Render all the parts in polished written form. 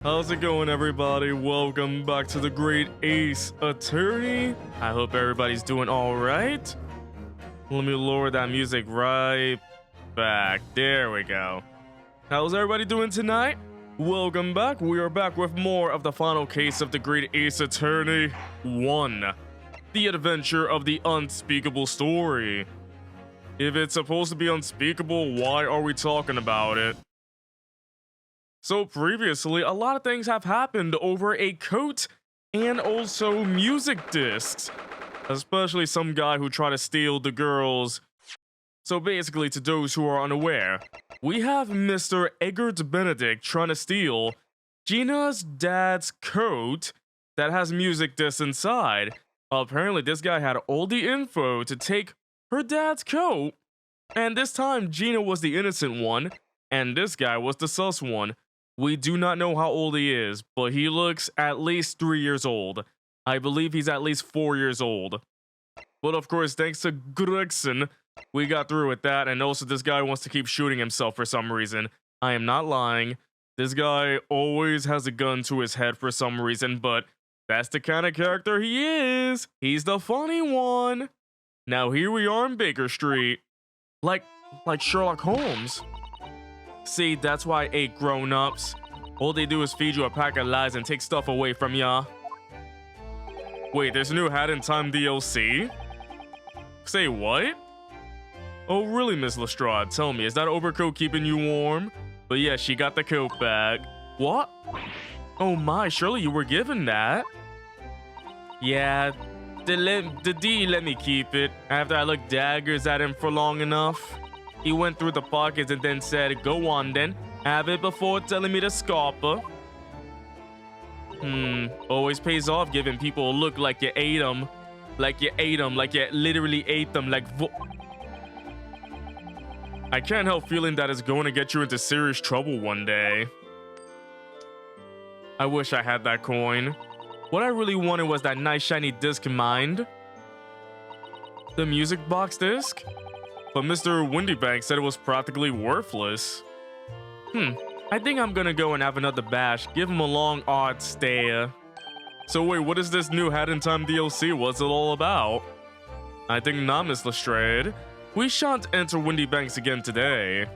How's it going, everybody? Welcome back to the Great Ace Attorney. I hope everybody's doing all right. Let me lower that music right back. There we go. How's everybody doing tonight? Welcome back. We are back with more of the final case of the Great Ace Attorney 1. The Adventure of the Unspeakable Story. If it's supposed to be unspeakable, why are we talking about it? So previously, a lot of things have happened over a coat and also music discs. Especially some guy who tried to steal the girls. So basically, to those who are unaware, we have Mr. Eggert Benedict trying to steal Gina's dad's coat that has music discs inside. Apparently, this guy had all the info to take her dad's coat. And this time, Gina was the innocent one, and this guy was the sus one. We do not know how old he is, but he looks at least 3 years old. I believe he's at least 4 years old. But of course, thanks to Gregson, we got through with that, and also this guy wants to keep shooting himself for some reason. I am not lying. This guy always has a gun to his head for some reason, but that's the kind of character he is. He's the funny one. Now here we are in Baker Street. Like Sherlock Holmes. See, that's why I ate grown-ups. All they do is feed you a pack of lies and take stuff away from ya. Wait, there's a new Hat in Time DLC? Say what? Oh really, Miss Lestrade? Tell me, is that overcoat keeping you warm? But yeah, she got the coat back. What? Oh my, surely you were given that. Yeah, the D let me keep it after I looked daggers at him for long enough. He went through the pockets and then said, "Go on then, have it before telling me to scarper." Always pays off giving people a look like you ate them. Like you ate them, like you literally ate them, like I can't help feeling that it's going to get you into serious trouble one day. I wish I had that coin. What I really wanted was that nice shiny disc mind. The music box disc? But Mr. Windybank said it was practically worthless. I think I'm gonna go and have another bash. Give him a long, odd stare. So wait, what is this new Hat in Time DLC? What's it all about? I think not, Miss Lestrade. We shan't enter Windybanks again today.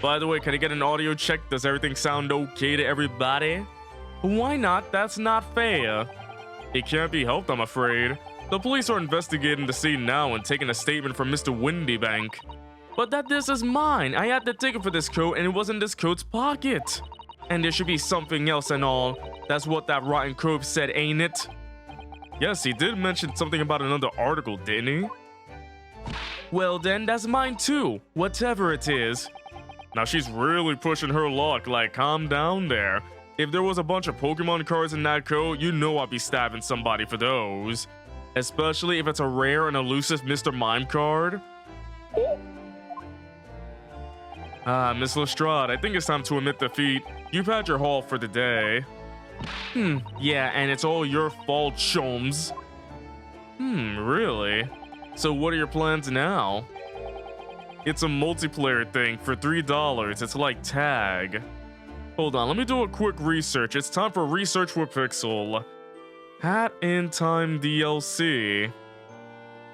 By the way, can I get an audio check? Does everything sound okay to everybody? Why not? That's not fair. It can't be helped, I'm afraid. The police are investigating the scene now and taking a statement from Mr. Windybank. But that this is mine. I had the ticket for this coat and it was in this coat's pocket. And there should be something else and all. That's what that rotten coat said, ain't it? Yes, he did mention something about another article, didn't he? Well then, that's mine too. Whatever it is. Now she's really pushing her luck, like calm down there. If there was a bunch of Pokemon cards in that coat, you know I'd be stabbing somebody for those. Especially if it's a rare and elusive Mr. Mime card. Miss Lestrade, I think it's time to admit defeat. You've had your haul for the day. Yeah, and it's all your fault, chums. Really? So what are your plans now? It's a multiplayer thing for $3. It's like tag. Hold on, let me do a quick research. It's time for Research with Pixel. Hat in Time DLC.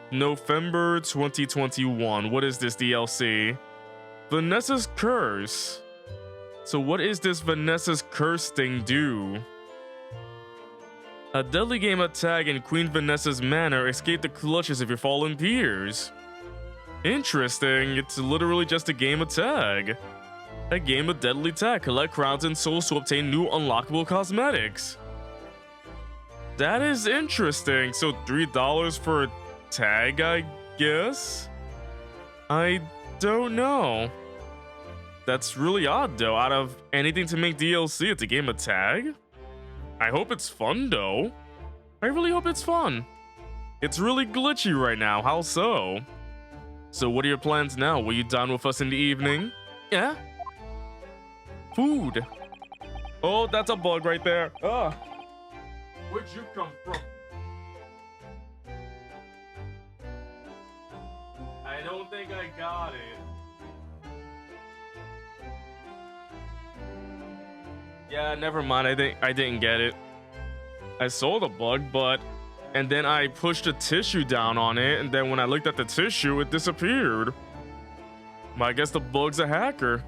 November 2021. What is this DLC? Vanessa's Curse. So what is this Vanessa's Curse thing do? A deadly game of tag in Queen Vanessa's manor. Escape the clutches of your fallen peers. Interesting. It's literally just a game of tag. A game of deadly tag. Collect crowns and souls to obtain new unlockable cosmetics. That is interesting. So $3 for a tag, I guess? I don't know. That's really odd though. Out of anything to make DLC, it's a game of tag? I hope it's fun though. I really hope it's fun. It's really glitchy right now. How so? So what are your plans now? Will you dine with us in the evening? Yeah? Food. Oh, that's a bug right there. Where'd you come from? I don't think I got it. Yeah, never mind. I didn't get it. I saw the bug, but and then I pushed a tissue down on it, and then when I looked at the tissue, it disappeared. I guess the bug's a hacker.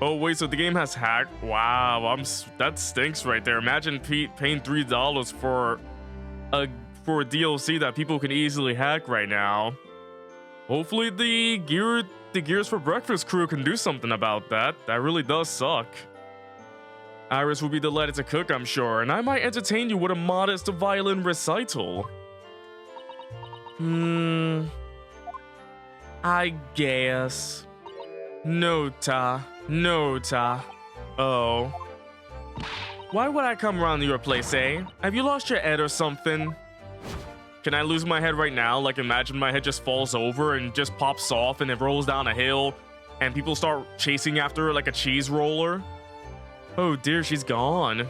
Oh wait, so the game has hacked. Wow, that stinks right there. Imagine paying $3 for a DLC that people can easily hack right now. Hopefully the Gears for Breakfast crew can do something about that. That really does suck. Iris will be delighted to cook, I'm sure, and I might entertain you with a modest violin recital. I guess. Nota. Oh. Why would I come around to your place, eh? Have you lost your head or something? Can I lose my head right now? Like, imagine my head just falls over and just pops off and it rolls down a hill and people start chasing after her like a cheese roller. Oh dear, she's gone.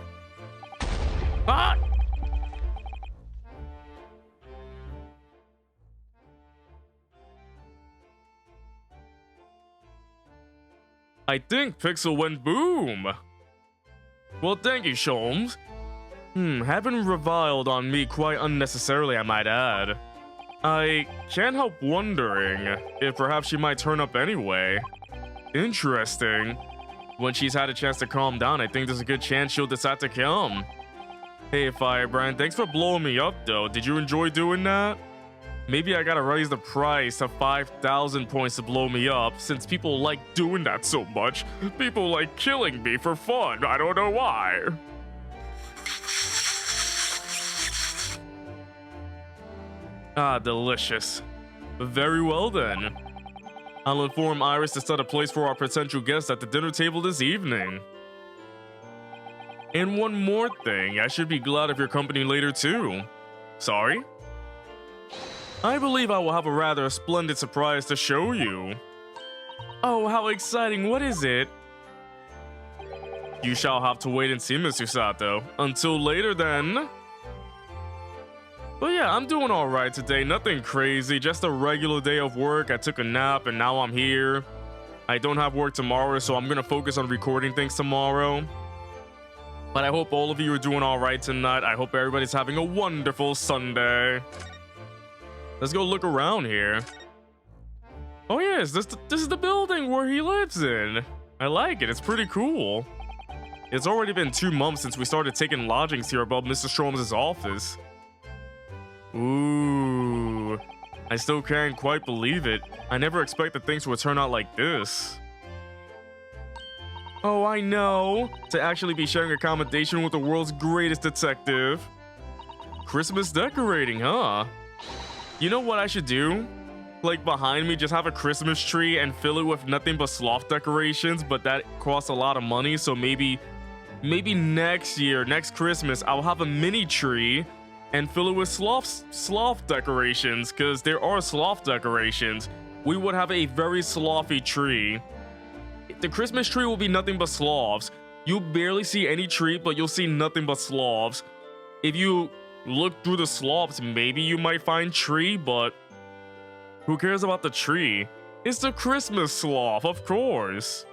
Ah! I think Pixel went boom. Well, thank you, Sholmes. Having reviled on me quite unnecessarily, I might add. I can't help wondering if perhaps she might turn up anyway. Interesting. When she's had a chance to calm down, I think there's a good chance she'll decide to come. Hey, Firebrand, thanks for blowing me up, though. Did you enjoy doing that? Maybe I gotta raise the price to 5,000 points to blow me up, since people like doing that so much. People like killing me for fun. I don't know why. Ah, delicious. Very well then. I'll inform Iris to set a place for our potential guests at the dinner table this evening. And one more thing, I should be glad of your company later too. Sorry? I believe I will have a rather splendid surprise to show you. Oh, how exciting, what is it? You shall have to wait and see, Mr. Sato. Until later then. But yeah, I'm doing alright today, nothing crazy, just a regular day of work. I took a nap and now I'm here. I don't have work tomorrow, so I'm gonna focus on recording things tomorrow. But I hope all of you are doing alright tonight. I hope everybody's having a wonderful Sunday. Let's go look around here. Oh yes, this is the building where he lives in. I like it, it's pretty cool. It's already been 2 months since we started taking lodgings here above Mr. Strom's office. Ooh, I still can't quite believe it. I never expected things would turn out like this. Oh, I know. To actually be sharing accommodation with the world's greatest detective. Christmas decorating, huh? You know what I should do? Like behind me, just have a Christmas tree and fill it with nothing but sloth decorations, but that costs a lot of money, so maybe next year, next Christmas, I'll have a mini tree and fill it with sloth decorations, because there are sloth decorations. We would have a very slothy tree. The Christmas tree will be nothing but sloths. You'll barely see any tree, but you'll see nothing but sloths. If you look through the sloths, maybe you might find tree, but who cares about the tree? It's the Christmas sloth, of course.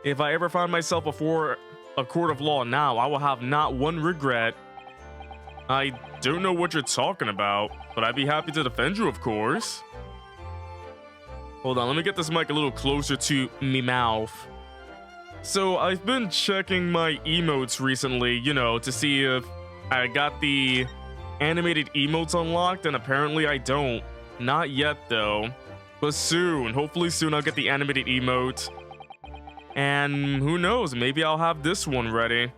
If I ever find myself before a court of law now, I will have not one regret. I don't know what you're talking about, but I'd be happy to defend you, of course. Hold on, let me get this mic a little closer to me mouth. So I've been checking my emotes recently, you know, to see if I got the animated emotes unlocked, and apparently I don't. Not yet though, but soon, hopefully soon I'll get the animated emote. And who knows, maybe I'll have this one ready.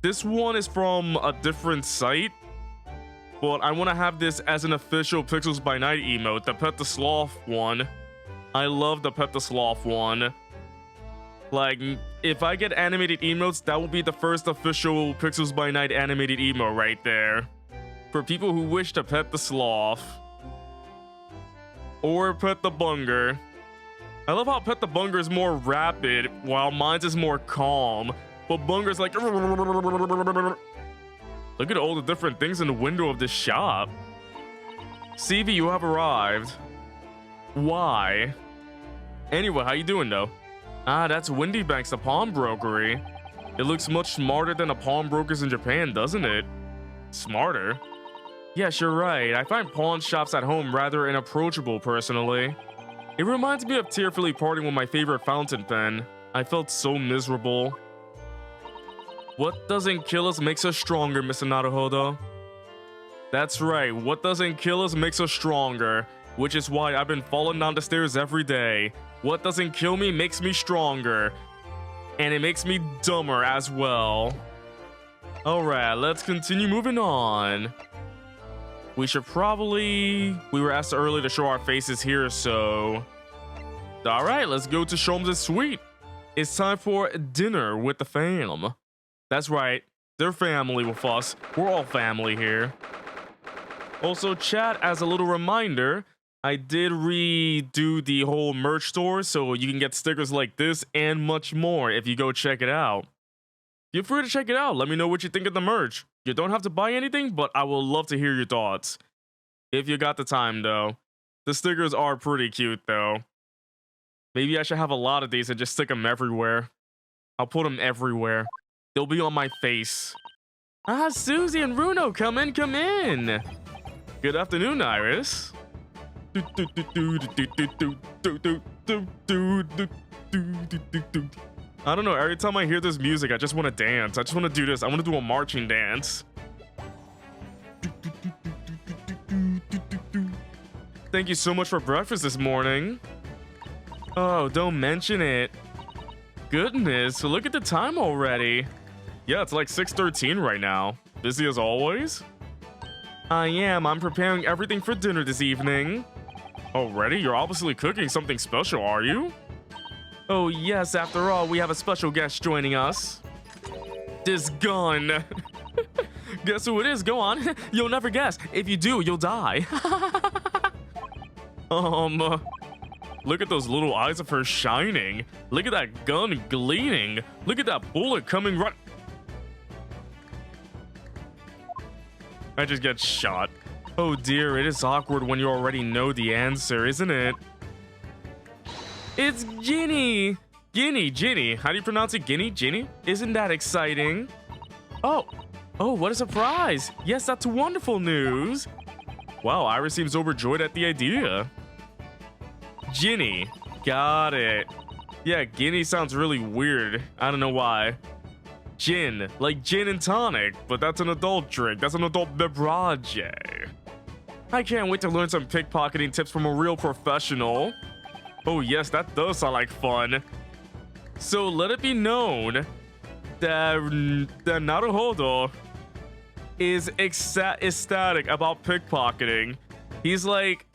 This one is from a different site, but I want to have this as an official Pixels by Night emote, the Pet the Sloth one. I love the Pet the Sloth one. Like, if I get animated emotes, that will be the first official Pixels by Night animated emo right there. For people who wish to pet the sloth. Or pet the bunger. I love how Pet the Bunger is more rapid, while mine's is more calm. But Bunger's like... Look at all the different things in the window of this shop. CV, you have arrived. Why? Anyway, how you doing though? Ah, that's Windy Banks, the pawnbrokery. It looks much smarter than the pawnbrokers in Japan, doesn't it? Smarter? Yes, you're right. I find pawn shops at home rather inapproachable, personally. It reminds me of tearfully parting with my favorite fountain pen. I felt so miserable. What doesn't kill us makes us stronger, Mr. Naruhodo. That's right, what doesn't kill us makes us stronger, which is why I've been falling down the stairs every day. What doesn't kill me makes me stronger, and it makes me dumber as well. Alright, let's continue moving on. We were asked earlier to show our faces here, so... Alright, let's go to Sholmes' suite. It's time for dinner with the fam. That's right, they're family with us. We're all family here. Also, chat, as a little reminder, I did redo the whole merch store, so you can get stickers like this and much more if you go check it out. Feel free to check it out. Let me know what you think of the merch. You don't have to buy anything, but I would love to hear your thoughts. If you got the time, though. The stickers are pretty cute, though. Maybe I should have a lot of these and just stick them everywhere. I'll put them everywhere. They'll be on my face. Ah, Susie and Runo, come in, come in. Good afternoon, Iris. I don't know, every time I hear this music, I just want to dance. I just want to do this. I want to do a marching dance. Thank you so much for breakfast this morning. Oh, don't mention it. Goodness, look at the time already. Yeah, it's like 6:13 right now. Busy as always? I am. I'm preparing everything for dinner this evening. Already? You're obviously cooking something special, are you? Oh yes, after all, we have a special guest joining us. This gun. Guess who it is? Go on. You'll never guess. If you do, you'll die. Look at those little eyes of hers shining. Look at that gun gleaming. Look at that bullet coming right... I just get shot. Oh dear, it is awkward when you already know the answer, isn't it? It's Ginny! Ginny. How do you pronounce it? Ginny? Isn't that exciting? Oh, what a surprise. Yes, that's wonderful news. Wow, Iris seems overjoyed at the idea. Ginny. Got it. Yeah, Ginny sounds really weird. I don't know why. Gin, like gin and tonic, but that's an adult drink. That's an adult beverage. I can't wait to learn some pickpocketing tips from a real professional. Oh yes, that does sound like fun. So let it be known that Naruhodo is ecstatic about pickpocketing. He's like,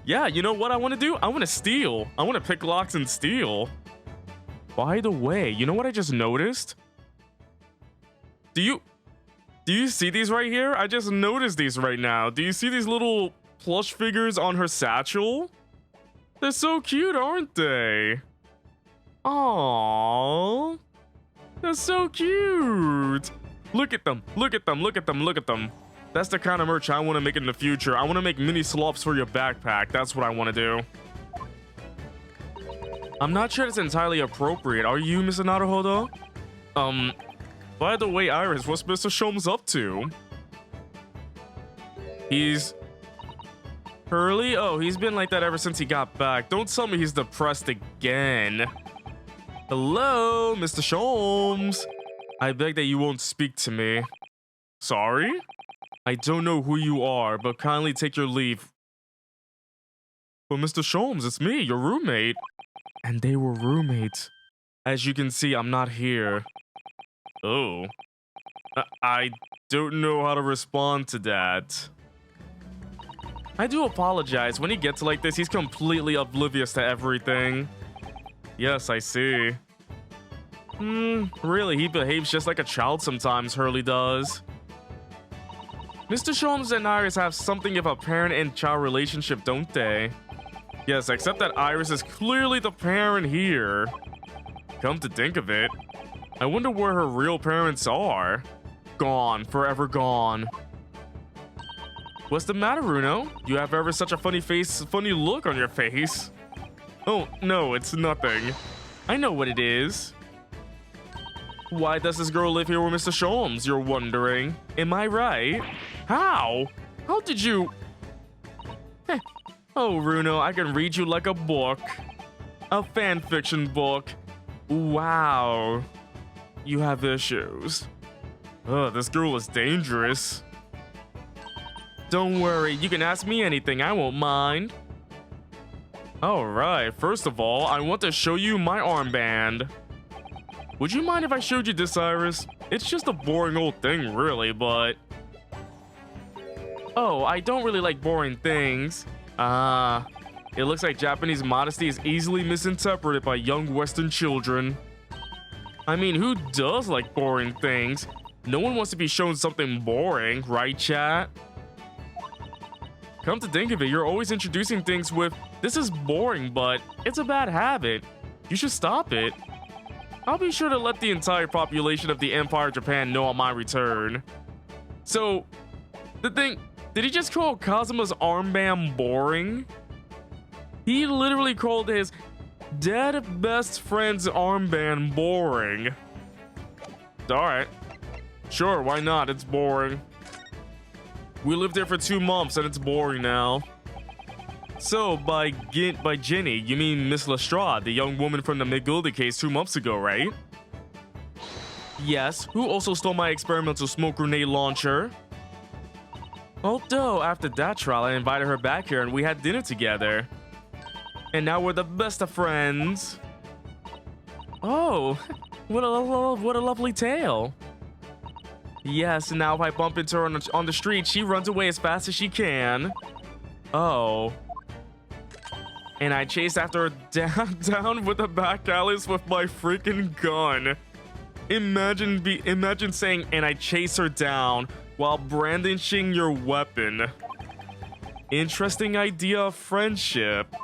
yeah, you know what I want to do? I want to steal. I want to pick locks and steal. By the way, you know what I just noticed? Do you see these right here? I just noticed these right now. Do you see these little plush figures on her satchel? They're so cute, aren't they? Aww. They're so cute. Look at them. Look at them. Look at them. Look at them. That's the kind of merch I want to make in the future. I want to make mini slops for your backpack. That's what I want to do. I'm not sure it's entirely appropriate. Are you, Mr. Naruhodo? By the way, Iris, what's Mr. Sholmes up to? He's... Curly? Oh, he's been like that ever since he got back. Don't tell me he's depressed again. Hello, Mr. Sholmes. I beg that you won't speak to me. Sorry? I don't know who you are, but kindly take your leave. But Mr. Sholmes, it's me, your roommate. And they were roommates. As you can see, I'm not here. Oh. I don't know how to respond to that. I do apologize. When he gets like this, he's completely oblivious to everything. Yes, I see. Really, he behaves just like a child sometimes, Hurley does. Mr. Sholmes and Iris have something of a parent and child relationship, don't they? Yes, except that Iris is clearly the parent here. Come to think of it, I wonder where her real parents are. Gone, forever gone. What's the matter, Runo? You have ever such a funny look on your face. Oh, no, it's nothing. I know what it is. Why does this girl live here with Mr. Sholmes, you're wondering? Am I right? How? How did you... Heh. Oh, Runo, I can read you like a book. A fan fiction book. Wow. You have issues. Ugh, this girl is dangerous. Don't worry, you can ask me anything, I won't mind. Alright, first of all, I want to show you my armband. Would you mind if I showed you this, Iris? It's just a boring old thing, really, but... Oh, I don't really like boring things. It looks like Japanese modesty is easily misinterpreted by young Western children. I mean, who does like boring things? No one wants to be shown something boring, right, chat? Come to think of it, you're always introducing things with, this is boring, but it's a bad habit. You should stop it. I'll be sure to let the entire population of the Empire of Japan know on my return. So, the thing, did he just call Kazuma's armband boring? He literally called his dead best friend's armband boring. Alright. Sure, why not? It's boring. We lived there for 2 months and it's boring now. So, by Jenny, you mean Miss Lestrade, the young woman from the McGilda case 2 months ago, right? Yes, who also stole my experimental smoke grenade launcher. Although, after that trial, I invited her back here and we had dinner together. And now we're the best of friends. Oh, what a lovely tale. Yes, now if I bump into her on the street, she runs away as fast as she can. Oh. And I chase after her down with the back alleys with my freaking gun. Imagine saying, and I chase her down while brandishing your weapon. Interesting idea of friendship.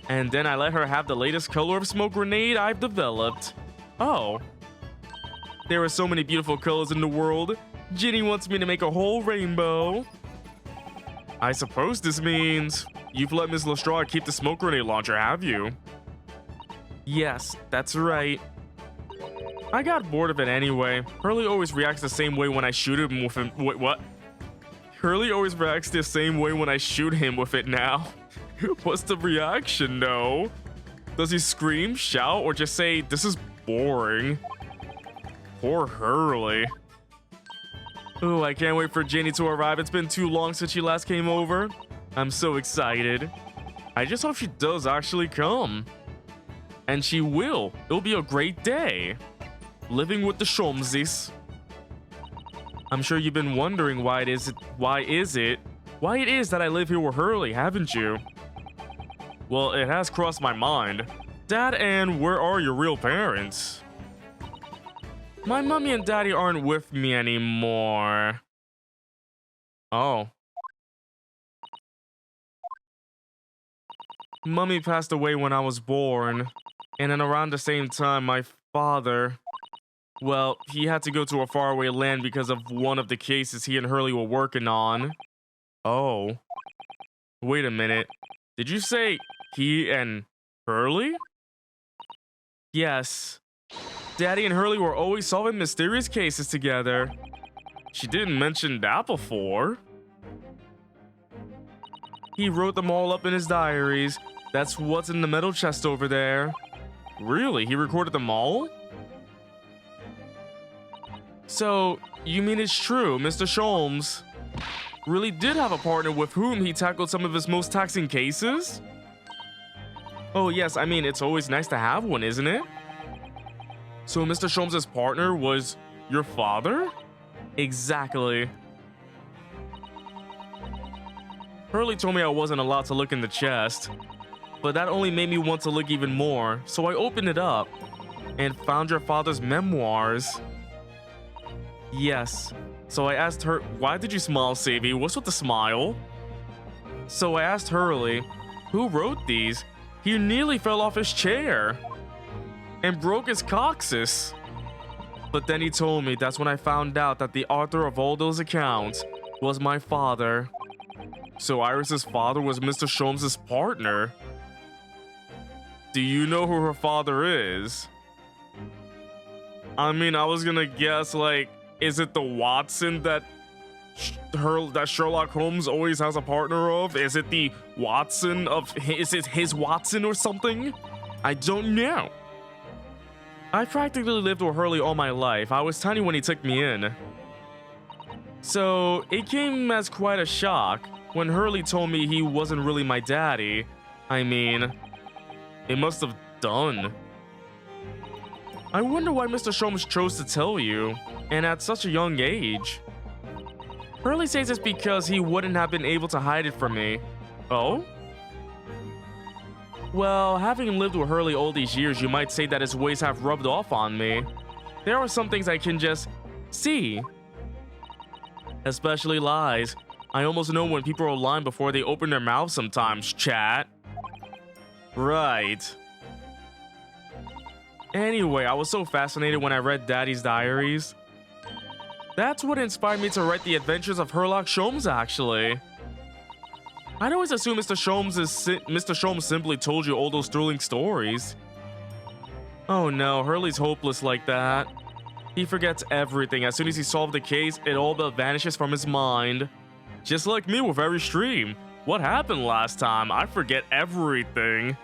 And then I let her have the latest color of smoke grenade I've developed. Oh. There are so many beautiful colors in the world. Ginny wants me to make a whole rainbow. I suppose this means you've let Miss Lestrade keep the smoke grenade launcher, have you? Yes, that's right. I got bored of it anyway. Hurley always reacts the same way when I shoot him with him. Wait, what? Hurley always reacts the same way when I shoot him with it now. What's the reaction, though? Does he scream, shout, or just say, this is boring? Poor Hurley. Oh, I can't wait for Jenny to arrive. It's been too long since she last came over. I'm so excited. I just hope she does actually come. And she will. It'll be a great day. Living with the Sholmeses. I'm sure you've been wondering why it is that I live here with Hurley, haven't you? Well, it has crossed my mind. Dad, and where are your real parents? My mommy and daddy aren't with me anymore. Oh. Mummy passed away when I was born. And then around the same time, my father... Well, he had to go to a faraway land because of one of the cases he and Hurley were working on. Oh. Wait a minute. Did you say he and Hurley? Yes. Daddy and Hurley were always solving mysterious cases together. She didn't mention that before. He wrote them all up in his diaries. That's what's in the metal chest over there. Really? He recorded them all? So, you mean it's true, Mr. Sholmes really did have a partner with whom he tackled some of his most taxing cases? Oh yes, I mean, it's always nice to have one, isn't it? So Mr. Sholmes' partner was your father? Exactly. Hurley told me I wasn't allowed to look in the chest, but that only made me want to look even more, so I opened it up and found your father's memoirs. Yes. So I asked her, why did you smile, Savvy? What's with the smile? So I asked Hurley, who wrote these? He nearly fell off his chair and broke his coccyx. But then he told me that's when I found out that the author of all those accounts was my father. So Iris's father was Mr. Sholmes' partner. Do you know who her father is? I mean, I was gonna guess, like, is it the Watson that Sherlock Holmes always has a partner of? Is it the Watson of is it his Watson or something? I don't know. I practically lived with Hurley all my life. I was tiny when he took me in. So it came as quite a shock when Hurley told me he wasn't really my daddy. I mean, it must have done. I wonder why Mr. Sholmes chose to tell you, and at such a young age. Hurley says it's because he wouldn't have been able to hide it from me. Oh? Well, having lived with Hurley all these years, you might say that his ways have rubbed off on me. There are some things I can just see. Especially lies. I almost know when people are lying before they open their mouths sometimes, chat. Right. Anyway, I was so fascinated when I read Daddy's diaries. That's what inspired me to write The Adventures of Sherlock Holmes, actually. I'd always assume Mr. Sholmes simply told you all those thrilling stories. Oh no, Hurley's hopeless like that. He forgets everything. As soon as he solved the case, it all but vanishes from his mind. Just like me with every stream. What happened last time? I forget everything.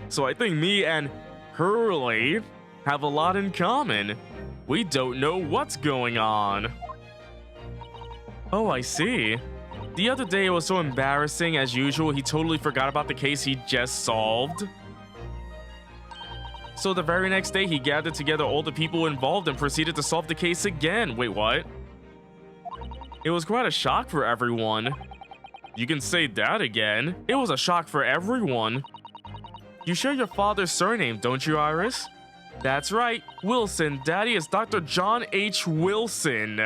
So I think me and Hurley have a lot in common. We don't know what's going on. Oh, I see. The other day it was so embarrassing. As usual, he totally forgot about the case he just solved. So the very next day, he gathered together all the people involved and proceeded to solve the case again. Wait, what? It was quite a shock for everyone. You can say that again. It was a shock for everyone. You share your father's surname, don't you, Iris? That's right, Wilson. Daddy is Dr. John H. Wilson.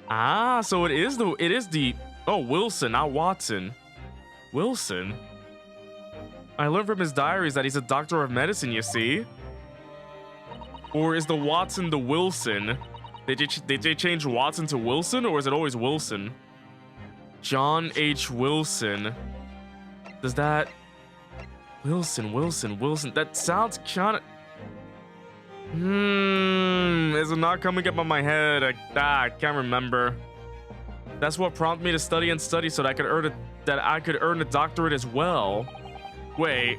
Ah, so it is the oh, Wilson, not Watson. Wilson. I learned from his diaries that he's a doctor of medicine, you see. Or is the Watson the Wilson? Did they change Watson to Wilson, or is it always Wilson? John H. Wilson. Does that... Wilson. That sounds kind of... Is it not coming up on my head? I can't remember. That's what prompted me to study so that I could earn a doctorate as well. Wait.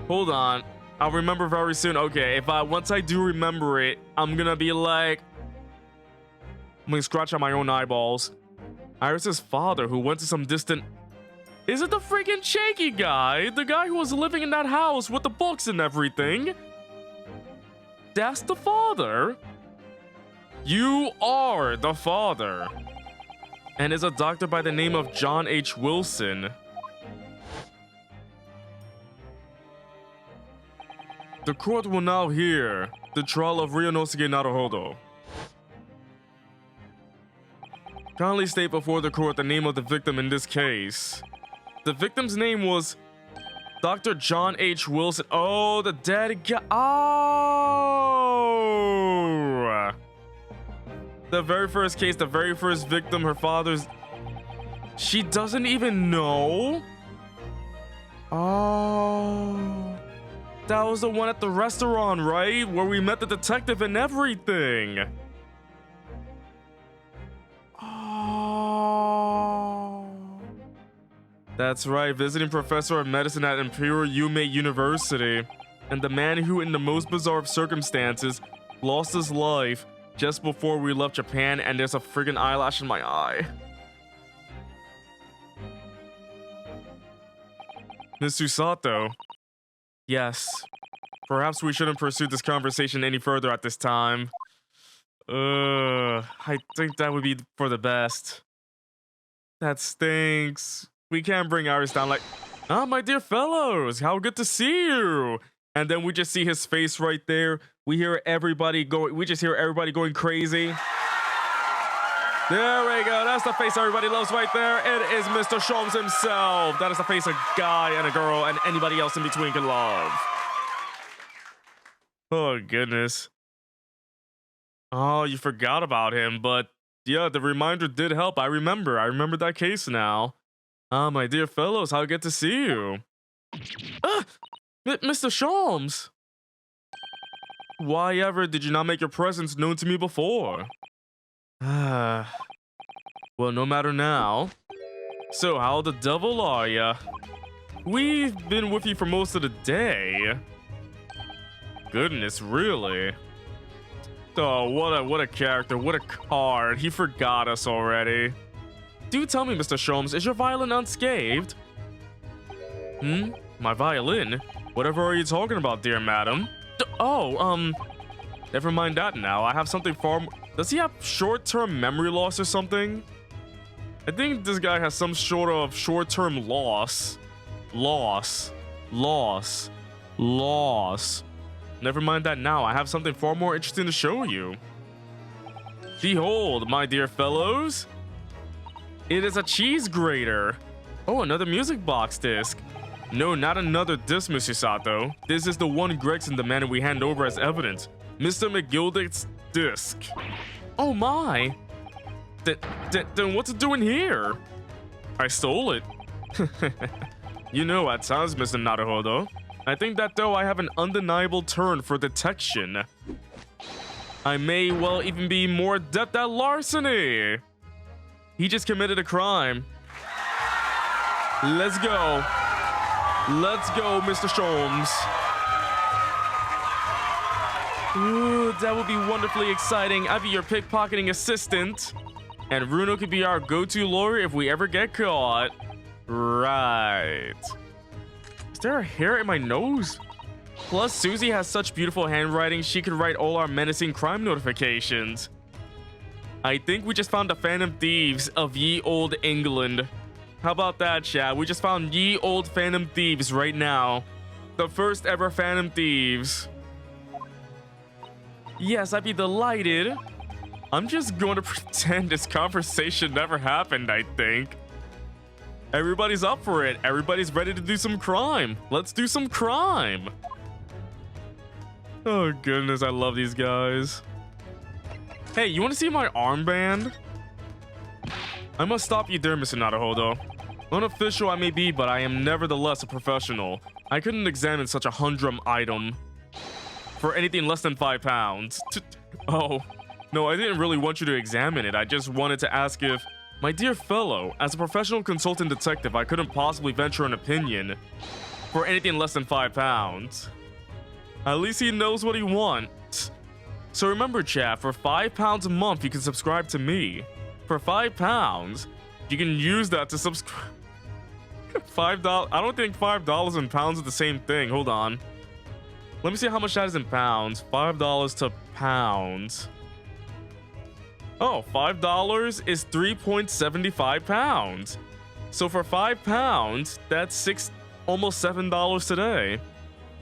Hold on. I'll remember very soon. Okay, once I do remember it, I'm gonna be like... I'm gonna scratch out my own eyeballs. Iris's father, who went to some distant... Is it the freaking shaky guy? The guy who was living in that house with the books and everything? That's the father? You are the father. And is a doctor by the name of John H. Wilson. The court will now hear the trial of Ryunosuke Naruhodo. Kindly state before the court the name of the victim in this case. The victim's name was Dr. John H. Wilson. Oh, the dead guy. Oh! The very first case, the very first victim, her father's... She doesn't even know? Oh... That was the one at the restaurant, right? Where we met the detective and everything. Oh... That's right, visiting professor of medicine at Imperial Yume University. And the man who, in the most bizarre of circumstances, lost his life just before we left Japan, and there's a friggin' eyelash in my eye. Miss Susato. Yes. Perhaps we shouldn't pursue this conversation any further at this time. I think that would be for the best. That stinks. We can't bring Iris down like... Ah, my dear fellows, how good to see you! And then we just see his face right there. We just hear everybody going crazy. There we go. That's the face everybody loves right there. It is Mr. Sholmes himself. That is the face a guy and a girl and anybody else in between can love. Oh, goodness. Oh, you forgot about him, but yeah, the reminder did help. I remember that case now. Ah, my dear fellows, how good to see you. Ah! Mr. Sholmes! Why ever did you not make your presence known to me before? Well, no matter now. So, how the devil are ya? We've been with you for most of the day. Goodness, really? Oh, what a character, what a card. He forgot us already. Do tell me, Mr. Sholmes, is your violin unscathed? My violin? Whatever are you talking about, dear madam? Never mind that now. I have something far more. Does he have short-term memory loss or something? I think this guy has some sort of short-term loss. Loss. Never mind that now. I have something far more interesting to show you. Behold, my dear fellows. It is a cheese grater. Oh, another music box disc. No, not another disc, Mr. Sato. This is the one Gregson demanded we hand over as evidence. Mr. McGildic's disc. Oh my. Then what's it doing here? I stole it. You know, at times, Mr. Naruhodo, I think that though I have an undeniable turn for detection, I may well even be more adept at larceny. He just committed a crime. Let's go. Let's go, Mr. Sholmes. Ooh, that would be wonderfully exciting. I'd be your pickpocketing assistant. And Bruno could be our go-to lawyer if we ever get caught. Right. Is there a hair in my nose? Plus, Susie has such beautiful handwriting, she could write all our menacing crime notifications. I think we just found the Phantom Thieves of ye old England. How about that, chat? We just found ye old Phantom Thieves right now. The first ever Phantom Thieves. Yes, I'd be delighted. I'm just going to pretend this conversation never happened, I think. Everybody's up for it. Everybody's ready to do some crime. Let's do some crime. Oh, goodness. I love these guys. Hey, you want to see my armband? I must stop you there, Mr. Naruhodo. Unofficial I may be, but I am nevertheless a professional. I couldn't examine such a humdrum item for anything less than 5 pounds. Oh, no, I didn't really want you to examine it. I just wanted to ask if, my dear fellow, as a professional consultant detective, I couldn't possibly venture an opinion for anything less than 5 pounds. At least he knows what he wants. So remember, chat, for 5 pounds a month, you can subscribe to me. For 5 pounds, you can use that to subscribe. $5. I don't think $5 and pounds are the same thing. Hold on. Let me see how much that is in pounds. $5 to pounds. Oh, $5 is 3.75 pounds. So for 5 pounds, that's almost $7 today.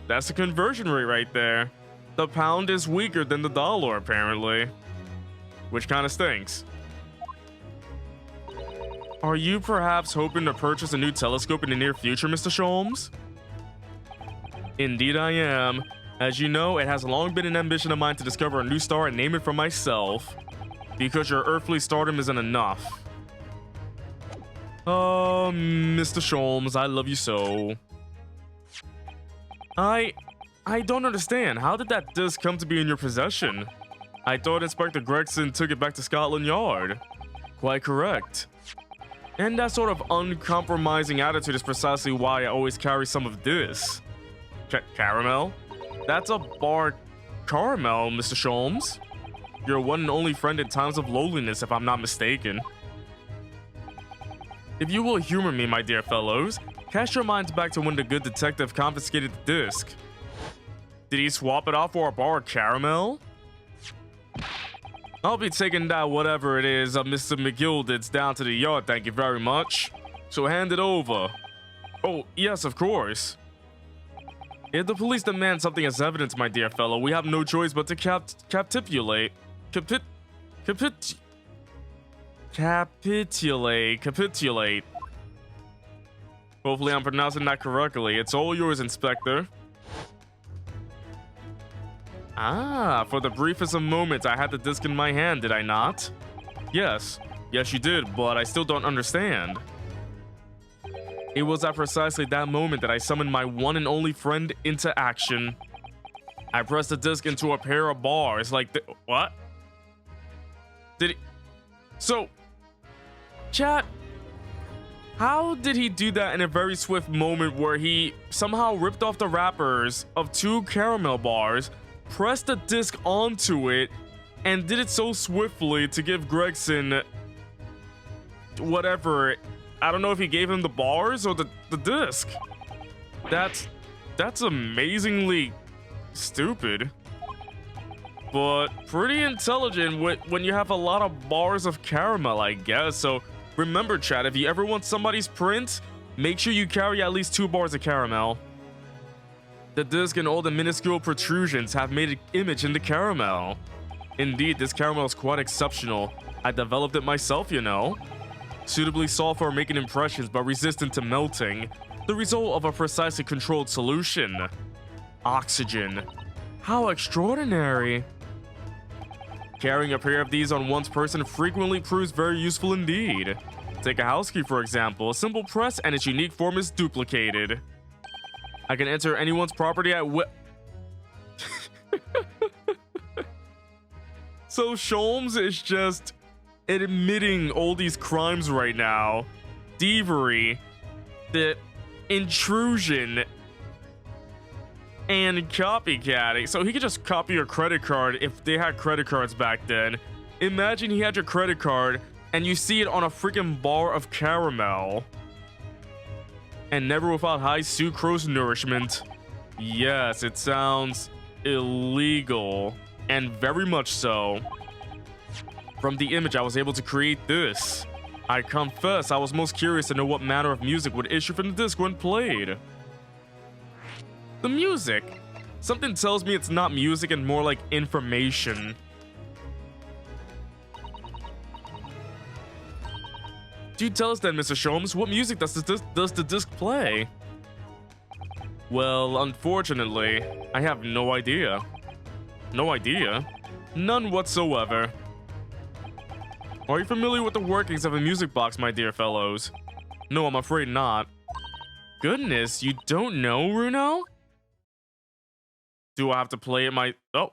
That's the conversion rate right there. The pound is weaker than the dollar, apparently. Which kind of stinks. Are you perhaps hoping to purchase a new telescope in the near future, Mr. Sholmes? Indeed I am. As you know, it has long been an ambition of mine to discover a new star and name it for myself. Because your earthly stardom isn't enough. Oh, Mr. Sholmes, I love you so. I don't understand. How did that disc come to be in your possession? I thought Inspector Gregson took it back to Scotland Yard. Quite correct. And that sort of uncompromising attitude is precisely why I always carry some of this. Caramel? That's a bar caramel, Mr. Sholmes. Your one and only friend in times of loneliness, if I'm not mistaken. If you will humor me, my dear fellows, cast your minds back to when the good detective confiscated the disc. Did he swap it off for a bar of caramel? I'll be taking that whatever it is of Mr. McGildic's down to the yard, thank you very much. So hand it over. Oh, yes, of course. If the police demand something as evidence, my dear fellow, we have no choice but to capitulate. Capitulate. Hopefully I'm pronouncing that correctly. It's all yours, Inspector. Ah, for the briefest of moments, I had the disc in my hand, did I not? Yes, you did, but I still don't understand. It was at precisely that moment that I summoned my one and only friend into action. I pressed the disc into a pair of bars like what? Did he? So, chat, how did he do that in a very swift moment where he somehow ripped off the wrappers of 2 caramel bars, pressed the disc onto it, and did it so swiftly to give Gregson whatever? I don't know if he gave him the bars or the disc. That's amazingly stupid, but pretty intelligent when you have a lot of bars of caramel, I guess. So remember, chat, if you ever want somebody's print, make sure you carry at least 2 bars of caramel. The disc and all the minuscule protrusions have made an image in the caramel. Indeed, this caramel is quite exceptional. I developed it myself, you know. Suitably soft for making impressions but resistant to melting. The result of a precisely controlled solution. Oxygen. How extraordinary. Carrying a pair of these on one's person frequently proves very useful indeed. Take a house key, for example. A simple press and its unique form is duplicated. I can enter anyone's property at So Sholmes is just admitting all these crimes right now. Thievery, the intrusion, and copycatting. So he could just copy your credit card if they had credit cards back then. Imagine he had your credit card and you see it on a freaking bar of caramel. And never without high sucrose nourishment. Yes, it sounds illegal. And very much so. From the image, I was able to create this. I confess, I was most curious to know what manner of music would issue from the disc when played. The music. Something tells me it's not music and more like information. Do tell us then, Mr. Sholmes, what music does the disc play? Well, unfortunately, I have no idea. No idea? None whatsoever. Are you familiar with the workings of a music box, my dear fellows? No, I'm afraid not. Goodness, you don't know, Runo? Do I have to play it Oh.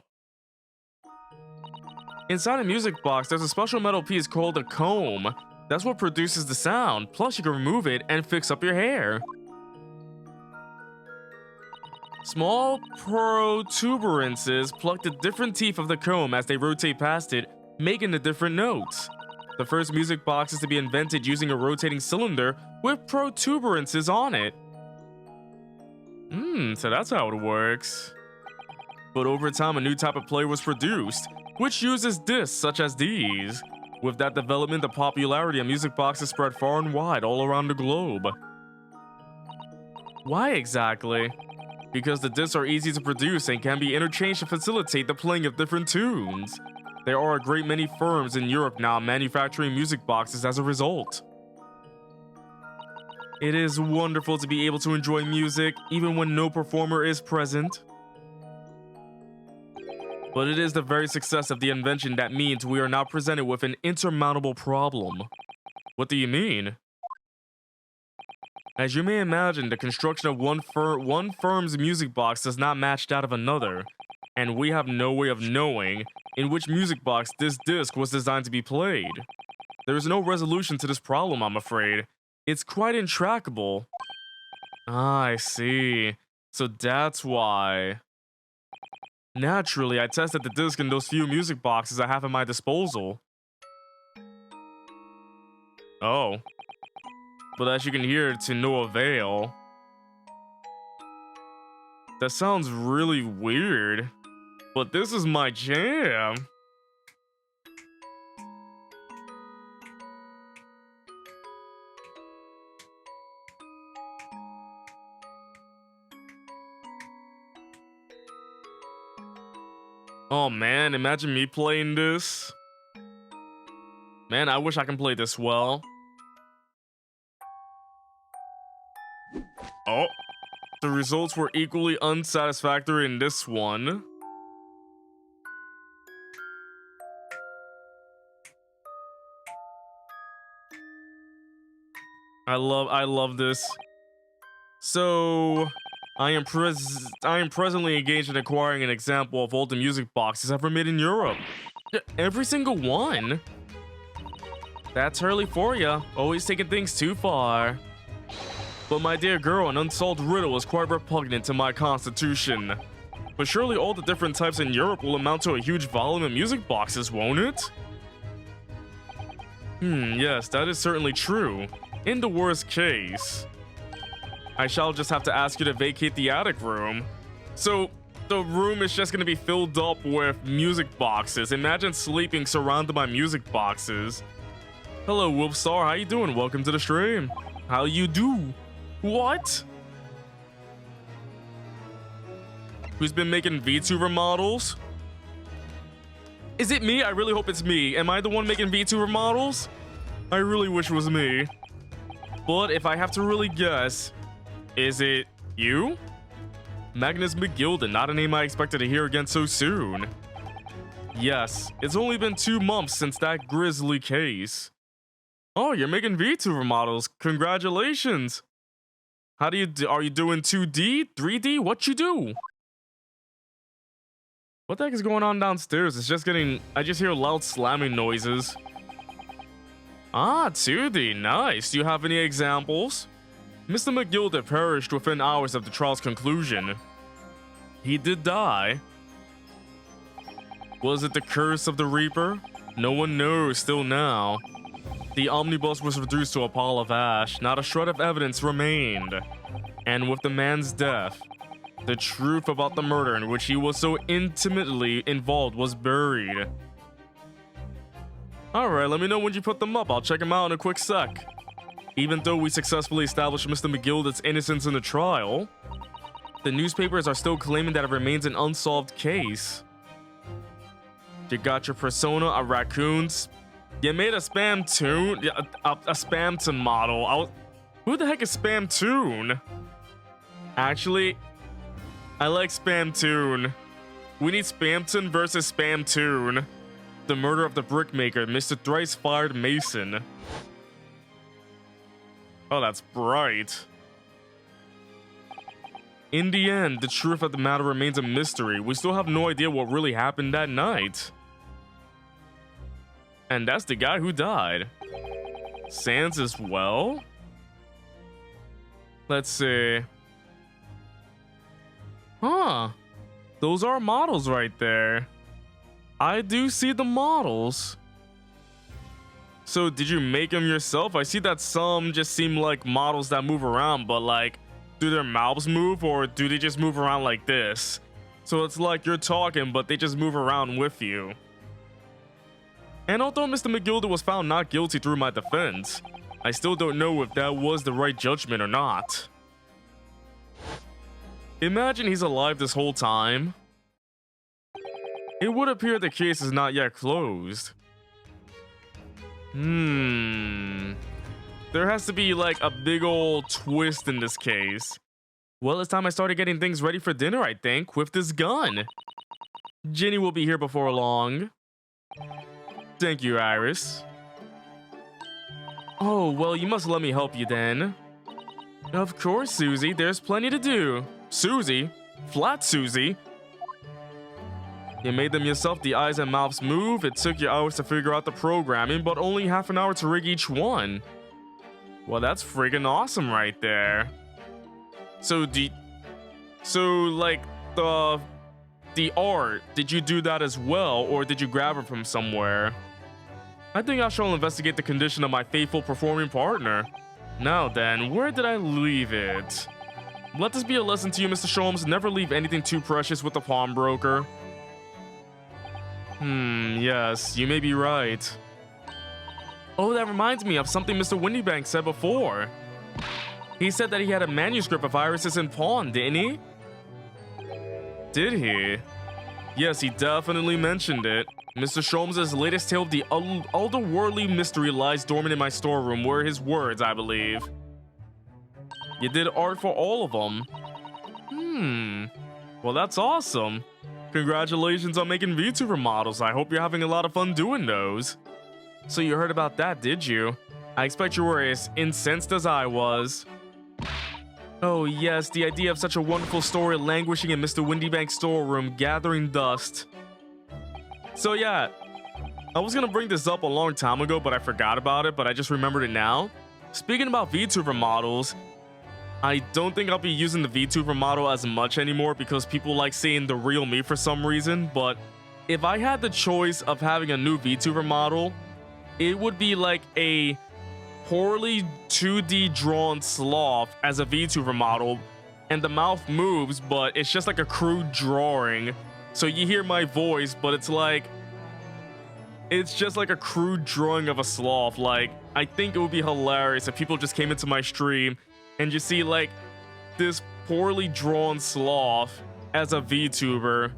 Inside a music box, there's a special metal piece called a comb. That's what produces the sound. Plus, you can remove it and fix up your hair. Small protuberances pluck the different teeth of the comb as they rotate past it, making the different notes. The first music box is to be invented using a rotating cylinder with protuberances on it. So that's how it works. But over time, a new type of player was produced, which uses discs such as these. With that development, the popularity of music boxes spread far and wide all around the globe. Why exactly? Because the discs are easy to produce and can be interchanged to facilitate the playing of different tunes. There are a great many firms in Europe now manufacturing music boxes as a result. It is wonderful to be able to enjoy music even when no performer is present. But it is the very success of the invention that means we are now presented with an insurmountable problem. What do you mean? As you may imagine, the construction of one firm's music box does not match that of another, and we have no way of knowing in which music box this disc was designed to be played. There is no resolution to this problem, I'm afraid. It's quite intractable. Ah, I see. So that's why. Naturally, I tested the disc in those few music boxes I have at my disposal. Oh. But as you can hear, to no avail. That sounds really weird. But this is my jam. Oh man, imagine me playing this. Man, I wish I can play this well. Oh, the results were equally unsatisfactory in this one. I love this. So, I am presently engaged in acquiring an example of all the music boxes ever made in Europe. Every single one? That's Hurley for ya, always taking things too far. But my dear girl, an unsolved riddle is quite repugnant to my constitution. But surely all the different types in Europe will amount to a huge volume of music boxes, won't it? Yes, that is certainly true. In the worst case, I shall just have to ask you to vacate the attic room. So, the room is just gonna be filled up with music boxes. Imagine sleeping surrounded by music boxes. Hello, Wolfstar, how you doing? Welcome to the stream. How you do? What? Who's been making VTuber models? Is it me? I really hope it's me. Am I the one making VTuber models? I really wish it was me. But if I have to really guess, is it you? Magnus McGilden, not a name I expected to hear again so soon. Yes, it's only been 2 months since that grisly case. Oh, you're making VTuber models. Congratulations. How do you do? Are you doing 2D, 3D? What you do? What the heck is going on downstairs? It's just getting... I just hear loud slamming noises. Ah, 2D. Nice. Do you have any examples? Mr. McGilden perished within hours of the trial's conclusion. He did die. Was it the curse of the Reaper? No one knows still now. The omnibus was reduced to a pile of ash. Not a shred of evidence remained. And with the man's death, the truth about the murder in which he was so intimately involved was buried. Alright, let me know when you put them up. I'll check them out in a quick sec. Even though we successfully established Mr. McGilden's innocence in the trial, the newspapers are still claiming that it remains an unsolved case. You got your persona, a raccoon's. You made a spam tune? Yeah, a spam tune model. Who the heck is spam tune? Actually, I like spam tune. We need Spamton versus spam tune. The murder of the brickmaker, Mr. Thrice Fired Mason. Oh, that's bright. In the end, the truth of the matter remains a mystery. We still have no idea what really happened that night. And that's the guy who died. Sans as well? Let's see. Huh. Those are models right there. I do see the models. So did you make them yourself? I see that some just seem like models that move around, but like, do their mouths move or do they just move around like this? So it's like you're talking, but they just move around with you. And although Mr. McGilden was found not guilty through my defense, I still don't know if that was the right judgment or not. Imagine he's alive this whole time. It would appear the case is not yet closed. There has to be like a big old twist in this case. Well, it's time I started getting things ready for dinner, I think, with this gun. Jenny will be here before long. Thank you, Iris. Oh, well, you must let me help you then. Of course, Susie. There's plenty to do. Susie? Flat Susie? You made them yourself. The eyes and mouths move. It took you hours to figure out the programming, but only half an hour to rig each one. Well, that's friggin' awesome right there. So, like, the art, did you do that as well, or did you grab it from somewhere? I think I shall investigate the condition of my faithful performing partner. Now then, where did I leave it? Let this be a lesson to you, Mr. Sholmes. Never leave anything too precious with the pawnbroker. Yes, you may be right. Oh, that reminds me of something Mr. Windybank said before. He said that he had a manuscript of Iris's in pawn, didn't he? Did he? Yes, he definitely mentioned it. Mr. Sholmes' latest tale of the otherworldly mystery lies dormant in my storeroom, were his words, I believe. You did art for all of them. Well, that's awesome. Congratulations on making VTuber models. I hope you're having a lot of fun doing those. So you heard about that, did you? I expect you were as incensed as I was. Oh yes, the idea of such a wonderful story languishing in Mr. Windybank's storeroom, gathering dust. So yeah, I was gonna bring this up a long time ago, but I forgot about it, but I just remembered it now. Speaking about VTuber models, I don't think I'll be using the VTuber model as much anymore because people like seeing the real me for some reason, but if I had the choice of having a new VTuber model, it would be like a poorly 2D drawn sloth as a VTuber model, and the mouth moves, but it's just like a crude drawing. So you hear my voice, but it's just like a crude drawing of a sloth. Like, I think it would be hilarious if people just came into my stream and you see like this poorly drawn sloth as a VTuber.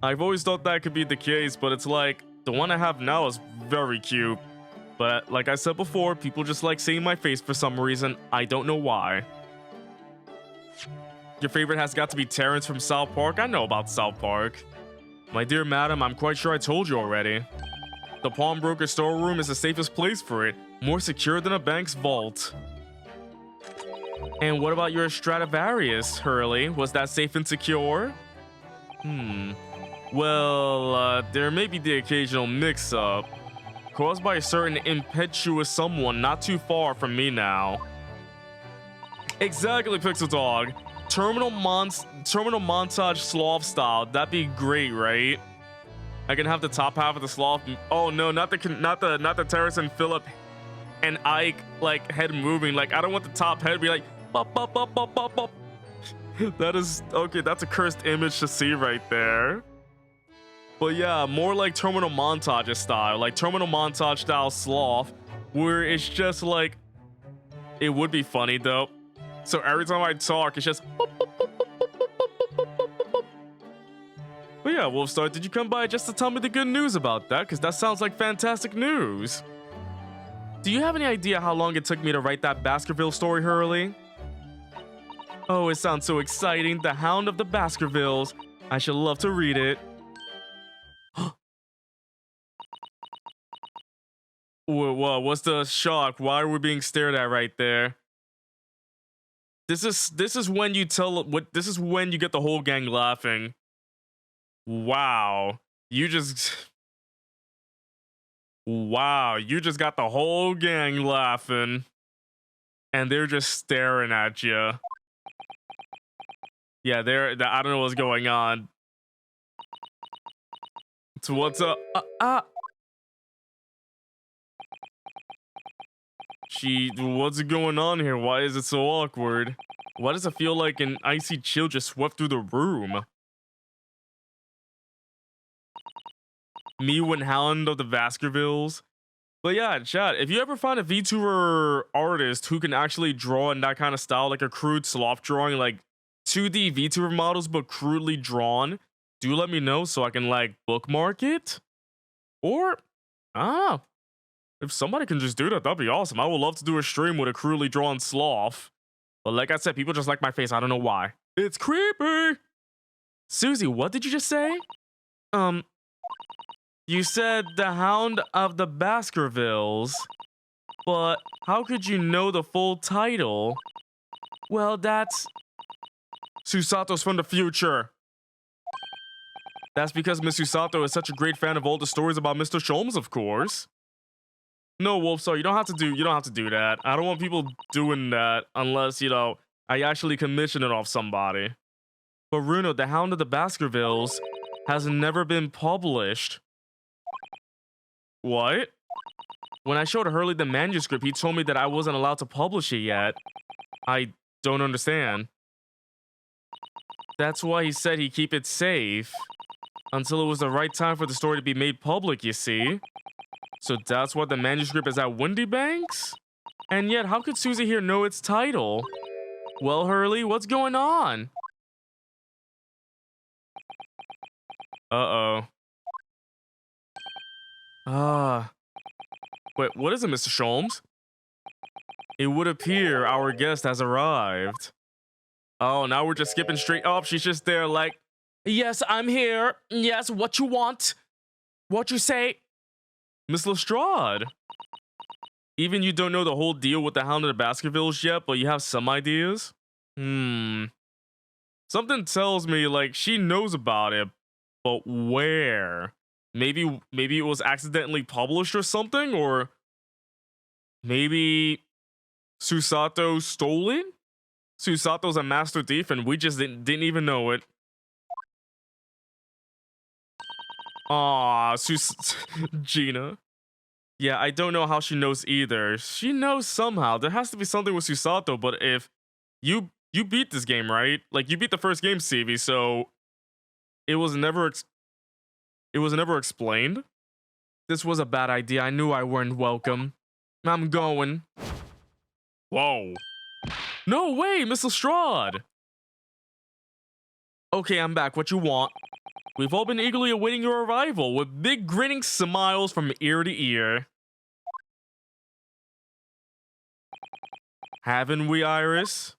I've always thought that could be the case, but it's like the one I have now is very cute. But like I said before, people just like seeing my face for some reason. I don't know why. Your favorite has got to be Terrence from South Park. I know about South Park. My dear madam, I'm quite sure I told you already. The pawnbroker storeroom is the safest place for it. More secure than a bank's vault. And what about your Stradivarius, Hurley? Was that safe and secure? Well, there may be the occasional mix-up caused by a certain impetuous someone not too far from me now. Exactly, Pixel Dog. Terminal montage sloth style. That'd be great, right? I can have the top half of the sloth. Oh no, not the Terrace and Philip and Ike like head moving. Like, I don't want the top head to be like bop, bop, bop, bop, bop, bop. That is okay. That's a cursed image to see right there. But yeah, more like terminal montage style, like terminal montage style sloth, where it's just like, it would be funny though. So every time I talk, it's just. But yeah, Wolfstar, did you come by just to tell me the good news about that? Because that sounds like fantastic news. Do you have any idea how long it took me to write that Baskerville story, Hurley? Oh, it sounds so exciting. The Hound of the Baskervilles. I should love to read it. Whoa, what's the shock? Why are we being stared at right there? This is when you this is when you get the whole gang laughing. Wow. You just got the whole gang laughing. And they're just staring at you. Yeah, I don't know what's going on. So what's up? What's going on here? Why is it so awkward? Why does it feel like an icy chill just swept through the room? Me when Hound of the Baskervilles. But yeah, chat, if you ever find a VTuber artist who can actually draw in that kind of style, like a crude sloth drawing, like 2D VTuber models but crudely drawn, do let me know so I can like bookmark it. Or if somebody can just do that, that'd be awesome. I would love to do a stream with a crudely drawn sloth. But like I said, people just like my face. I don't know why. It's creepy. Susie, what did you just say? You said the Hound of the Baskervilles. But how could you know the full title? Well, that's... Susato's from the future. That's because Miss Susato is such a great fan of all the stories about Mr. Sholmes, of course. No, Wolfstar, you don't have to do that. I don't want people doing that unless, you know, I actually commission it off somebody. But Bruno, the Hound of the Baskervilles has never been published. What? When I showed Hurley the manuscript, he told me that I wasn't allowed to publish it yet. I don't understand. That's why he said he'd keep it safe until it was the right time for the story to be made public, you see? So that's why the manuscript is at Windybanks? And yet, how could Susie here know its title? Well, Hurley, what's going on? Uh-oh. Wait, what is it, Mr. Sholmes? It would appear our guest has arrived. Oh, now we're just skipping straight up. She's just there like, yes, I'm here. Yes, what you want? What you say? Miss Lestrade. Even you don't know the whole deal with the Hound of the Baskervilles yet, but you have some ideas? Hmm. Something tells me like she knows about it, but where? Maybe it was accidentally published or something, or maybe Susato stole it? Susato's a master thief and we just didn't even know it. Aw, Gina. Yeah, I don't know how she knows either. She knows somehow. There has to be something with Susato, but if you beat this game, right? Like you beat the first game, CV, so it was never explained. This was a bad idea. I knew I weren't welcome. I'm going. Whoa. No way, Miss Lestrade. Okay, I'm back. What you want? We've all been eagerly awaiting your arrival with big grinning smiles from ear to ear. Haven't we, Iris?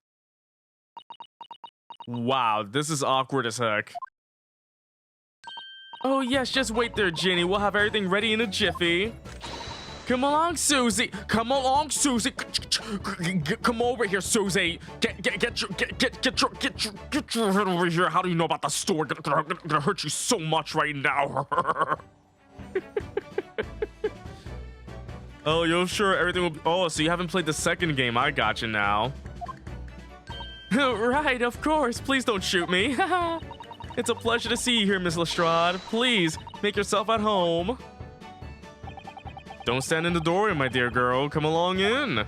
Wow, this is awkward as heck. Oh yes, just wait there, Ginny. We'll have everything ready in a jiffy. Come along, Susie. Come along, Susie. Come over here, Susie. Get your head over here. How do you know about the store? Gonna hurt you so much right now. Oh, you're sure everything will be... Oh, so you haven't played the second game. I got you now. Right, of course. Please don't shoot me. It's a pleasure to see you here, Miss Lestrade. Please, make yourself at home. Don't stand in the doorway, my dear girl. Come along in.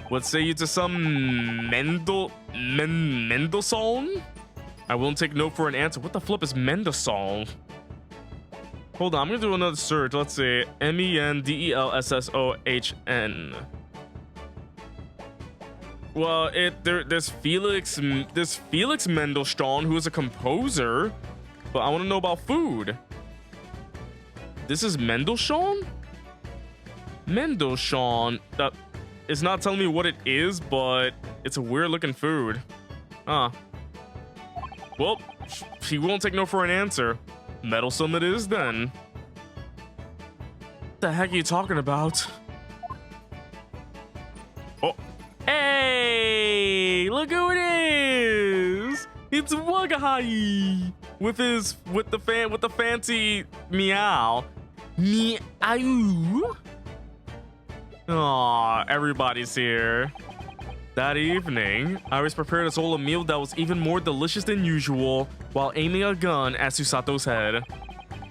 What say you to some Mendelssohn? I won't take no for an answer. What the flip is Mendelssohn? Hold on, I'm gonna do another search. Let's see. Mendelssohn. Well, there's Felix Mendelssohn, who is a composer, but I want to know about food. This is Mendelssohn? Mendelssohn. It's not telling me what it is, but it's a weird looking food. Huh. Well, he won't take no for an answer. Meddlesome it is then. What the heck are you talking about? Oh. Hey! Look who it is! It's Wugahai! With the fancy meow. Meow. Aw, everybody's here. That evening, Iris prepared us all a meal that was even more delicious than usual while aiming a gun at Susato's head.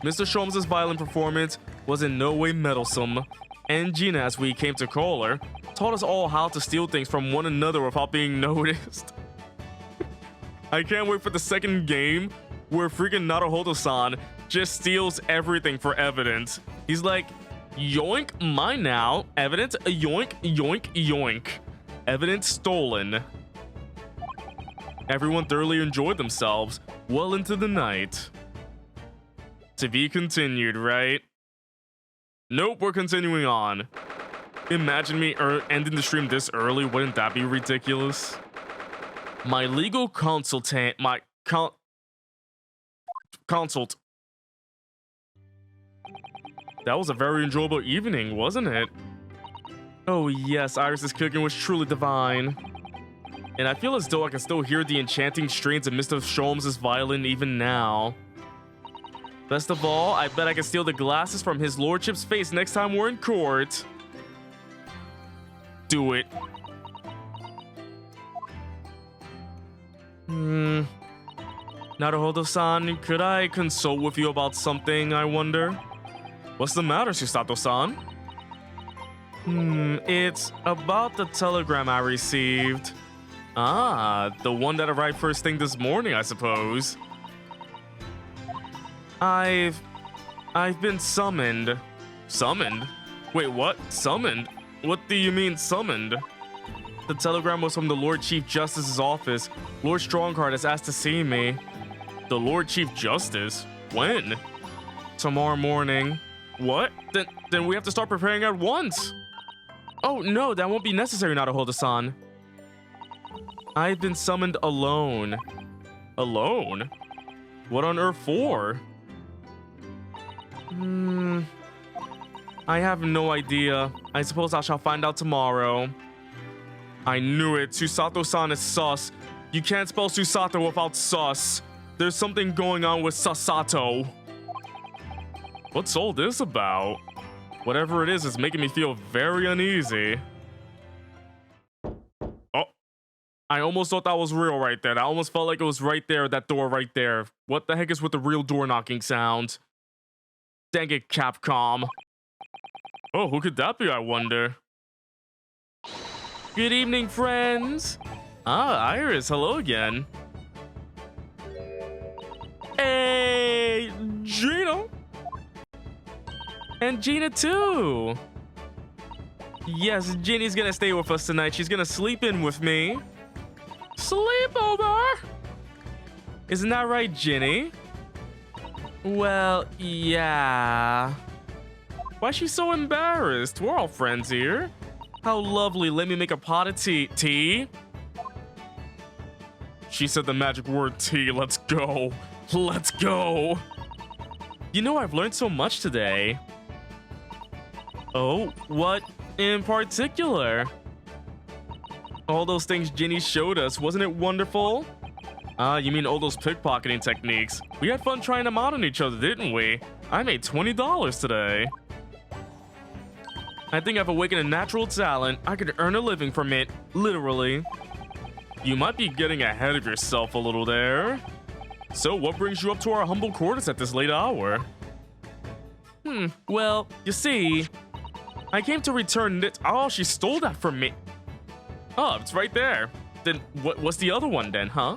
Mr. Sholmes' violin performance was in no way meddlesome, and Gina, as we came to call her, taught us all how to steal things from one another without being noticed. I can't wait for the second game where freaking Naruhodo-san just steals everything for evidence. He's like, yoink, mine now. Evidence, yoink, yoink, yoink. Evidence stolen. Everyone thoroughly enjoyed themselves well into the night. To be continued, right? Nope, we're continuing on. Imagine me ending the stream this early. Wouldn't that be ridiculous? My legal consultant, consult. That was a very enjoyable evening, wasn't it? Oh yes, Iris's cooking was truly divine. And I feel as though I can still hear the enchanting strains of Mr. Sholmes' violin even now. Best of all, I bet I can steal the glasses from his lordship's face next time we're in court. Do it. Naruhodo-san, could I consult with you about something, I wonder? What's the matter, Susato-san? It's about the telegram I received. Ah, the one that arrived first thing this morning, I suppose. I've been summoned. Summoned? Wait, what? Summoned? What do you mean summoned? The telegram was from the Lord Chief Justice's office. Lord Strongheart has asked to see me. The Lord Chief Justice? When? Tomorrow morning. What? Then we have to start preparing at once. Oh no, that won't be necessary, Naruhodo-san. I've been summoned alone. Alone? What on earth for? I have no idea. I suppose I shall find out tomorrow. I knew it. Susato-san is sus. You can't spell Susato without sus. There's something going on with Susato. What's all this about? Whatever it is making me feel very uneasy. Oh, I almost thought that was real right there. I almost felt like it was right there, that door right there. What the heck is with the real door knocking sound? Dang it, Capcom. Oh, who could that be, I wonder? Good evening, friends. Ah, Iris, hello again. Hey, Gina. And Gina too. Yes, Ginny's gonna stay with us tonight. She's gonna sleep in with me. Sleepover! Isn't that right, Ginny? Well, yeah. Why is she so embarrassed? We're all friends here. How lovely. Let me make a pot of tea. Tea? She said the magic word tea. Let's go. Let's go. You know, I've learned so much today. Oh, what in particular? All those things Ginny showed us, wasn't it wonderful? You mean all those pickpocketing techniques? We had fun trying them out on each other, didn't we? I made $20 today. I think I've awakened a natural talent. I could earn a living from it, literally. You might be getting ahead of yourself a little there. So what brings you up to our humble quarters at this late hour? Well, you see, I came to return it. Oh, she stole that from me. Oh, it's right there. Then what's the other one then, huh?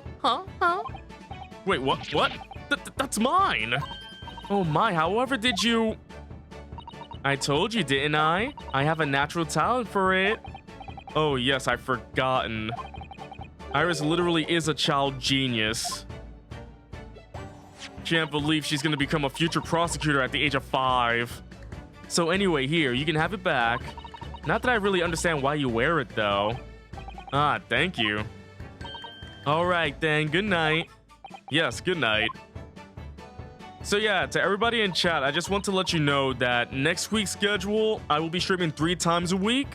Wait, what? That's mine. Oh my, however did you... I told you, didn't I? I have a natural talent for it. Oh yes, I've forgotten. Iris literally is a child genius. Can't believe she's gonna become a future prosecutor at the age of 5. So anyway, here, you can have it back. Not that I really understand why you wear it though. Ah, thank you. Alright then, good night. Yes, good night. So yeah, to everybody in chat, I just want to let you know that next week's schedule, I will be streaming 3 times a week.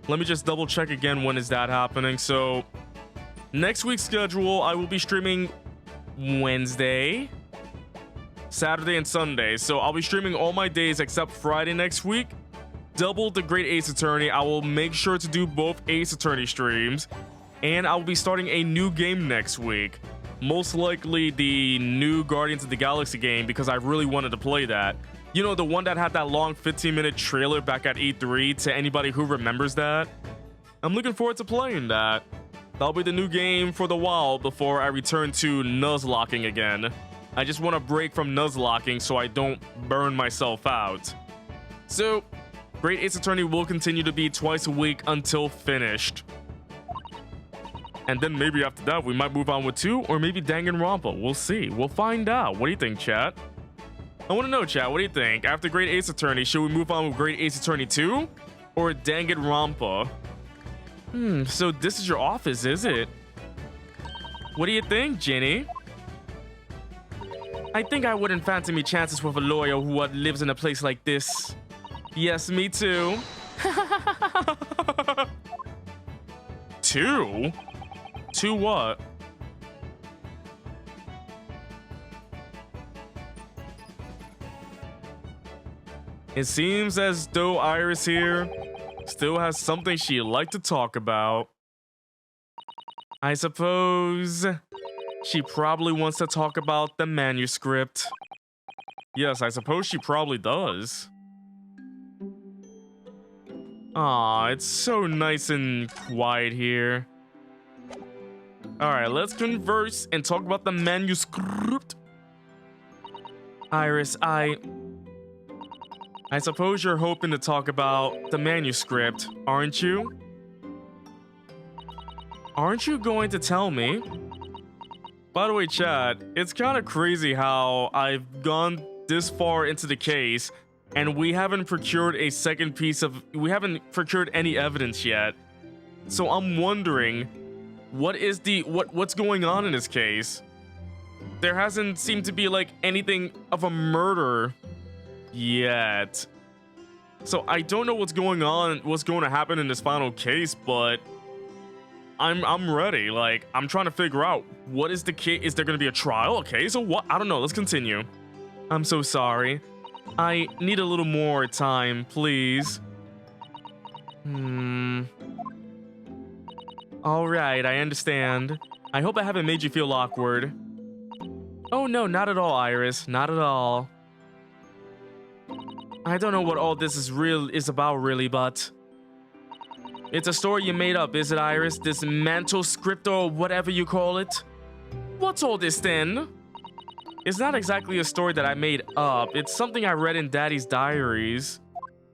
Let me just double check again, when is that happening. So next week's schedule, I will be streaming Wednesday, Saturday, and Sunday. So I'll be streaming all my days except Friday next week. Double the Great Ace Attorney. I will make sure to do both Ace Attorney streams. And I will be starting a new game next week. Most likely the new Guardians of the Galaxy game, because I really wanted to play that. You know, the one that had that long 15-minute trailer back at E3, to anybody who remembers that. I'm looking forward to playing that. That'll be the new game for the while before I return to Nuzlocking again. I just want a break from Nuzlocking so I don't burn myself out. So, Great Ace Attorney will continue to be twice a week until finished. And then maybe after that, we might move on with 2, or maybe Danganronpa. We'll see. We'll find out. What do you think, chat? I want to know, chat. What do you think? After Great Ace Attorney, should we move on with Great Ace Attorney 2? Or Danganronpa? So this is your office, is it? What do you think, Ginny? I think I wouldn't fancy me chances with a lawyer who lives in a place like this. Yes, me too. 2? 2 what? It seems as though Iris here still has something she'd like to talk about. I suppose she probably wants to talk about the manuscript. Yes, I suppose she probably does. Aw, it's so nice and quiet here. Alright, let's converse and talk about the manuscript. Iris, I suppose you're hoping to talk about the manuscript, aren't you? Aren't you going to tell me? By the way, chat, it's kind of crazy how I've gone this far into the case and we haven't procured a second piece of... We haven't procured any evidence yet. So I'm wondering, what's going on in this case? There hasn't seemed to be like anything of a murder yet. So I don't know what's going on, what's going to happen in this final case, but I'm ready. Like, I'm trying to figure out what is the case. Is there gonna be a trial? Okay, so what? I don't know. Let's continue. I'm so sorry. I need a little more time, please. All right, I understand. I hope I haven't made you feel awkward. Oh no, not at all, Iris. Not at all. I don't know what all this is about really, but it's a story you made up, is it, Iris? This mental script or whatever you call it? What's all this then? It's not exactly a story that I made up. It's something I read in Daddy's diaries.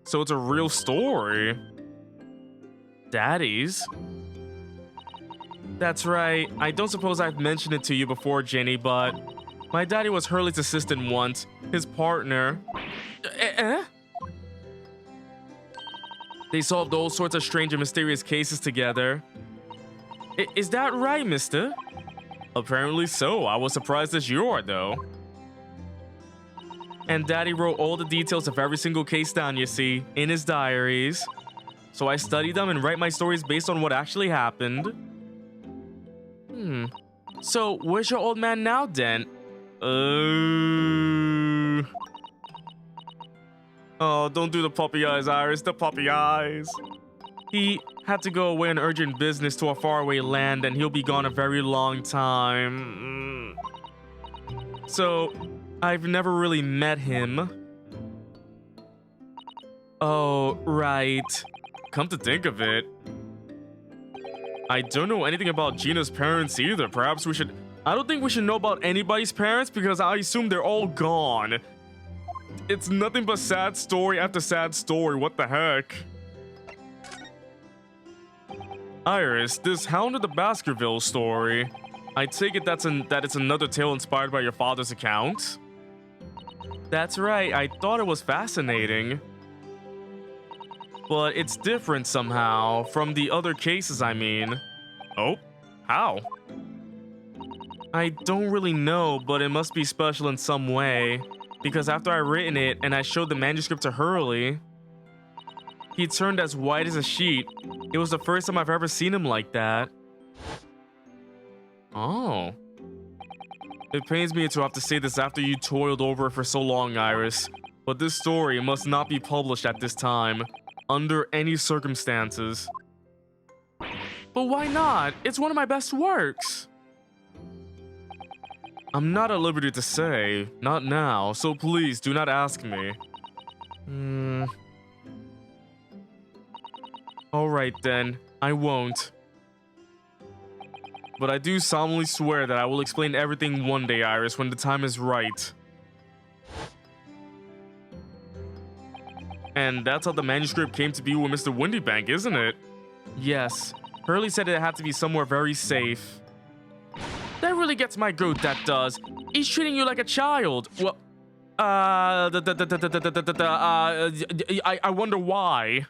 So it's a real story. Daddy's? That's right. I don't suppose I've mentioned it to you before, Jenny, but my daddy was Hurley's assistant once. His partner. They solved all sorts of strange and mysterious cases together. Is that right, mister? Apparently so. I was surprised as you are, though. And Daddy wrote all the details of every single case down, you see, in his diaries. So I study them and write my stories based on what actually happened. So, where's your old man now, then? Oh, don't do the puppy eyes, Iris. The puppy eyes. He had to go away on urgent business to a faraway land, and he'll be gone a very long time. So, I've never really met him. Oh, right. Come to think of it, I don't know anything about Gina's parents either. Perhaps we should... I don't think we should know about anybody's parents because I assume they're all gone. It's nothing but sad story after sad story. What the heck? Iris, this Hound of the Baskervilles story. I take it that it's another tale inspired by your father's account? That's right. I thought it was fascinating. But it's different somehow from the other cases, I mean. Oh? How? I don't really know, but it must be special in some way. Because after I written it and I showed the manuscript to Hurley, he turned as white as a sheet. It was the first time I've ever seen him like that. Oh. It pains me to have to say this after you toiled over it for so long, Iris. But this story must not be published at this time. Under any circumstances. But why not? It's one of my best works. I'm not at liberty to say. Not now, so please do not ask me. Alright then, I won't. But I do solemnly swear that I will explain everything one day, Iris, when the time is right. And that's how the manuscript came to be with Mr. Windybank, isn't it? Yes. Hurley said it had to be somewhere very safe. That really gets my goat, that does. He's treating you like a child. Well, I wonder why.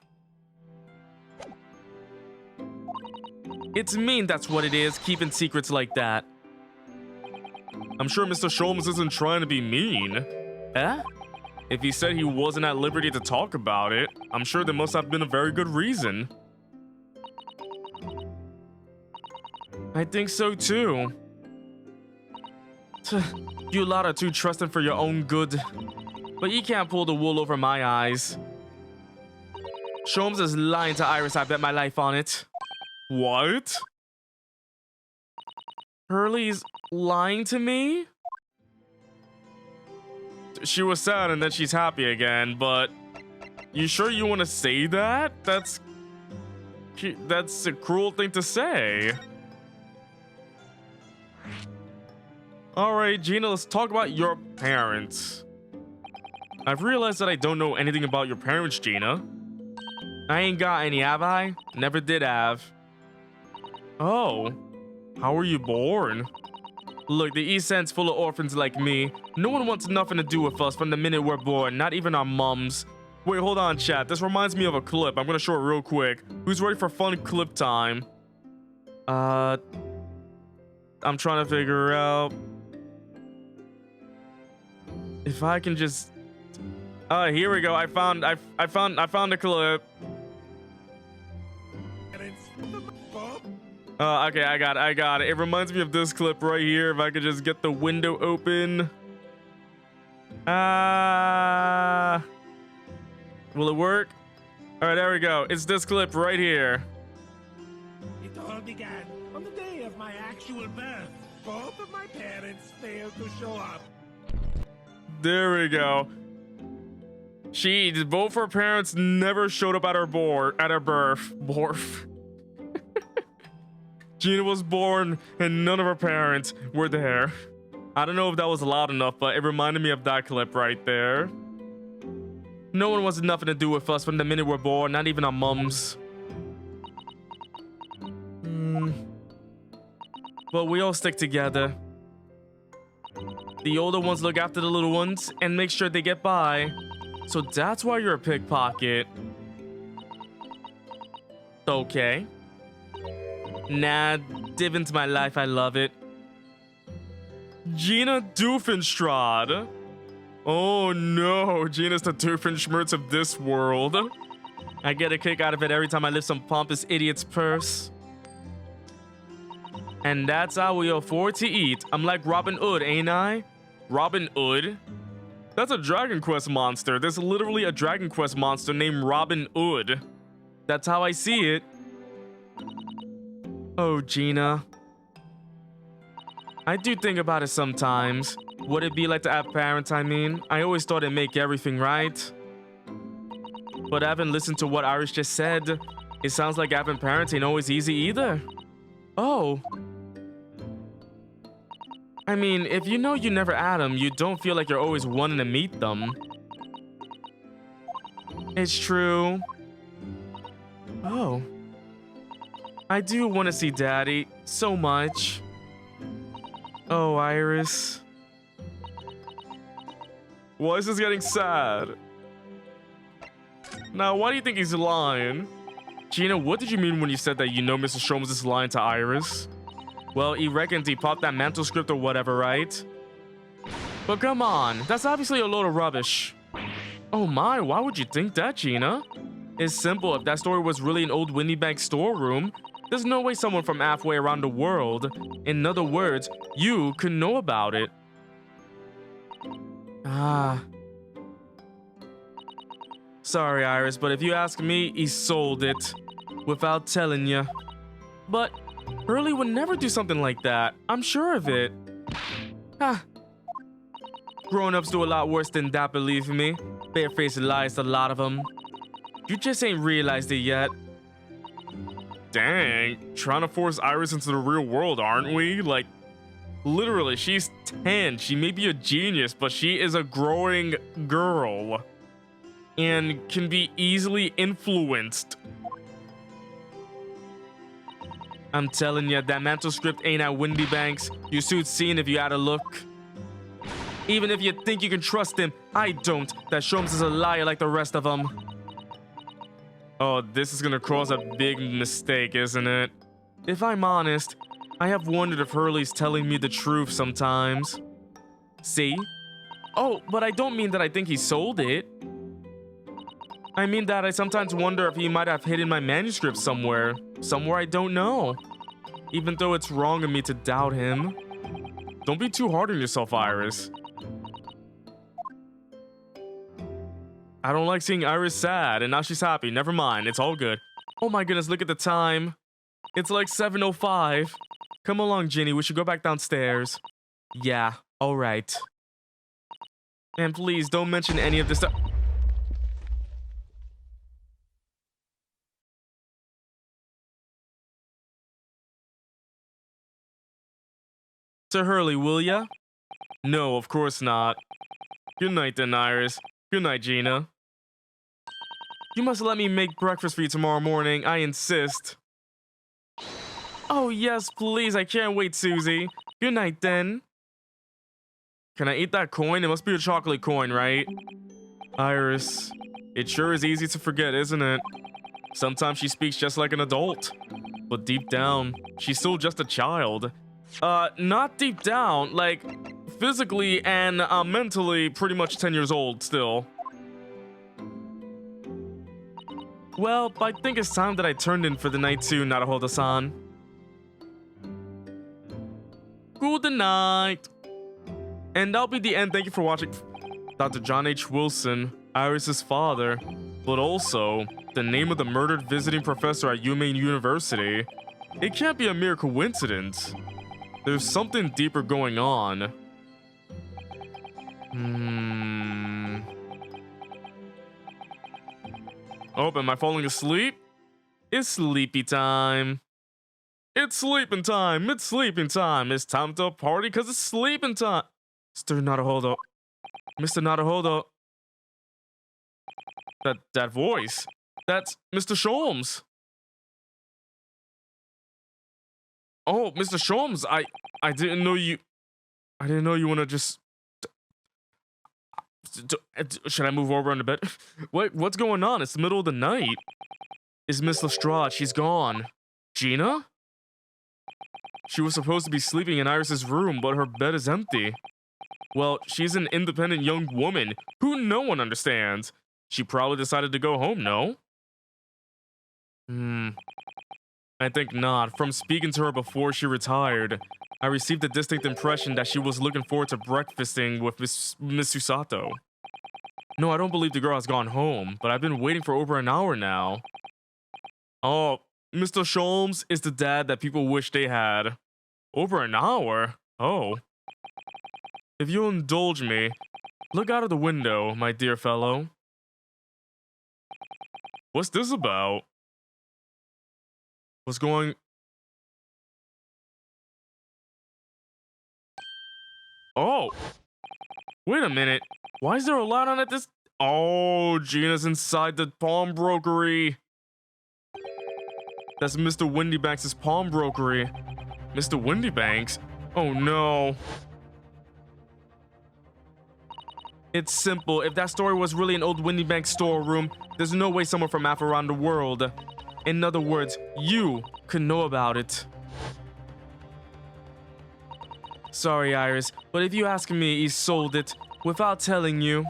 It's mean, that's what it is, keeping secrets like that. I'm sure Mr. Sholmes isn't trying to be mean. Eh? If he said he wasn't at liberty to talk about it, I'm sure there must have been a very good reason. I think so too. You lot are too trusting for your own good. But you can't pull the wool over my eyes. Sholmes is lying to Iris, I bet my life on it. What? Hurley's lying to me? She was sad and then she's happy again, but you sure you want to say that? That's a cruel thing to say. Alright, Gina, let's talk about your parents. I've realized that I don't know anything about your parents, Gina. I ain't got any, have I? Never did have. Oh, how were you born? Look, the East End's full of orphans like me. No one wants nothing to do with us from the minute we're born, not even our mums. Wait, hold on, chat. This reminds me of a clip. I'm gonna show it real quick. Who's ready for fun clip time? I'm trying to figure out if I can just... here we go. I found the clip. Okay, I got it. It reminds me of this clip right here. If I could just get the window open. Will it work? All right, there we go. It's this clip right here. It all began on the day of my actual birth. Both of my parents failed to show up. There we go. Both her parents never showed up at her birth. Gina was born and none of her parents were there. I don't know if that was loud enough, but it reminded me of that clip right there. No one wants nothing to do with us from the minute we're born, not even our mums. But we all stick together. The older ones look after the little ones and make sure they get by. So that's why you're a pickpocket. Okay. Nah, div into my life, I love it. Gina Doofenstrad. Oh no, Gina's the Doofenshmirtz of this world. I get a kick out of it every time I lift some pompous idiot's purse. And that's how we afford to eat. I'm like Robin Hood, ain't I? Robin Hood? That's a Dragon Quest monster. There's literally a Dragon Quest monster named Robin Hood. That's how I see it. Oh, Gina. I do think about it sometimes. What it'd be like to have parents, I mean. I always thought it'd make everything right. But I haven't listened to what Iris just said. It sounds like having parents ain't always easy either. Oh. I mean, if you know you never had them, you don't feel like you're always wanting to meet them. It's true. Oh. I do want to see Daddy so much. Oh, Iris. Why is this getting sad? Now, why do you think he's lying? Gina, what did you mean when you said that you know Mr. Sholmes is lying to Iris? Well, he reckons he popped that mantle script or whatever, right? But come on, that's obviously a load of rubbish. Oh my, why would you think that, Gina? It's simple. If that story was really an old Winnie Bank storeroom, there's no way someone from halfway around the world, in other words, you could know about it. Sorry, Iris, but if you ask me, he sold it. Without telling you. But Hurley would never do something like that. I'm sure of it. Grown-ups do a lot worse than that, believe me. Barefaced lies, a lot of them. You just ain't realized it yet. Dang, trying to force Iris into the real world, aren't we? Like, literally, she's 10. She may be a genius, but she is a growing girl. And can be easily influenced. I'm telling you, that mantle script ain't at Windy Banks. You soon seen if you had a look. Even if you think you can trust him, I don't. That Sholmes is a liar like the rest of them. Oh, this is gonna cause a big mistake, isn't it? If I'm honest, I have wondered if Hurley's telling me the truth sometimes. See? Oh, but I don't mean that I think he sold it. I mean that I sometimes wonder if he might have hidden my manuscript somewhere. Somewhere I don't know. Even though it's wrong of me to doubt him. Don't be too hard on yourself, Iris. I don't like seeing Iris sad, and now she's happy. Never mind, it's all good. Oh my goodness, look at the time. It's like 7:05. Come along, Ginny, we should go back downstairs. Yeah, alright. And please, don't mention any of this stuff. To Hurley, will ya? No, of course not. Good night then, Iris. Good night, Gina. You must let me make breakfast for you tomorrow morning. I insist. Oh, yes, please. I can't wait, Susie. Good night, then. Can I eat that coin? It must be a chocolate coin, right? Iris, it sure is easy to forget, isn't it? Sometimes she speaks just like an adult. But deep down, she's still just a child. Not deep down, like, physically and mentally pretty much 10 years old still. Well, I think it's time that I turned in for the night too, Naruhodo-san. Good night. And that'll be the end. Thank you for watching. Dr. John H. Wilson, Iris's father, but also the name of the murdered visiting professor at UMaine University. It can't be a mere coincidence. There's something deeper going on. Oh, am I falling asleep? It's sleepy time. It's sleeping time. It's sleeping time. It's time to party because it's sleeping time. Mr. Naruhodo. Mr. Naruhodo. That voice. That's Mr. Sholmes. Oh, Mr. Sholmes, I didn't know you. I didn't know you want to just. Should I move over on the bed? What's going on? It's the middle of the night. It's Miss Lestrade. She's gone. Gina? She was supposed to be sleeping in Iris's room, but her bed is empty. Well, she's an independent young woman who no one understands. She probably decided to go home, no? I think not. From speaking to her before she retired, I received a distinct impression that she was looking forward to breakfasting with Miss Susato. No, I don't believe the girl has gone home, but I've been waiting for over an hour now. Oh, Mr. Sholmes is the dad that people wish they had. Over an hour? Oh. If you'll indulge me, look out of the window, my dear fellow. What's this about? What's going... Oh! Wait a minute. Why is there a light on at this... Oh, Gina's inside the pawnbrokery. That's Mr. Windybanks' pawnbrokery. Mr. Windybanks? Oh no. It's simple. If that story was really an old Windybanks storeroom, there's no way someone from half around the world, in other words, you, could know about it. Sorry, Iris, but if you ask me, he sold it without telling you.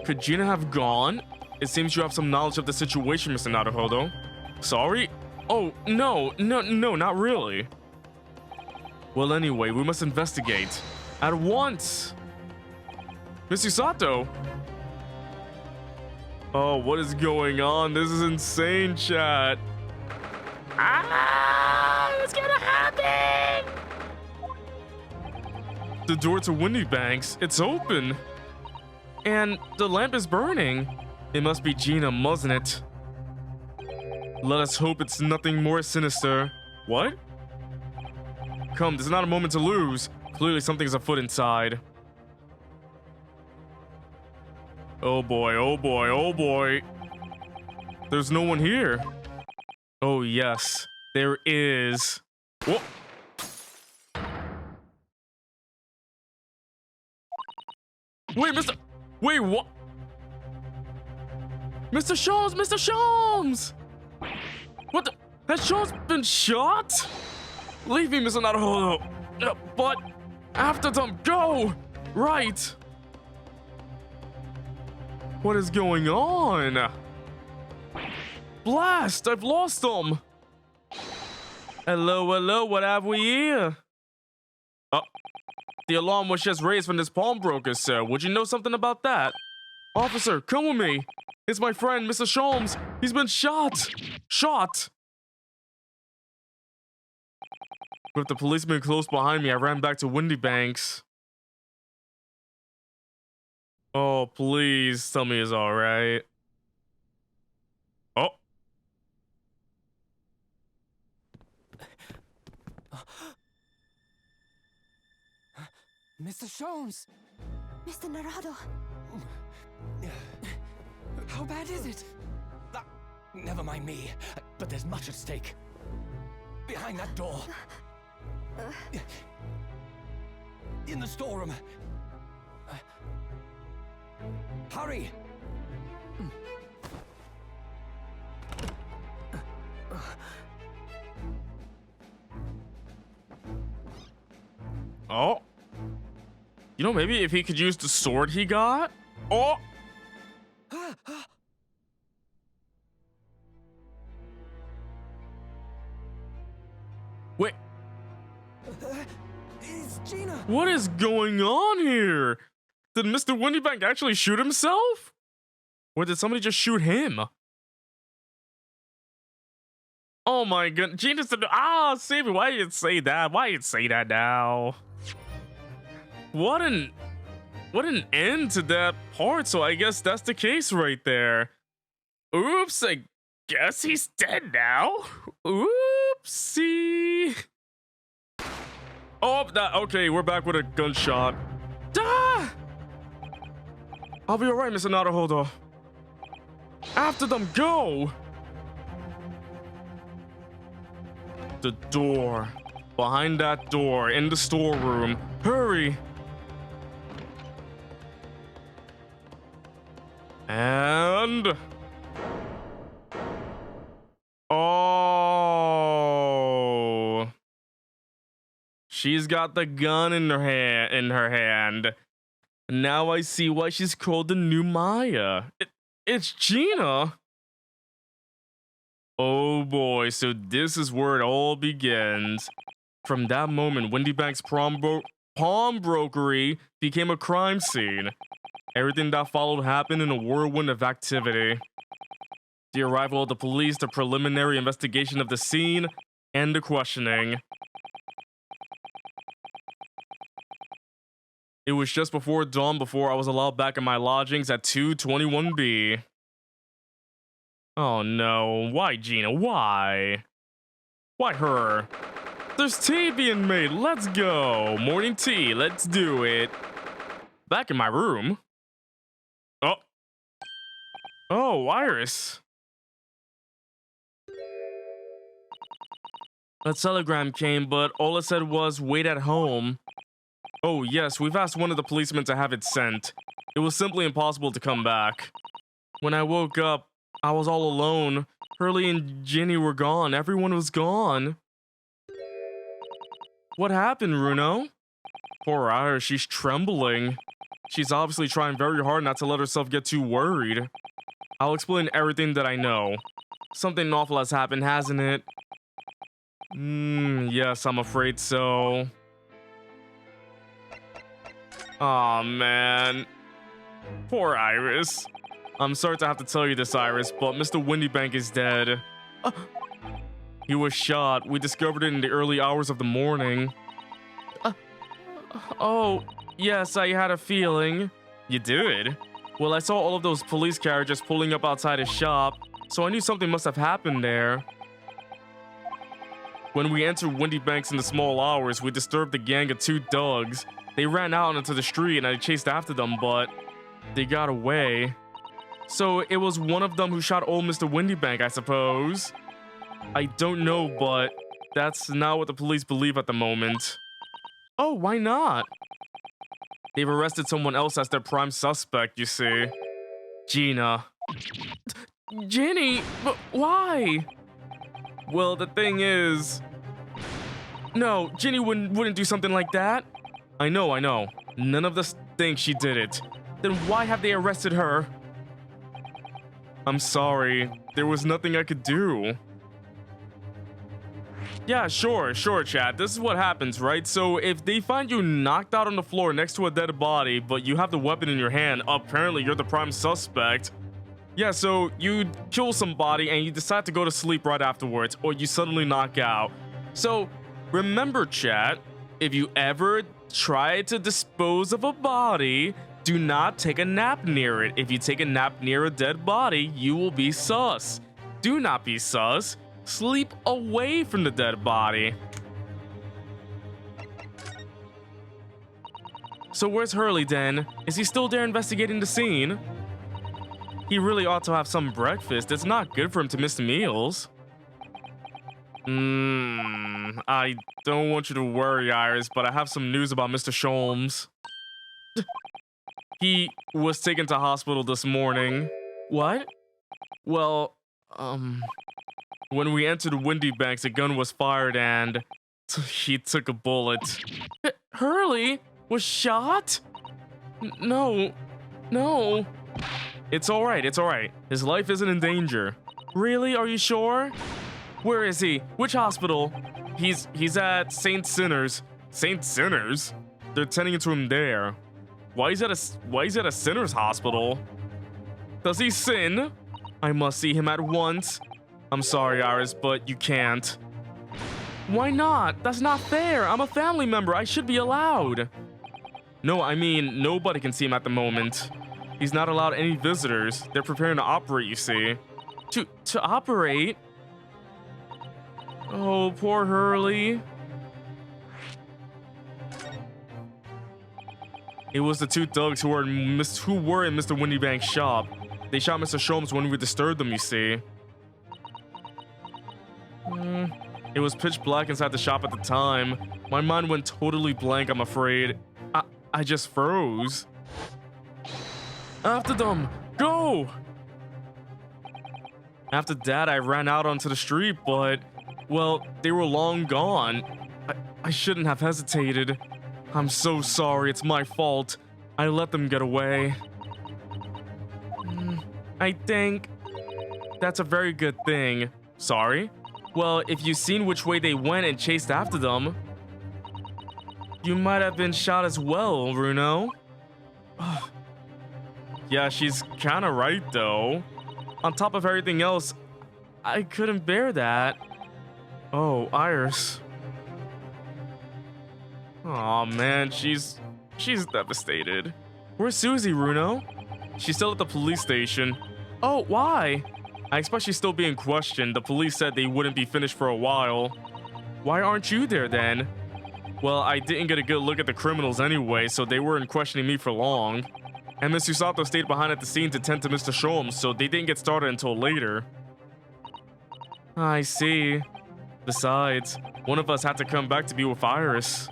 Could Gina have gone? It seems you have some knowledge of the situation, Mr. Naruhodo. Sorry? Oh, no, not really. Well, anyway, we must investigate. At once! Miss Susato! Oh, what is going on? This is insane, chat. What's gonna happen? The door to Windybanks, it's open. And the lamp is burning. It must be Gina, mustn't it? Let us hope it's nothing more sinister. What? Come, this is not a moment to lose. Clearly something's afoot inside. Oh boy, oh boy, oh boy. There's no one here. Oh yes, there is. Whoa. Wait, what? Mr. Sholmes, Mr. Sholmes! What the? Has Sholmes been shot? Leave me, Mr. Naruhodo. But after them, go! Right! What is going on? Blast! I've lost them! Hello, what have we here? The alarm was just raised from this pawnbroker, sir. Would you know something about that? Officer, come with me. It's my friend, Mr. Sholmes. He's been shot. Shot. With the policeman close behind me, I ran back to Windybanks. Oh, please tell me it's all right. Oh. Mr. Sholmes! Mr. Naruhodo! How bad is it? Never mind me, but there's much at stake. Behind that door. In the storeroom. Hurry! Oh. You know, maybe if he could use the sword he got? Oh! Wait, It's Gina. what is going on here? Did Mr. Windybank actually shoot himself? Or did somebody just shoot him? Oh my god, Gina said, Savvy, why you say that? Why you say that now? What an end to that part, so I guess that's the case right there. Oops, I guess he's dead now. Oopsie. Oh, okay, we're back with a gunshot. Ah! I'll be alright, Mr. Naruhodo. After them, go! The door. Behind that door, in the storeroom. Hurry! And... Oh... She's got the gun in her hand. Now I see why she's called the new Maya. It's Gina. Oh boy, so this is where it all begins. From that moment, Windybank's pawnbrokery became a crime scene. Everything that followed happened in a whirlwind of activity. The arrival of the police, the preliminary investigation of the scene, and the questioning. It was just before dawn before I was allowed back in my lodgings at 221B. Oh no, why Gina, why? Why her? There's tea being made, let's go. Morning tea, let's do it. Back in my room. Oh, Iris. A telegram came, but all it said was, wait at home. Oh yes, we've asked one of the policemen to have it sent. It was simply impossible to come back. When I woke up, I was all alone. Hurley and Ginny were gone. Everyone was gone. What happened, Runo? Poor Iris, she's trembling. She's obviously trying very hard not to let herself get too worried. I'll explain everything that I know. Something awful has happened, hasn't it? Yes, I'm afraid so. Aw, man. Poor Iris. I'm sorry to have to tell you this, Iris, but Mr. Windybank is dead. He was shot. We discovered it in the early hours of the morning. Oh, yes, I had a feeling. You did? Well, I saw all of those police carriages pulling up outside his shop, so I knew something must have happened there. When we entered Windybanks in the small hours, we disturbed the gang of two thugs. They ran out into the street and I chased after them, but they got away. So it was one of them who shot old Mr. Windybank, I suppose. I don't know, but that's not what the police believe at the moment. Oh, why not? They've arrested someone else as their prime suspect, you see. Gina. Ginny, but why? Well, the thing is... No, Ginny wouldn't do something like that. I know. None of us think she did it. Then why have they arrested her? I'm sorry. There was nothing I could do. Yeah, sure, Chad. This is what happens, right? So if they find you knocked out on the floor next to a dead body, but you have the weapon in your hand, apparently you're the prime suspect. Yeah, so you kill somebody and you decide to go to sleep right afterwards, or you suddenly knock out. So remember, chat, if you ever try to dispose of a body, do not take a nap near it. If you take a nap near a dead body, you will be sus. Do not be sus. Sleep away from the dead body. So where's Hurley then? Is he still there investigating the scene? He really ought to have some breakfast. It's not good for him to miss meals. I don't want you to worry, Iris, but I have some news about Mr. Sholmes. He was taken to hospital this morning. What? Well, when we entered Windybanks, a gun was fired and he took a bullet. Hurley was shot? No. It's all right. His life isn't in danger. Really? Are you sure? Where is he? Which hospital? he's at Saint Sinners. Saint Sinners? They're tending to him there. Why is at a sinner's hospital? Does he sin? I must see him at once. I'm sorry, Iris, but you can't. Why not? That's not fair. I'm a family member. I should be allowed. No, I mean, nobody can see him at the moment. He's not allowed any visitors. They're preparing to operate, you see. To operate? Oh, poor Hurley. It was the two thugs who were in Mr. Windybank's shop. They shot Mr. Sholmes when we disturbed them, you see. It was pitch black inside the shop at the time. My mind went totally blank, I'm afraid. I just froze. After them! Go! After that, I ran out onto the street, but, well, they were long gone. I shouldn't have hesitated. I'm so sorry, it's my fault. I let them get away. I think that's a very good thing. Sorry? Well, if you've seen which way they went and chased after them, you might have been shot as well, Bruno. Yeah, she's kinda right, though. On top of everything else, I couldn't bear that. Oh, Iris. Aw, man, she's devastated. Where's Susie, Bruno? She's still at the police station. Oh, why? I expect she's still being questioned. The police said they wouldn't be finished for a while. Why aren't you there then? Well, I didn't get a good look at the criminals anyway, so they weren't questioning me for long. And Miss Usato stayed behind at the scene to tend to Mr. Sholmes, so they didn't get started until later. I see. Besides, one of us had to come back to be with Iris.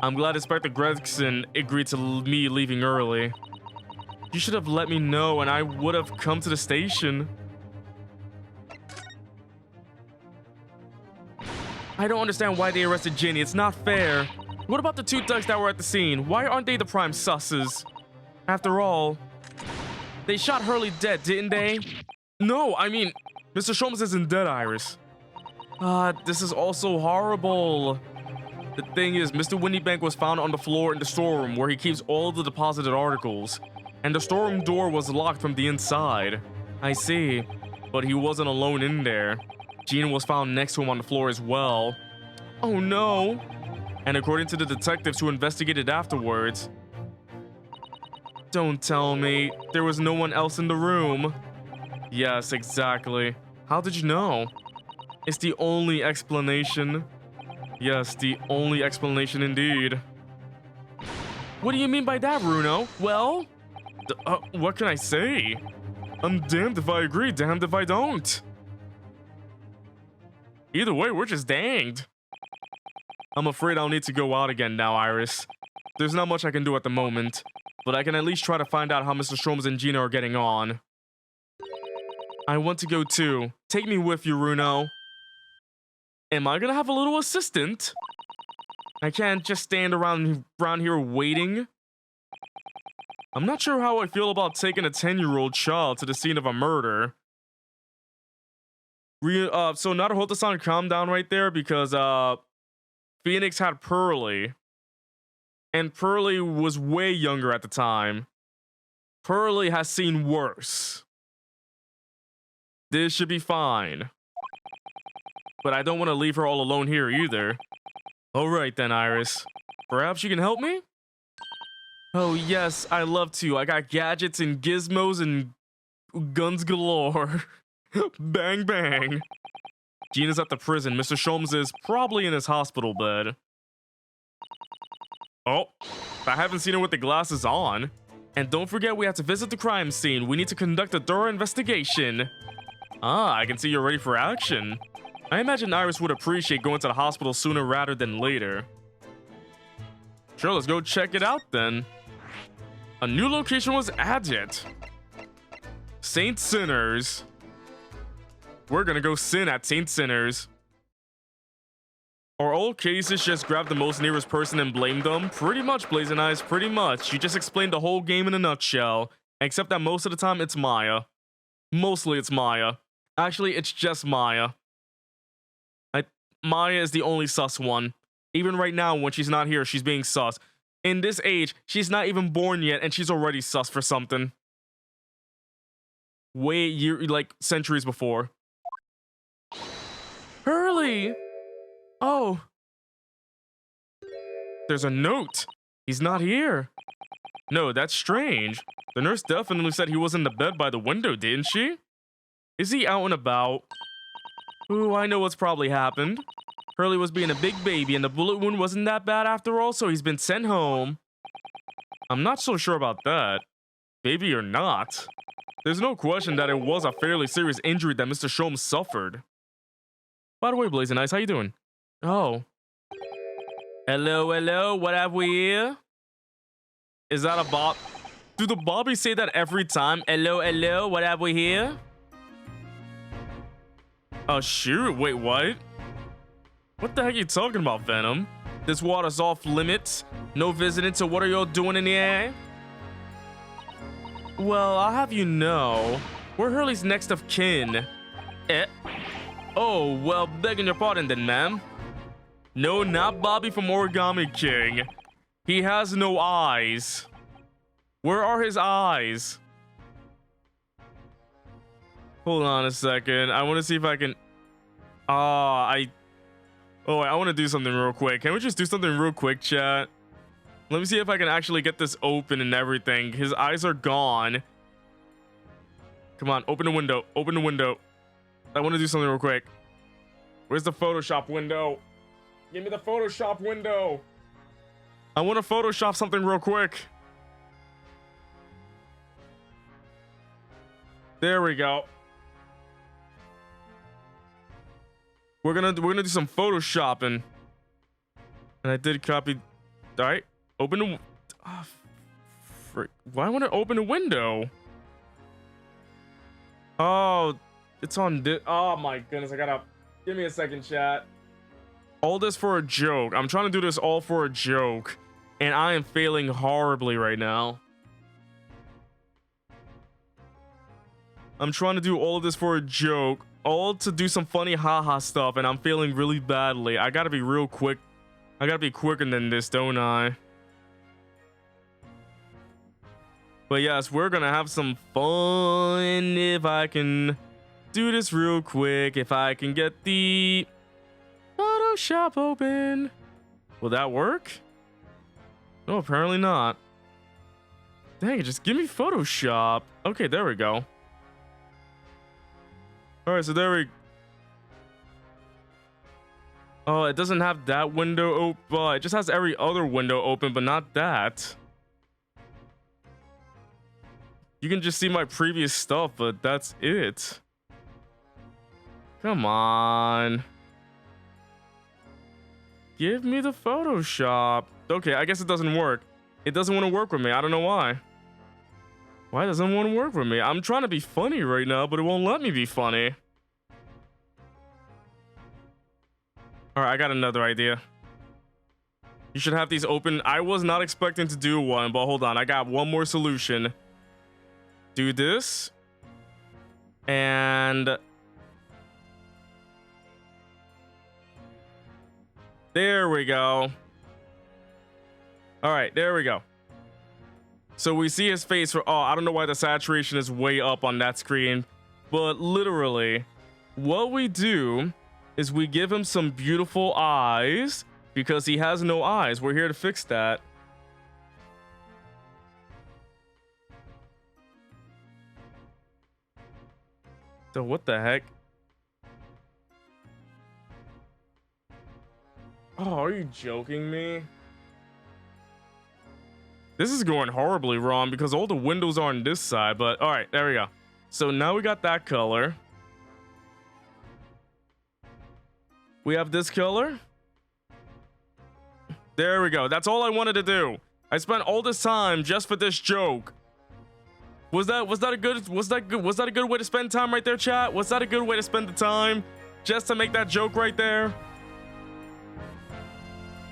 I'm glad Inspector Gregson agreed to me leaving early. You should have let me know and I would have come to the station. I don't understand why they arrested Ginny. It's not fair. What about the two thugs that were at the scene? Why aren't they the prime susses? After all, they shot Hurley dead, didn't they? No, I mean, Mr. Sholmes isn't dead, Iris. This is also horrible. The thing is, Mr. Windybank was found on the floor in the storeroom where he keeps all of the deposited articles. And the storeroom door was locked from the inside. I see, but he wasn't alone in there. Gina was found next to him on the floor as well. Oh no! And according to the detectives who investigated afterwards, don't tell me there was no one else in the room. Yes, exactly. How did you know? It's the only explanation. Yes, the only explanation indeed. What do you mean by that, Bruno? Well, what can I say? I'm damned if I agree, damned if I don't. Either way, we're just danged. I'm afraid I'll need to go out again now, Iris. There's not much I can do at the moment, but I can at least try to find out how Mr. Sholmes and Gina are getting on. I want to go too. Take me with you, Bruno. Am I gonna have a little assistant? I can't just stand around here waiting. I'm not sure how I feel about taking a 10-year-old child to the scene of a murder. So Naruhoto-san, calm down right there because Phoenix had Pearly. And Pearly was way younger at the time. Pearly has seen worse. This should be fine. But I don't want to leave her all alone here either. Alright then, Iris. Perhaps you can help me? Oh yes, I love to. I got gadgets and gizmos and guns galore. Bang bang. Gina's at the prison. Mr. Sholmes is probably in his hospital bed. Oh, I haven't seen her with the glasses on. And don't forget we have to visit the crime scene. We need to conduct a thorough investigation. Ah, I can see you're ready for action. I imagine Iris would appreciate going to the hospital sooner rather than later. Sure, let's go check it out then. A new location was added. Saint Sinners. We're gonna go sin at Saint Sinners. Are all cases just grab the most nearest person and blame them? Pretty much, Blazing Eyes, pretty much. You just explained the whole game in a nutshell. Except that most of the time it's Maya. Mostly it's Maya. Actually, it's just Maya. Maya is the only sus one. Even right now, when she's not here, she's being sus. In this age, she's not even born yet, and she's already sus for something. Like centuries before. Hurley! Oh. There's a note. He's not here. No, that's strange. The nurse definitely said he was in the bed by the window, didn't she? Is he out and about? Ooh, I know what's probably happened. Hurley was being a big baby and the bullet wound wasn't that bad after all, so he's been sent home. I'm not so sure about that. Baby or not. There's no question that it was a fairly serious injury that Mr. Sholmes suffered. By the way, Blazing Eyes, how you doing? Oh. Hello, what have we here? Is that a Bob? Do the Bobbies say that every time? Hello, what have we here? Oh, shoot, wait, what? What the heck are you talking about, Venom? This water's off limits. No visiting, so what are y'all doing in the air? Well, I'll have you know, we're Hurley's next of kin. Oh, well, begging your pardon then, ma'am. No, not Bobby from Origami King. He has no eyes. Where are his eyes? Hold on a second. I want to see if I can... I want to do something real quick. Can we just do something real quick, chat? Let me see if I can actually get this open and everything. His eyes are gone. Come on, open the window. Open the window. I want to do something real quick. Where's the Photoshop window? Give me the Photoshop window. I want to Photoshop something real quick. There we go. We're gonna do some photoshopping. And I did copy. All right, open the. Oh, frick. Why want to open a window? Oh, it's on this. Oh my goodness, I gotta. Give me a second, chat. All this for a joke. I'm trying to do this all for a joke, and I am failing horribly right now. I'm trying to do all of this for a joke, all to do some funny haha stuff, and I'm failing really badly. I gotta be real quick. I gotta be quicker than this, don't I? But yes, we're gonna have some fun if I can do this real quick. If I can get the Photoshop open. Will that work? No, apparently not. Dang it, just give me Photoshop. Okay, there we go. All right, so there we... Oh, it doesn't have that window open. It just has every other window open, but not that. You can just see my previous stuff, but that's it. Come on. Give me the Photoshop. Okay, I guess it doesn't work. It doesn't want to work with me. I don't know why. Why doesn't it want to work with me? I'm trying to be funny right now, but it won't let me be funny. All right, I got another idea. You should have these open. I was not expecting to do one, but hold on. I got one more solution. Do this. And... there we go. All right, there we go. So we see his face for... oh, I don't know why the saturation is way up on that screen. But literally, what we do is we give him some beautiful eyes because he has no eyes. We're here to fix that. So what the heck? Oh, are you joking me? This is going horribly wrong because all the windows are on this side, but all right, there we go. So now we got that color. We have this color. There we go. That's all I wanted to do. I spent all this time just for this joke. Was that a good way to spend time right there, chat? Was that a good way to spend the time just to make that joke right there?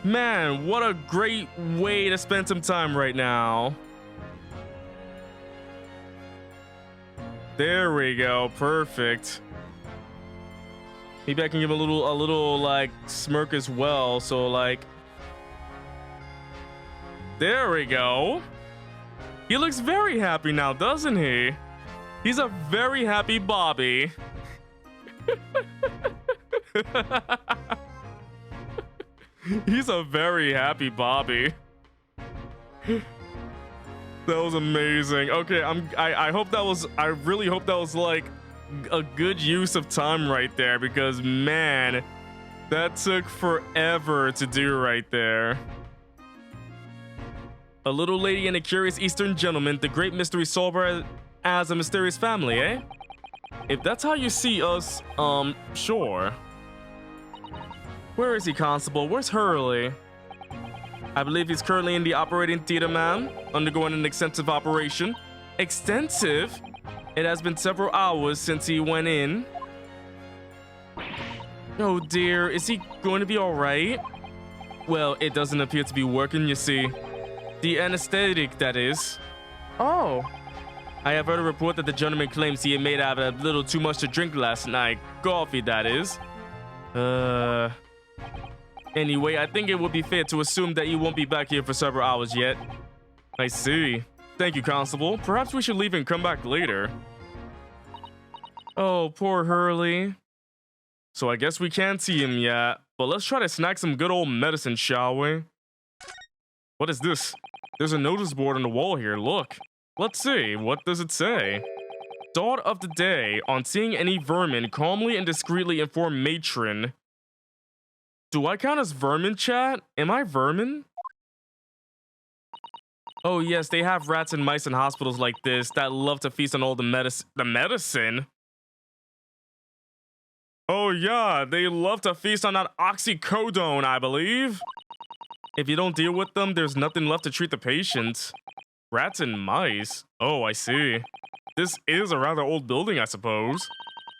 Man, what a great way to spend some time right now. There we go. Perfect. Maybe I can give a little like smirk as well. So like, there we go. He looks very happy now, doesn't he? He's a very happy Bobby. He's a very happy Bobby. That was amazing. Okay, I hope that was, I really hope that was like a good use of time right there, because man, that took forever to do right there. A little lady and a curious Eastern gentleman, the great mystery solver as a mysterious family, eh? If that's how you see us, sure. Where is he, Constable? Where's Hurley? I believe he's currently in the operating theater, ma'am, undergoing an extensive operation. Extensive? It has been several hours since he went in. Oh dear, is he going to be alright? Well, it doesn't appear to be working, you see. The anesthetic, that is. Oh. I have heard a report that the gentleman claims he had made out a little too much to drink last night. Coffee, that is. Anyway, I think it would be fair to assume that you won't be back here for several hours yet. I see. Thank you, Constable. Perhaps we should leave and come back later. Oh, poor Hurley. So I guess we can't see him yet, but let's try to snack some good old medicine, shall we? What is this? There's a notice board on the wall here, look. Let's see, what does it say? Thought of the day, on seeing any vermin, calmly and discreetly inform matron. Do I count as vermin, chat? Am I vermin? Oh yes, they have rats and mice in hospitals like this that love to feast on all the medicine? Oh yeah, they love to feast on that oxycodone, I believe. If you don't deal with them, there's nothing left to treat the patients. Rats and mice? Oh, I see. This is a rather old building, I suppose.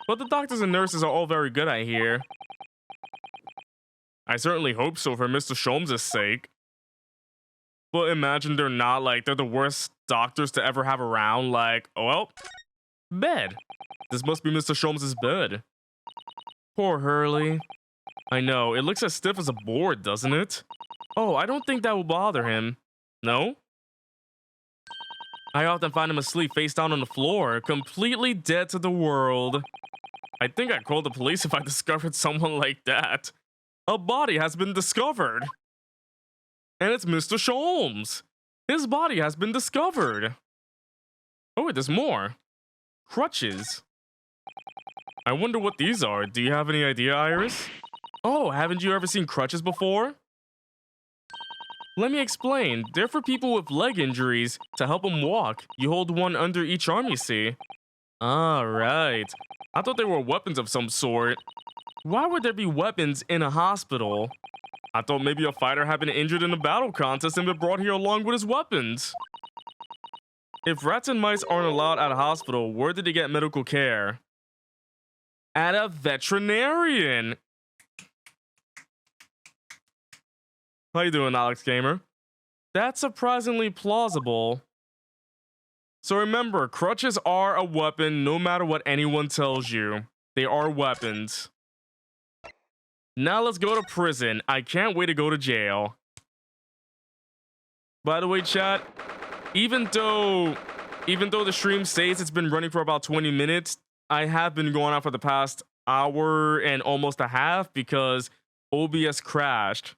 But the doctors and nurses are all very good, I hear. I certainly hope so for Mr. Sholmes' sake. But imagine they're not, like, they're the worst doctors to ever have around. Like, oh, well, bed. This must be Mr. Sholmes' bed. Poor Hurley. I know, it looks as stiff as a board, doesn't it? Oh, I don't think that will bother him. No? I often find him asleep face down on the floor, completely dead to the world. I think I'd call the police if I discovered someone like that. A body has been discovered. And it's Mr. Sholmes. His body has been discovered. Oh, wait, there's more. Crutches. I wonder what these are. Do you have any idea, Iris? Oh, haven't you ever seen crutches before? Let me explain. They're for people with leg injuries. To help them walk, you hold one under each arm, you see. Ah, right. I thought they were weapons of some sort. Why would there be weapons in a hospital? I thought maybe a fighter had been injured in a battle contest and been brought here along with his weapons. If rats and mice aren't allowed at a hospital, where did they get medical care? At a veterinarian. How you doing, Alex Gamer? That's surprisingly plausible. So remember, crutches are a weapon no matter what anyone tells you. They are weapons. Now let's go to prison. I can't wait to go to jail. By the way, chat, even though the stream says it's been running for about 20 minutes, I have been going on for the past hour and almost a half because OBS crashed.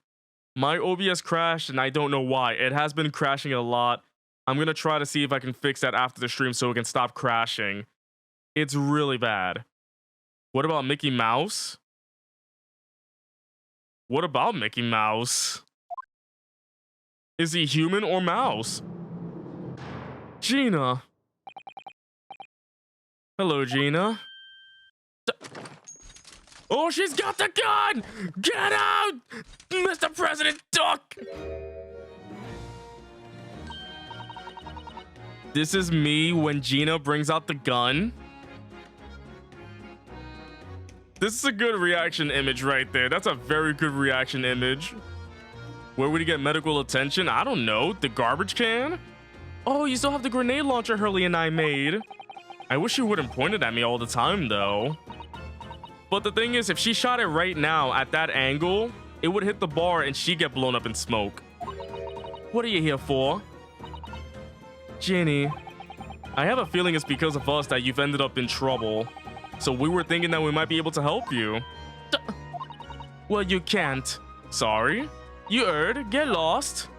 My OBS crashed and I don't know why. It has been crashing a lot. I'm gonna try to see if I can fix that after the stream so it can stop crashing. It's really bad. What about Mickey Mouse? What about Mickey Mouse? Is he human or mouse? Gina. Hello, Gina. Oh, she's got the gun! Get out! Mr. President, duck! This is me when Gina brings out the gun. This is a good reaction image right there. That's a very good reaction image. Where would he get medical attention? I don't know. The garbage can? Oh, you still have the grenade launcher Hurley and I made. I wish you wouldn't point it at me all the time, though. But the thing is, if she shot it right now at that angle, it would hit the bar and she'd get blown up in smoke. What are you here for? Ginny, I have a feeling it's because of us that you've ended up in trouble. So we were thinking that we might be able to help you. Well, you can't. Sorry. You erred. Get lost.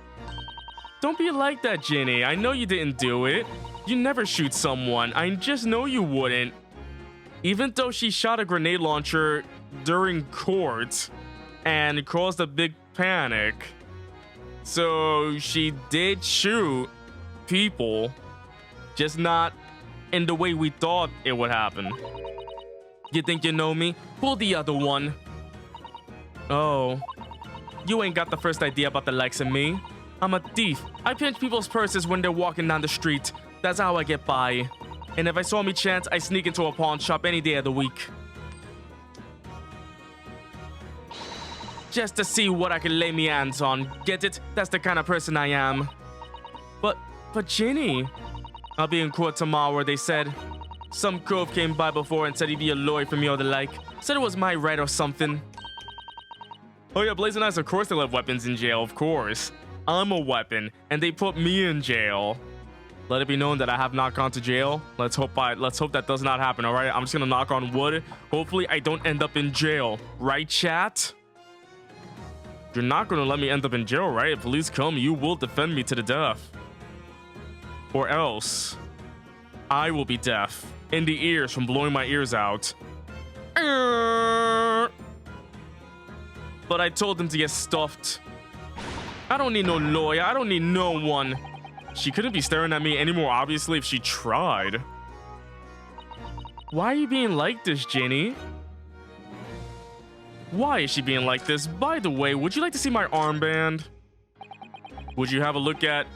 Don't be like that, Ginny. I know you didn't do it. You never shoot someone. I just know you wouldn't. Even though she shot a grenade launcher during court and caused a big panic. So she did shoot people, just not in the way we thought it would happen. You think you know me? Pull the other one. Oh, you ain't got the first idea about the likes of me. I'm a thief. I pinch people's purses when they're walking down the street. That's how I get by. And if I saw me chance, I sneak into a pawn shop any day of the week. Just to see what I can lay me hands on. Get it? That's the kind of person I am. But Ginny, I'll be in court tomorrow where they said some cove came by before and said he'd be a lawyer for me or the like. Said it was my right or something. Oh yeah, Blazing Eyes, of course they let weapons in jail, of course. I'm a weapon, and they put me in jail. Let it be known that I have not gone to jail. Let's hope that does not happen, alright? I'm just gonna knock on wood. Hopefully I don't end up in jail. Right, chat? You're not gonna let me end up in jail, right? If police come, you will defend me to the death. Or else, I will be deaf in the ears from blowing my ears out. But I told them to get stuffed. I don't need no lawyer. I don't need no one. She couldn't be staring at me anymore, obviously, if she tried. Why are you being like this, Ginny? Why is she being like this? By the way, would you like to see my armband? Would you have a look at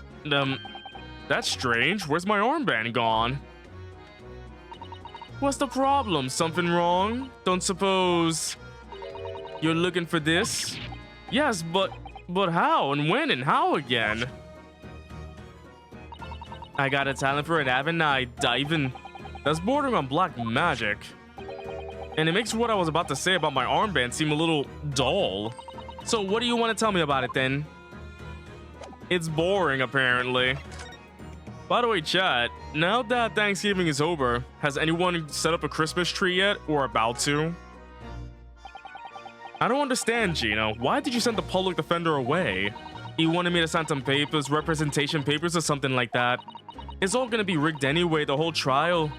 That's strange. Where's my armband gone? What's the problem? Something wrong? Don't suppose you're looking for this? Yes, but how and when and how again? I got a talent for it, haven't I? Diving. That's bordering on black magic. And it makes what I was about to say about my armband seem a little dull. So what do you want to tell me about it then? It's boring, apparently. By the way, chat, now that Thanksgiving is over, has anyone set up a Christmas tree yet or about to? I don't understand, Gina. Why did you send the public defender away? He wanted me to sign some papers, representation papers or something like that. It's all gonna be rigged anyway, the whole trial.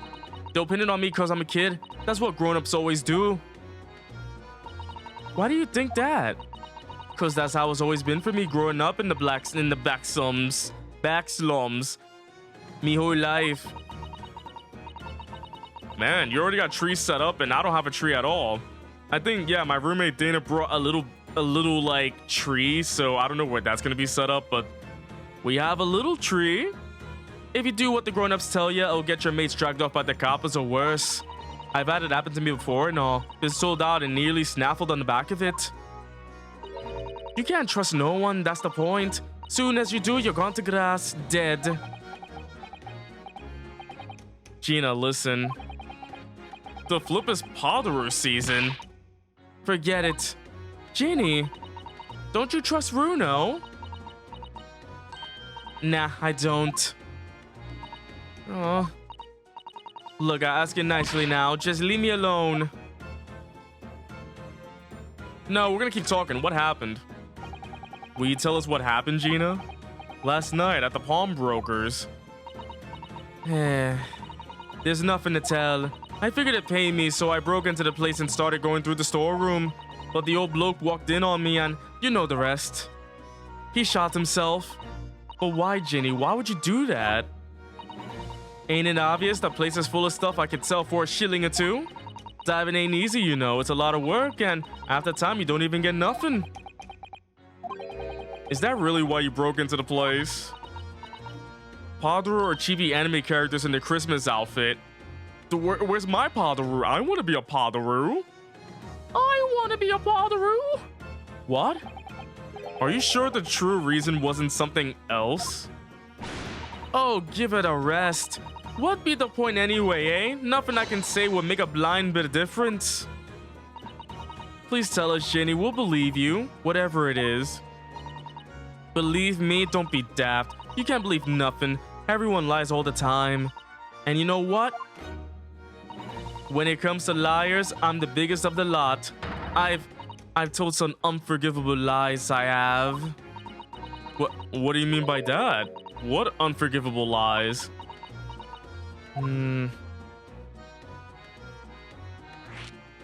They'll pin it on me because I'm a kid. That's what grown-ups always do. Why do you think that? Because that's how it's always been for me growing up in the back slums. Me whole life. Man, you already got trees set up and I don't have a tree at all. I think, yeah, my roommate Dana brought a little like tree, so I don't know where that's gonna be set up, but we have a little tree. If you do what the grown-ups tell you, it'll get your mates dragged off by the coppers or worse. I've had it happen to me before and all. Been sold out and nearly snaffled on the back of it. You can't trust no one, that's the point. Soon as you do, you're gone to grass, dead. Gina, listen. The flip is Potterer season. Forget it. Ginny, don't you trust Runo? Nah, I don't. Oh. Look, I ask you nicely now. Just leave me alone. No, we're gonna keep talking. What happened? Will you tell us what happened, Gina? Last night at the pawnbrokers. There's nothing to tell. I figured it'd pay me, so I broke into the place and started going through the storeroom. But the old bloke walked in on me and you know the rest. He shot himself. But why, Ginny? Why would you do that? Ain't it obvious the place is full of stuff I could sell for a shilling or two? Diving ain't easy, you know. It's a lot of work and after time you don't even get nothing. Is that really why you broke into the place? Potterer or chibi anime characters in the Christmas outfit. Where's my Potterer? I want to be a Potterer. I want to be a Potterer. What? Are you sure the true reason wasn't something else? Oh, give it a rest. What be the point anyway, eh? Nothing I can say would make a blind bit of difference. Please tell us, Jenny. We'll believe you, whatever it is. Believe me, don't be daft. You can't believe nothing. Everyone lies all the time. And you know what? When it comes to liars, I'm the biggest of the lot. I've told some unforgivable lies, I have. What do you mean by that? What unforgivable lies?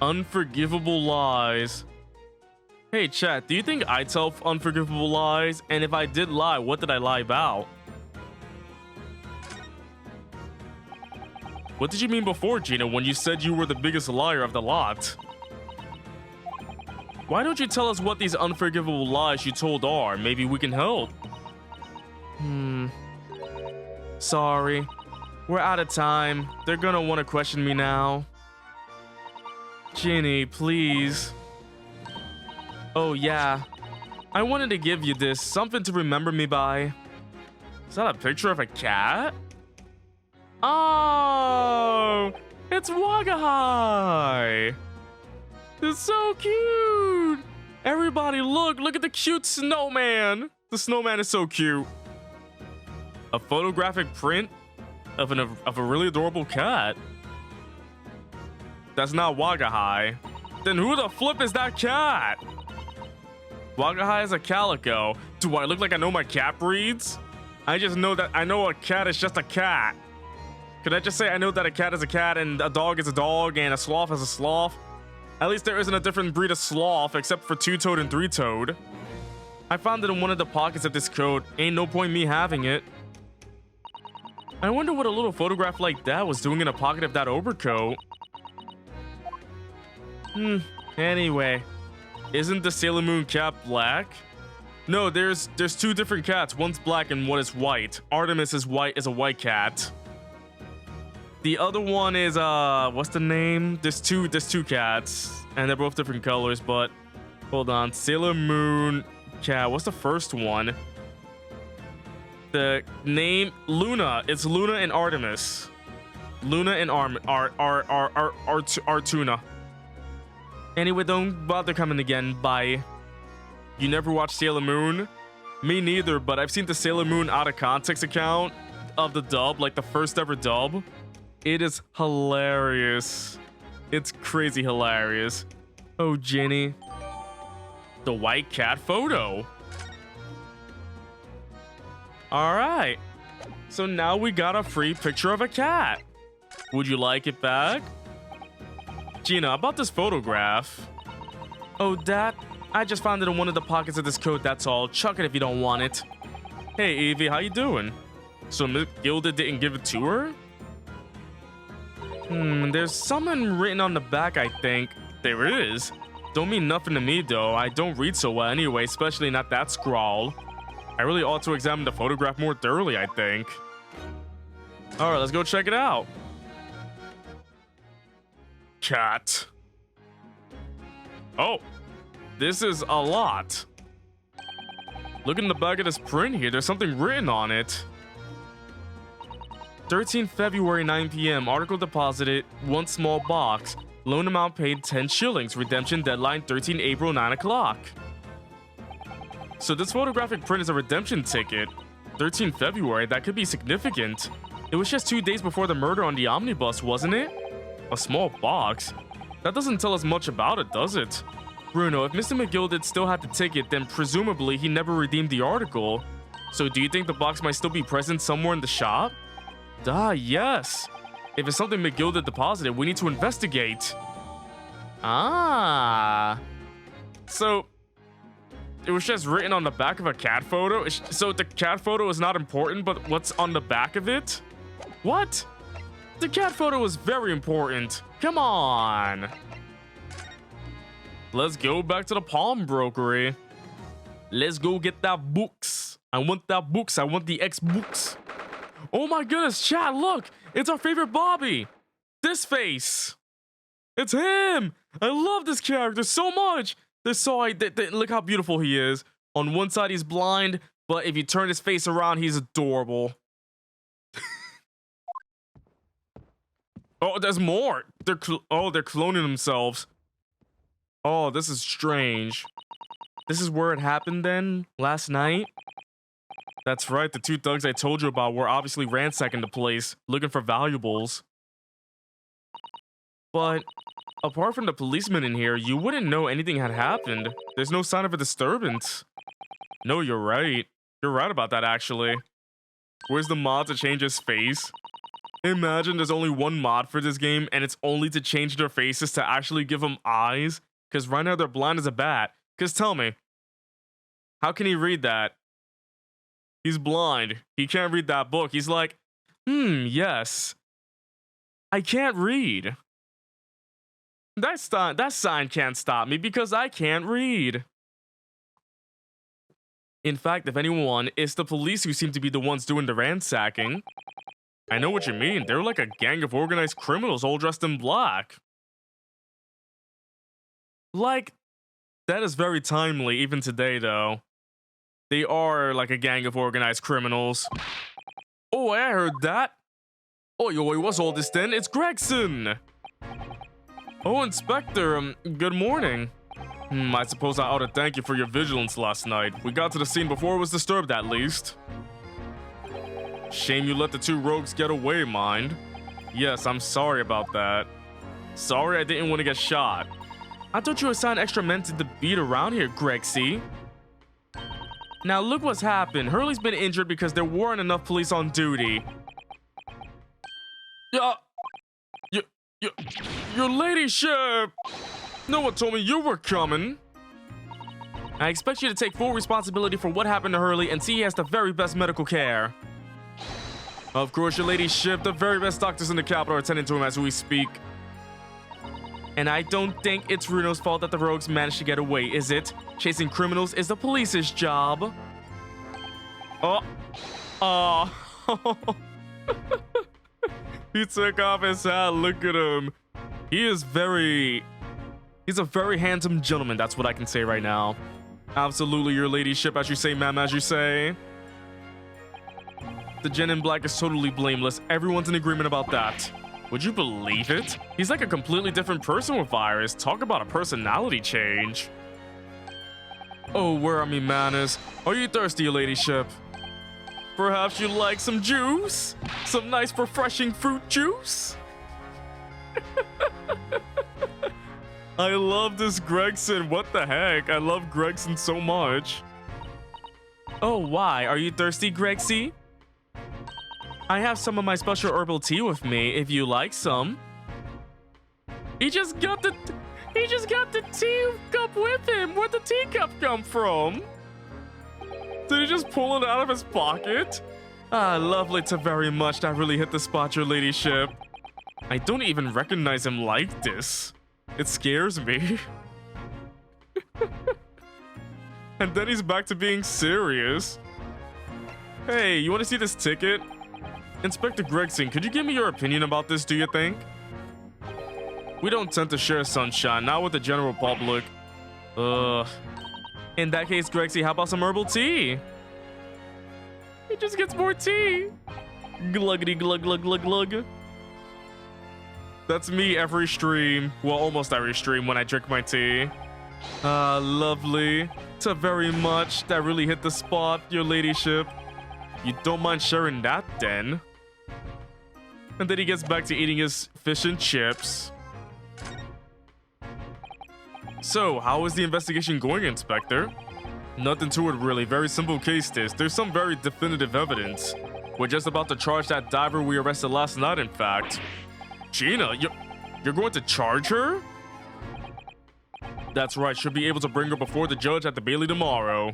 Unforgivable lies. Hey chat, do you think I tell unforgivable lies? And if I did lie, what did I lie about? What did you mean before, Gina, when you said you were the biggest liar of the lot? Why don't you tell us what these unforgivable lies you told are? Maybe we can help. Sorry. We're out of time. They're gonna want to question me now. Ginny, please. Oh yeah. I wanted to give you this. Something to remember me by. Is that a picture of a cat? Oh! It's Wagahai! It's so cute! Everybody look at the cute snowman! The snowman is so cute. A photographic print of a really adorable cat. That's not Wagahai. Then who the flip is that cat? Wagahai is a calico. Do I look like I know my cat breeds? I just know that I know a cat is just a cat. Could I just say I know that a cat is a cat and a dog is a dog and a sloth is a sloth? At least there isn't a different breed of sloth except for two-toed and three-toed. I found it in one of the pockets of this coat. Ain't no point me having it. I wonder what a little photograph like that was doing in a pocket of that overcoat. Anyway, isn't the Sailor Moon cat black? No, there's two different cats. One's black and one is white. Artemis is a white cat. The other one is what's the name? There's two cats and they're both different colors, but hold on. Sailor Moon cat. What's the first one? The name Luna. It's Luna and Artemis. Luna and Artuna. Anyway, don't bother coming again. Bye. You never watched Sailor Moon? Me neither, but I've seen the Sailor Moon out of context account of the dub, like the first ever dub. It is hilarious. It's crazy hilarious. Oh, Jenny. The white cat photo. Alright. So now we got a free picture of a cat. Would you like it back? Gina, about this photograph. Oh, Dad, I just found it in one of the pockets of this coat, that's all. Chuck it if you don't want it. Hey, Evie, how you doing? So Miss Gilda didn't give it to her? There's something written on the back, I think. There is. Don't mean nothing to me, though. I don't read so well anyway, especially not that scrawl. I really ought to examine the photograph more thoroughly, I think. Alright, let's go check it out. Cat. Oh, this is a lot. Look in the back of this print here. There's something written on it. 13 February 9 p.m. Article deposited. One small box. Loan amount paid 10 shillings. Redemption deadline 13 April 9 o'clock. So this photographic print is a redemption ticket. 13 February, that could be significant. It was just 2 days before the murder on the omnibus, wasn't it? A small box? That doesn't tell us much about it, does it? Bruno, if Mr. McGill did still have the ticket, then presumably he never redeemed the article. So do you think the box might still be present somewhere in the shop? Yes. If it's something McGill deposited, we need to investigate. So it was just written on the back of a cat photo? So the cat photo is not important, but what's on the back of it? What? The cat photo is very important. Come on. Let's go back to the pawnbrokery. Let's go get that books. I want that books. I want the X books. Oh my goodness, chat, look. It's our favorite Bobby. This face. It's him. I love this character so much. Look how beautiful he is. On one side, he's blind, but if you turn his face around, he's adorable. Oh, there's more. They're cloning themselves. Oh, this is strange. This is where it happened then, last night? That's right, the two thugs I told you about were obviously ransacking the place, looking for valuables. But apart from the policeman in here, you wouldn't know anything had happened. There's no sign of a disturbance. No, you're right. You're right about that, actually. Where's the mod to change his face? Imagine there's only one mod for this game, and it's only to change their faces to actually give them eyes. Because right now they're blind as a bat. Because tell me, how can he read that? He's blind. He can't read that book. He's like, yes. I can't read. That sign can't stop me because I can't read. In fact, if anyone, it's the police who seem to be the ones doing the ransacking. I know what you mean. They're like a gang of organized criminals all dressed in black. Like, that is very timely even today, though. They are like a gang of organized criminals. Oh, I heard that. Oi, what's all this then? It's Gregson. Oh, Inspector, good morning. I suppose I ought to thank you for your vigilance last night. We got to the scene before it was disturbed, at least. Shame you let the two rogues get away, mind. Yes, I'm sorry about that. Sorry I didn't want to get shot. I thought you assigned extra men to the beat around here, Gregsy. Now look what's happened. Hurley's been injured because there weren't enough police on duty. Your ladyship! No one told me you were coming. I expect you to take full responsibility for what happened to Hurley and see he has the very best medical care. Of course, your ladyship, the very best doctors in the capital are attending to him as we speak. And I don't think it's Runo's fault that the rogues managed to get away, is it? Chasing criminals is the police's job. He took off his hat, look at him. He's a very handsome gentleman, that's what I can say right now. Absolutely, your ladyship, as you say, ma'am, as you say. The gen in black is totally blameless. Everyone's in agreement about that. Would you believe it? He's like a completely different person with Virus. Talk about a personality change. Oh, where are me manners? Are you thirsty, your ladyship? Perhaps you'd like some juice? Some nice refreshing fruit juice? I love this Gregson. What the heck? I love Gregson so much. Oh, why? Are you thirsty, Gregsy? I have some of my special herbal tea with me, if you like some. He just got the teacup with him. Where'd the teacup come from? Did he just pull it out of his pocket? Ah, lovely to very much. That really hit the spot, your ladyship. I don't even recognize him like this. It scares me. And then he's back to being serious. Hey, you want to see this ticket? Inspector Gregson, could you give me your opinion about this, do you think? We don't tend to share sunshine, not with the general public. In that case, Gregsy, how about some herbal tea? He just gets more tea. Gluggity glug glug glug glug. That's me every stream. Well, almost every stream when I drink my tea. Ah, lovely. To very much. That really hit the spot, your ladyship. You don't mind sharing that, then? And then he gets back to eating his fish and chips. So, how is the investigation going, Inspector? Nothing to it, really. Very simple case this. There's some very definitive evidence. We're just about to charge that diver we arrested last night, in fact. Gina, you're going to charge her? That's right. Should be able to bring her before the judge at the Bailey tomorrow.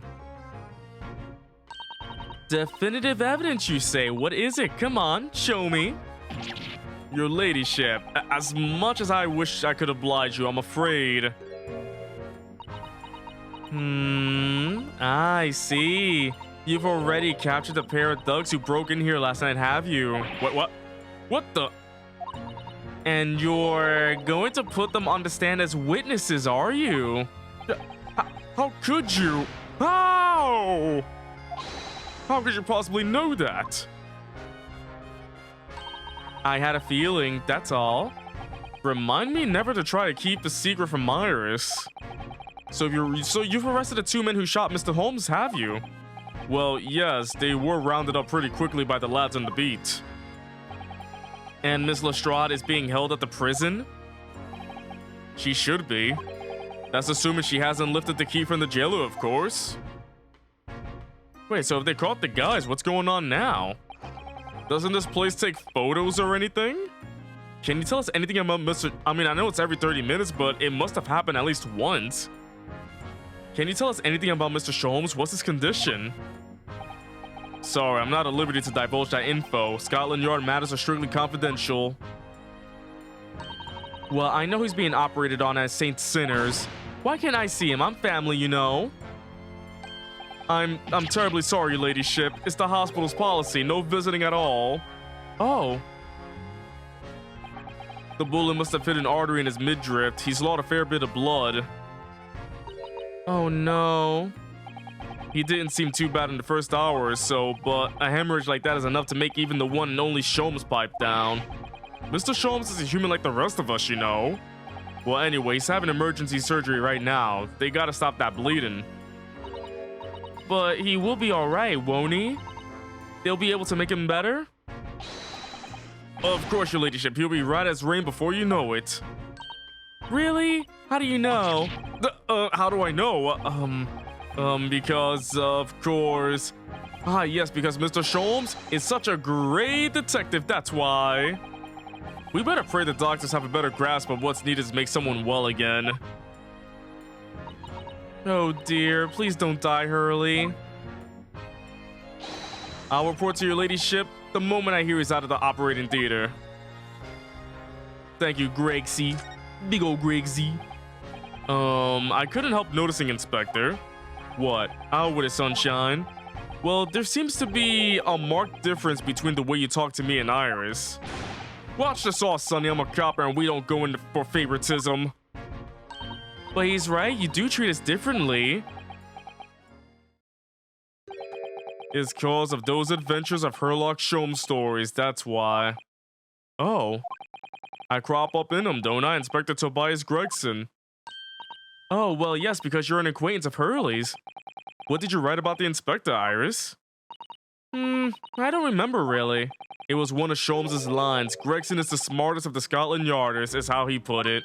Definitive evidence, you say? What is it? Come on, show me. Your ladyship, as much as I wish I could oblige you, I'm afraid. I see. You've already captured the pair of thugs who broke in here last night, have you? What the? And you're going to put them on the stand as witnesses, are you? How could you? How? How could you possibly know that? I had a feeling, that's all. Remind me never to try to keep the secret from Iris. So you've arrested the two men who shot Mr. Holmes, have you? Well, yes, they were rounded up pretty quickly by the lads on the beat. And Miss Lestrade is being held at the prison? She should be. That's assuming she hasn't lifted the key from the jailer, of course. Wait, so if they caught the guys, what's going on now? Doesn't this place take photos or anything? Can you tell us anything about Mr. I mean, I know it's every 30 minutes, but it must have happened at least once. Can you tell us anything about Mr. Sholmes? What's his condition? Sorry, I'm not at liberty to divulge that info. Scotland Yard matters are strictly confidential. Well, I know he's being operated on as Saint Sinners. Why can't I see him? I'm family, you know. I'm terribly sorry, your ladyship. It's the hospital's policy. No visiting at all. Oh. The bullet must have hit an artery in his midriff. He's lost a fair bit of blood. Oh no. He didn't seem too bad in the first hour or so, but a hemorrhage like that is enough to make even the one and only Sholmes pipe down. Mr. Sholmes is a human like the rest of us, you know. Well, anyway, he's having emergency surgery right now. They gotta stop that bleeding. But he will be alright, won't he? They'll be able to make him better? Of course, your ladyship. He'll be right as rain before you know it. Really? How do you know? How do I know? Because, of course... Ah, yes, because Mr. Sholmes is such a great detective, that's why. We better pray the doctors have a better grasp of what's needed to make someone well again. Oh dear, please don't die, Hurley. I'll report to your ladyship the moment I hear he's out of the operating theater. Thank you, Gregsy. Big ol' Gregsy. I couldn't help noticing, Inspector. What? Out with it, sunshine. Well, there seems to be a marked difference between the way you talk to me and Iris. Watch this all, Sonny. I'm a copper and we don't go in for favoritism. But he's right, you do treat us differently. It's cause of those adventures of Sherlock Sholmes stories, that's why. Oh. I crop up in them, don't I, Inspector Tobias Gregson? Oh, well, yes, because you're an acquaintance of Hurley's. What did you write about the Inspector, Iris? I don't remember, really. It was one of Sholmes' lines. Gregson is the smartest of the Scotland Yarders, is how he put it.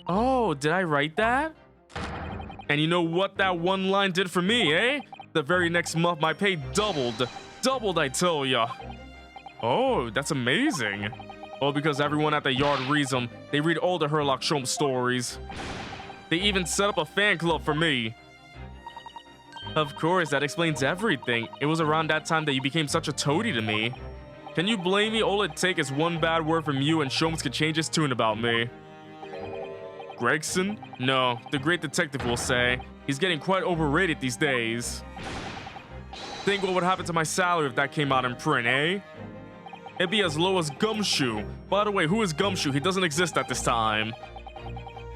Oh, did I write that? And you know what that one line did for me, eh? The very next month, my pay doubled. Doubled, I tell ya. Oh, that's amazing. Oh, because everyone at the yard reads them. They read all the Sherlock Sholmes stories. They even set up a fan club for me. Of course, that explains everything. It was around that time that you became such a toady to me. Can you blame me? All it takes is one bad word from you and Sholmes could change his tune about me. Gregson? No, the great detective will say. He's getting quite overrated these days. Think what would happen to my salary if that came out in print, eh? It'd be as low as Gumshoe. By the way, who is Gumshoe? He doesn't exist at this time.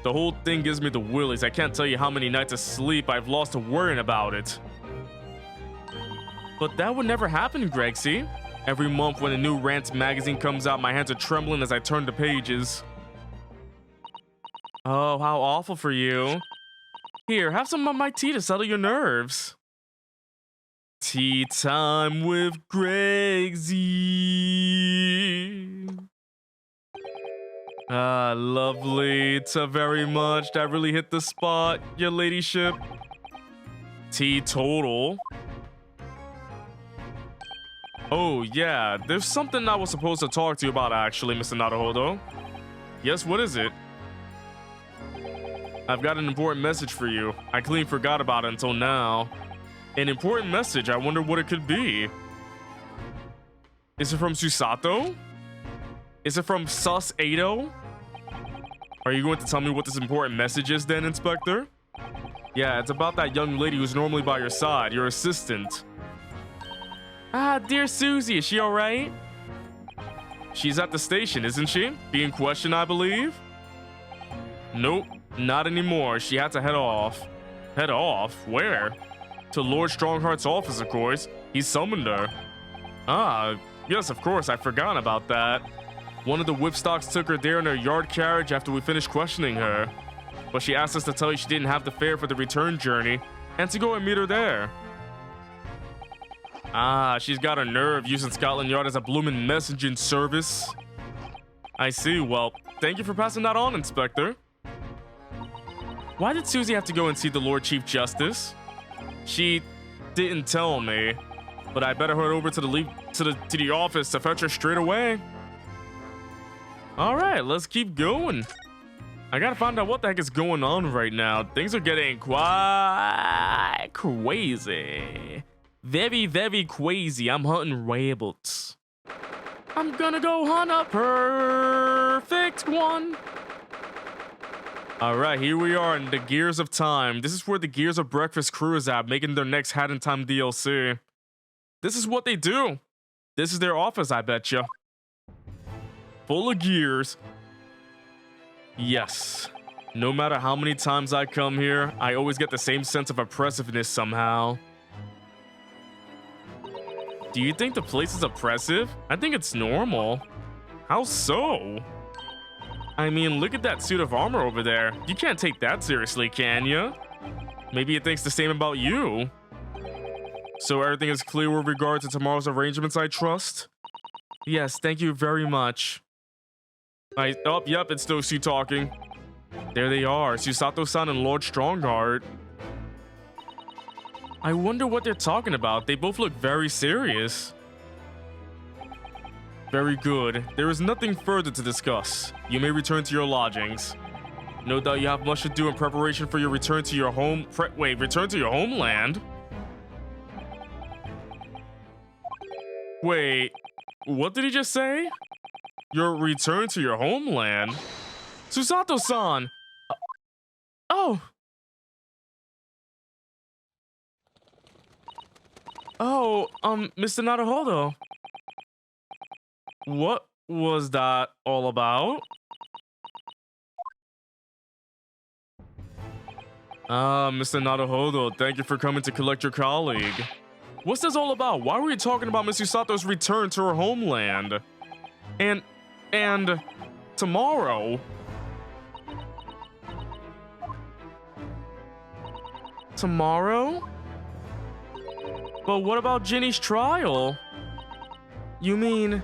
The whole thing gives me the willies. I can't tell you how many nights of sleep I've lost to worrying about it. But that would never happen, Gregsy. Every month when a new Rants magazine comes out, my hands are trembling as I turn the pages. Oh, how awful for you. Here, have some of my tea to settle your nerves. Tea time with Gregsy. Ah, lovely. Ta very much. That really hit the spot, your ladyship. Teetotal. Oh, yeah. There's something I was supposed to talk to you about, actually, Mr. Naruhodo. Yes, what is it? I've got an important message for you. I clean forgot about it until now. An important message? I wonder what it could be. Is it from Susato? Is it from Sus 80? Are you going to tell me what this important message is then, Inspector? Yeah, it's about that young lady who's normally by your side, your assistant. Ah, dear Susie, is she alright? She's at the station, isn't she? Being questioned, I believe? Nope, not anymore. She had to head off. Head off? Where? To Lord Strongheart's office, of course. He summoned her. Ah, yes, of course, I forgot about that. One of the whipstocks took her there in her yard carriage after we finished questioning her. but she asked us to tell you she didn't have the fare for the return journey and to go and meet her there. Ah, she's got a nerve using Scotland Yard as a bloomin' messaging service. I see. Well, thank you for passing that on, Inspector. Why did Susie have to go and see the Lord Chief Justice? She didn't tell me, but I better head over to the office to fetch her straight away. All right, let's keep going. I gotta find out what the heck is going on right now. Things are getting quite crazy. Very, very crazy. I'm hunting rabbits. I'm gonna go hunt a perfect one. All right, here we are in the Gears of Time. This is where the Gears of Breakfast crew is at, making their next Hat in Time DLC. This is what they do. This is their office, I betcha. Full of gears. Yes. No matter how many times I come here, I always get the same sense of oppressiveness somehow. Do you think the place is oppressive? I think it's normal. How so? I mean, look at that suit of armor over there. You can't take that seriously, can you? Maybe it thinks the same about you. So everything is clear with regard to tomorrow's arrangements, I trust? Yes, thank you very much. Oh, yep, it's those two talking. There they are, Susato-san and Lord Strongheart. I wonder what they're talking about. They both look very serious. Very good. There is nothing further to discuss. You may return to your lodgings. No doubt you have much to do in preparation for your return to your home. Return to your homeland? Wait, what did he just say? Your return to your homeland? Susato-san! Oh! Oh, Mr. Naruhodo. What was that all about? Ah, Mr. Naruhodo, thank you for coming to collect your colleague. What's this all about? Why were you talking about Miss Usato's return to her homeland? And tomorrow? Tomorrow? But what about Ginny's trial? You mean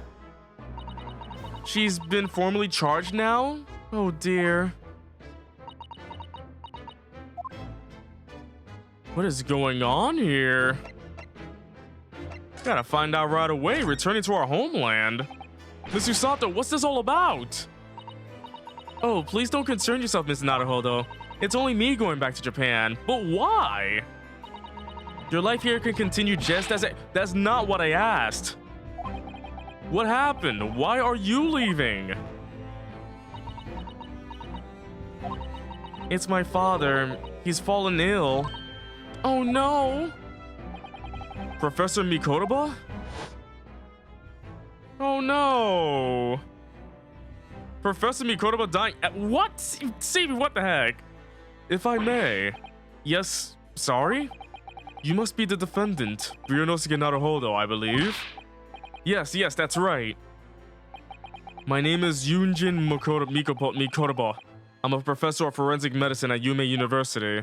she's been formally charged now? Oh dear. What is going on here? Gotta find out right away, returning to our homeland. Miss Usato, what's this all about? Oh, please don't concern yourself, Miss Naruhodo. It's only me going back to Japan. But why? Your life here can continue just as That's not what I asked. What happened? Why are you leaving? It's my father. He's fallen ill. Oh no! Professor Mikotoba? Oh no! Professor Mikotoba dying what? See, what the heck? If I may. Yes, sorry? You must be the defendant, Ryunosuke Naruhodo, I believe. Yes, that's right. My name is Yunjin Mikotoba. I'm a professor of forensic medicine at Yume University.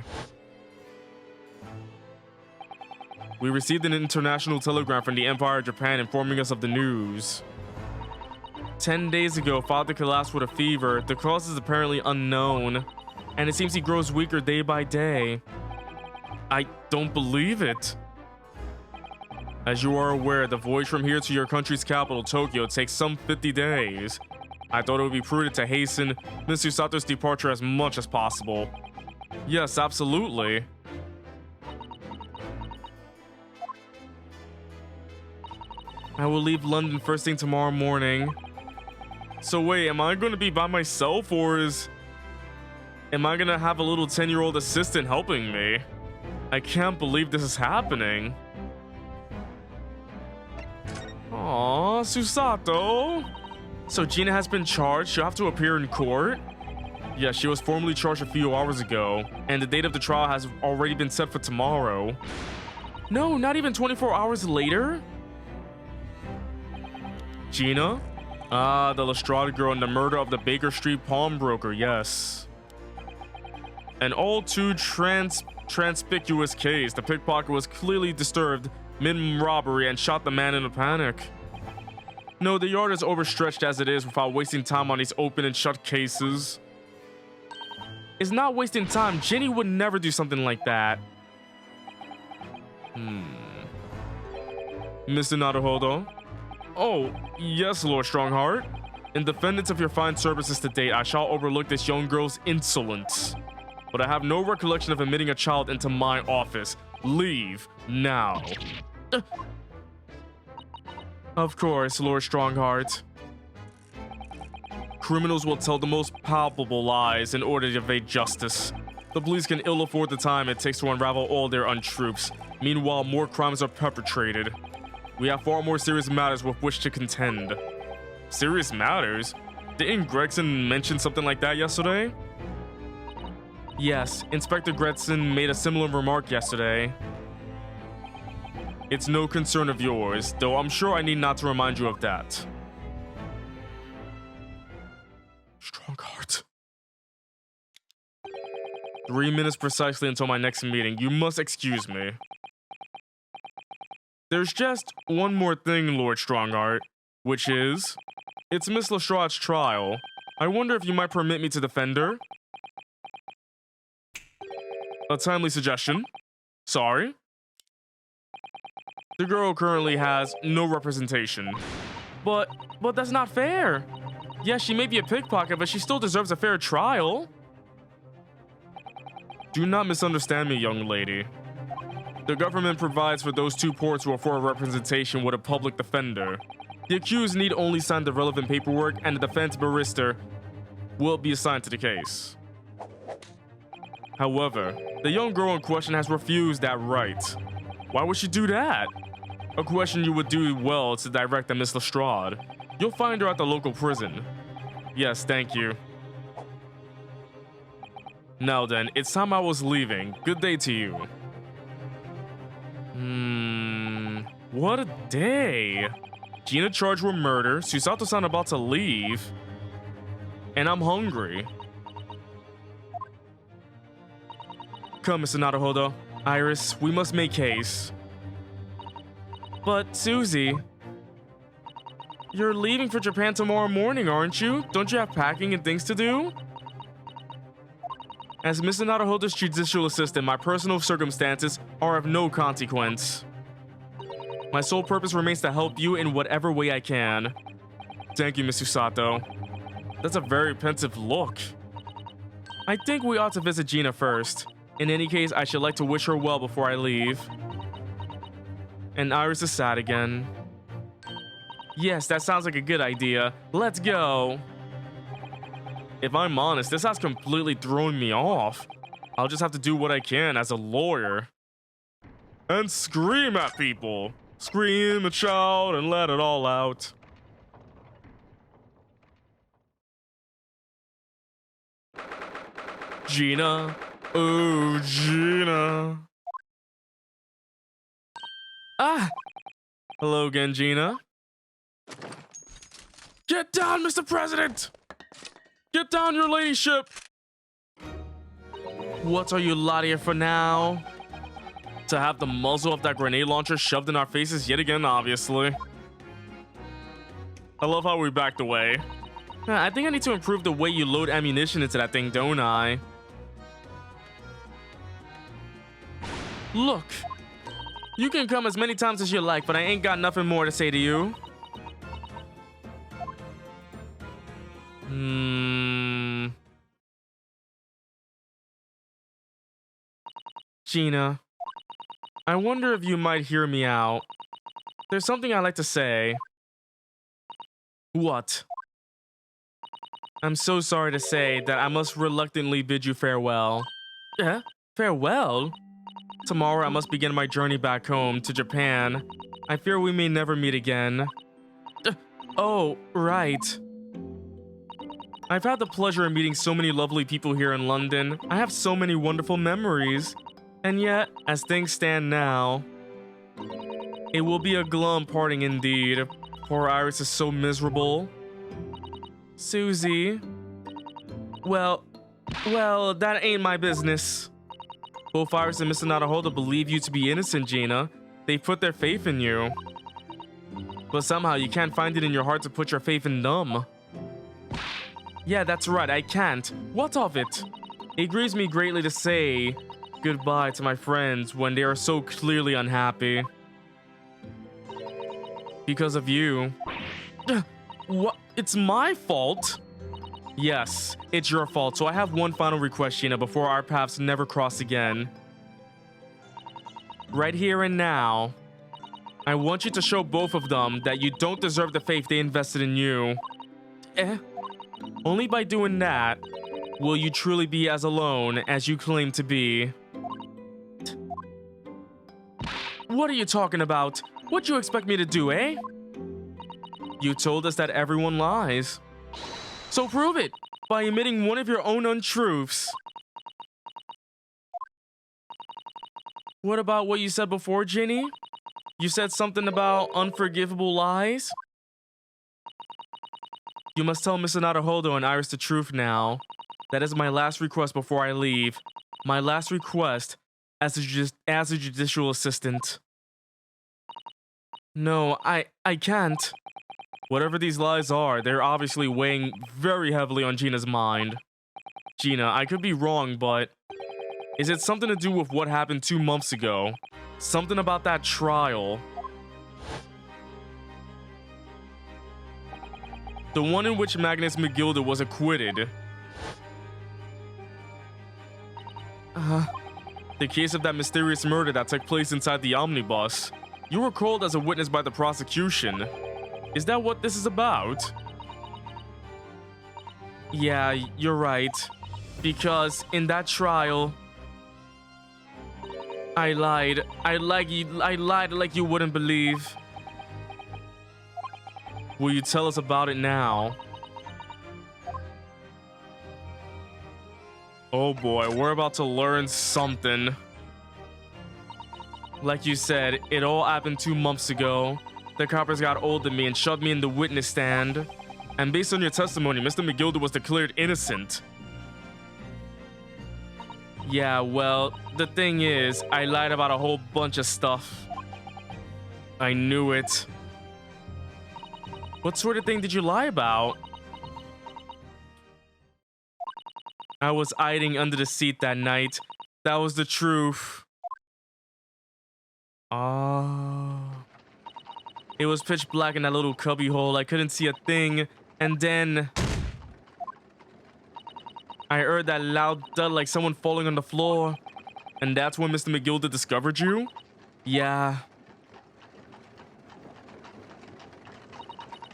We received an international telegram from the Empire of Japan informing us of the news. 10 days ago, Father collapsed with a fever. The cause is apparently unknown, and it seems he grows weaker day by day. I don't believe it. As you are aware, the voyage from here to your country's capital, Tokyo, takes some 50 days. I thought it would be prudent to hasten Miss Usato's departure as much as possible. Yes, absolutely. I will leave London first thing tomorrow morning. So wait, am I going to be by myself, or am I going to have a little 10-year-old assistant helping me? I can't believe this is happening. Aww, Susato. So Gina has been charged. She'll have to appear in court. Yeah, she was formally charged a few hours ago, and the date of the trial has already been set for tomorrow. No, not even 24 hours later? Gina? Ah, the Lestrade girl and the murder of the Baker Street pawnbroker, yes. An all too conspicuous case. The pickpocket was clearly disturbed mid-robbery and shot the man in a panic. No, the yard is overstretched as it is without wasting time on these open and shut cases. It's not wasting time. Jenny would never do something like that. Mr. Naruhodo? Oh, yes, Lord Strongheart. In defendance of your fine services to date, I shall overlook this young girl's insolence. But I have no recollection of admitting a child into my office. Leave now. Of course, Lord Strongheart. Criminals will tell the most palpable lies in order to evade justice. The police can ill afford the time it takes to unravel all their untruths. Meanwhile, more crimes are perpetrated. We have far more serious matters with which to contend. Serious matters? Didn't Gregson mention something like that yesterday? Yes, Inspector Gregson made a similar remark yesterday. It's no concern of yours, though I'm sure I need not to remind you of that. Strongheart. 3 minutes precisely until my next meeting. You must excuse me. There's just one more thing, Lord Strongheart, which is, it's Miss Lestrade's trial. I wonder if you might permit me to defend her? A timely suggestion. Sorry. The girl currently has no representation. But that's not fair. Yes, she may be a pickpocket, but she still deserves a fair trial. Do not misunderstand me, young lady. The government provides for those two courts who afford representation with a public defender. The accused need only sign the relevant paperwork, and the defense barrister will be assigned to the case. However, the young girl in question has refused that right. Why would she do that? A question you would do well to direct at Miss Lestrade. You'll find her at the local prison. Yes, thank you. Now then, it's time I was leaving. Good day to you. What a day. Gina charged with murder, Susato-san about to leave, and I'm hungry. Come, Mr. Naruhodo. Iris, we must make haste. But, Susie, you're leaving for Japan tomorrow morning, aren't you? Don't you have packing and things to do? As Mr. Naruhodo's judicial assistant, my personal circumstances are of no consequence. My sole purpose remains to help you in whatever way I can. Thank you, Miss Susato. That's a very pensive look. I think we ought to visit Gina first. In any case, I should like to wish her well before I leave. And Iris is sad again. Yes, that sounds like a good idea. Let's go. If I'm honest, this has completely thrown me off. I'll just have to do what I can as a lawyer. And scream at people. Scream and shout and let it all out. Gina. Oh, Gina. Ah! Hello again, Gina. Get down, Mr. President! Get down, your ladyship! What are you lot here for now? To have the muzzle of that grenade launcher shoved in our faces yet again, obviously. I love how we backed away. I think I need to improve the way you load ammunition into that thing, don't I? Look. You can come as many times as you like, but I ain't got nothing more to say to you. Gina, I wonder if you might hear me out. There's something I'd like to say. What? I'm so sorry to say that I must reluctantly bid you farewell. Farewell? Tomorrow I must begin my journey back home to Japan. I fear we may never meet again. Oh, right. I've had the pleasure of meeting so many lovely people here in London. I have so many wonderful memories. And yet, as things stand now, it will be a glum parting indeed. Poor Iris is so miserable. Susie. Well, Well, that ain't my business. Both Iris and Mr. Naruhodo believe you to be innocent, Gina. They put their faith in you. But somehow you can't find it in your heart to put your faith in them. Yeah, that's right, I can't. What of it? It grieves me greatly to say goodbye to my friends when they are so clearly unhappy. Because of you. What? It's my fault? Yes, it's your fault. So I have one final request, Gina, before our paths never cross again. Right here and now, I want you to show both of them that you don't deserve the faith they invested in you. Only by doing that will you truly be as alone as you claim to be. What are you talking about? What do you expect me to do, eh? You told us that everyone lies. So prove it by admitting one of your own untruths. What about what you said before, Ginny? You said something about unforgivable lies? You must tell Mr. Naruhodo and Iris the truth now. That is my last request before I leave. My last request as a judicial assistant. No, I can't. Whatever these lies are, they're obviously weighing very heavily on Gina's mind. Gina, I could be wrong, but is it something to do with what happened 2 months ago? Something about that trial? The one in which Magnus McGilda was acquitted. The case of that mysterious murder that took place inside the omnibus. You were called as a witness by the prosecution. Is that what this is about? Yeah, you're right. Because in that trial, I lied. I lied like you wouldn't believe. Will you tell us about it now? Oh boy, we're about to learn something. Like you said, it all happened 2 months ago. The coppers got hold of me and shoved me in the witness stand. And based on your testimony, Mr. McGilda was declared innocent. Yeah, well, the thing is, I lied about a whole bunch of stuff. I knew it. What sort of thing did you lie about? I was hiding under the seat that night. That was the truth. It was pitch black in that little cubby hole. I couldn't see a thing. And then I heard that loud thud like someone falling on the floor. And that's when Mr. McGilda discovered you? Yeah.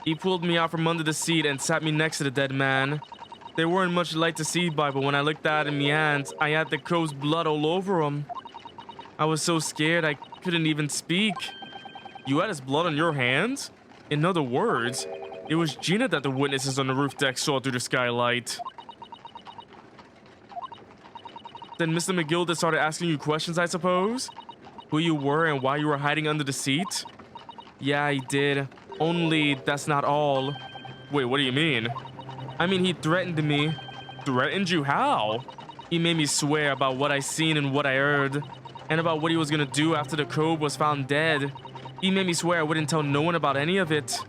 He pulled me out from under the seat and sat me next to the dead man. They weren't much light to see by, but when I looked at him in my hands, I had the cove's blood all over him. I was so scared I couldn't even speak. You had his blood on your hands? In other words, it was Gina that the witnesses on the roof deck saw through the skylight. Then Mr. McGilda started asking you questions, I suppose? Who you were and why you were hiding under the seat? Yeah, he did. Only that's not all. Wait, what do you mean? I mean, he threatened me. Threatened you? How? He made me swear about what I seen and what I heard. And about what he was gonna do after the Cove was found dead. He made me swear I wouldn't tell no one about any of it.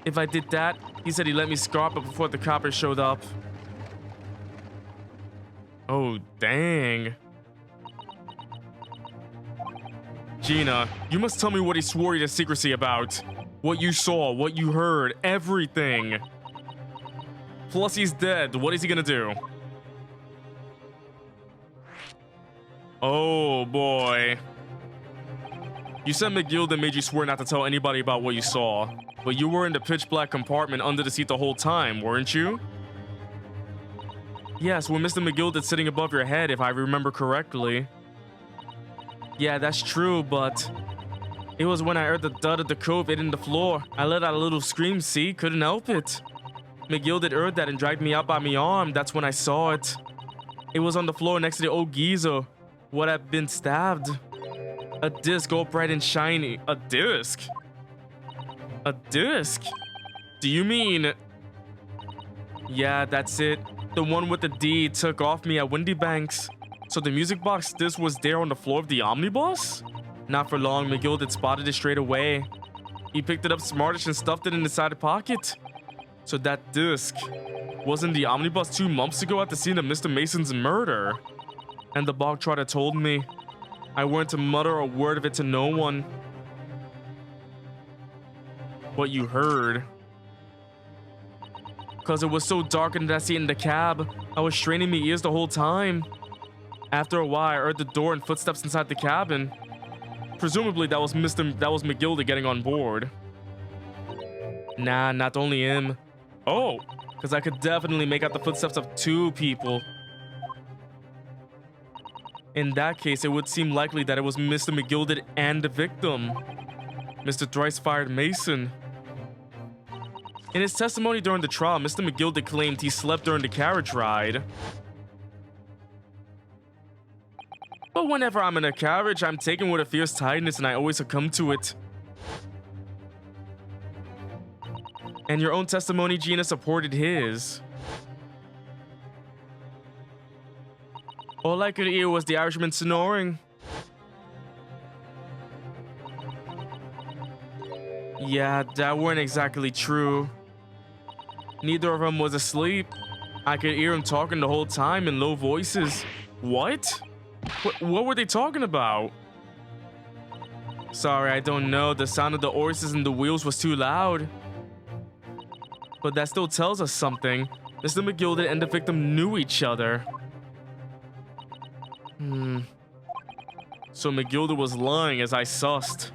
If I did that, he said he'd let me scarp it before the coppers showed up. Oh, dang. Gina, you must tell me what he swore you to secrecy about. What you saw, what you heard, everything. Plus he's dead. What is he gonna do? Oh boy. You said McGilda made you swear not to tell anybody about what you saw, but you were in the pitch black compartment under the seat the whole time, weren't you? Yes, when Mr. McGilda's sitting above your head, if I remember correctly. Yeah, that's true, but it was when I heard the thud of the Cove hitting the floor. I let out a little scream, see? Couldn't help it. McGilda heard that and dragged me out by my arm. That's when I saw it. It was on the floor next to the old geezer. What had been stabbed. A disc all bright and shiny. A disc? A disc? Do you mean... Yeah, that's it. The one with the D took off me at Windy Banks. So the music box disc was there on the floor of the omnibus? Not for long, McGill had spotted it straight away. He picked it up smartish and stuffed it in his side pocket. So that disc was in the omnibus 2 months ago at the scene of Mr. Mason's murder. And the bog trotter told me I weren't to mutter a word of it to no one. What you heard. Cause it was so dark in that seat in the cab, I was straining my ears the whole time. After a while, I heard the door and footsteps inside the cabin. Presumably that was McGilda getting on board. Nah, not only him. Oh, because I could definitely make out the footsteps of 2 people. In that case, it would seem likely that it was Mr. McGilded and the victim, Mr. Thrice-Fired Mason. In his testimony during the trial, Mr. McGilded claimed he slept during the carriage ride. But whenever I'm in a carriage, I'm taken with a fierce tiredness and I always succumb to it. And your own testimony, Gina, supported his. All I could hear was the Irishman snoring. Yeah, that weren't exactly true. Neither of them was asleep. I could hear him talking the whole time in low voices. What? What were they talking about? Sorry, I don't know. The sound of the horses and the wheels was too loud. But that still tells us something. Mr. McGilded and the victim knew each other. So McGilded was lying as I sussed.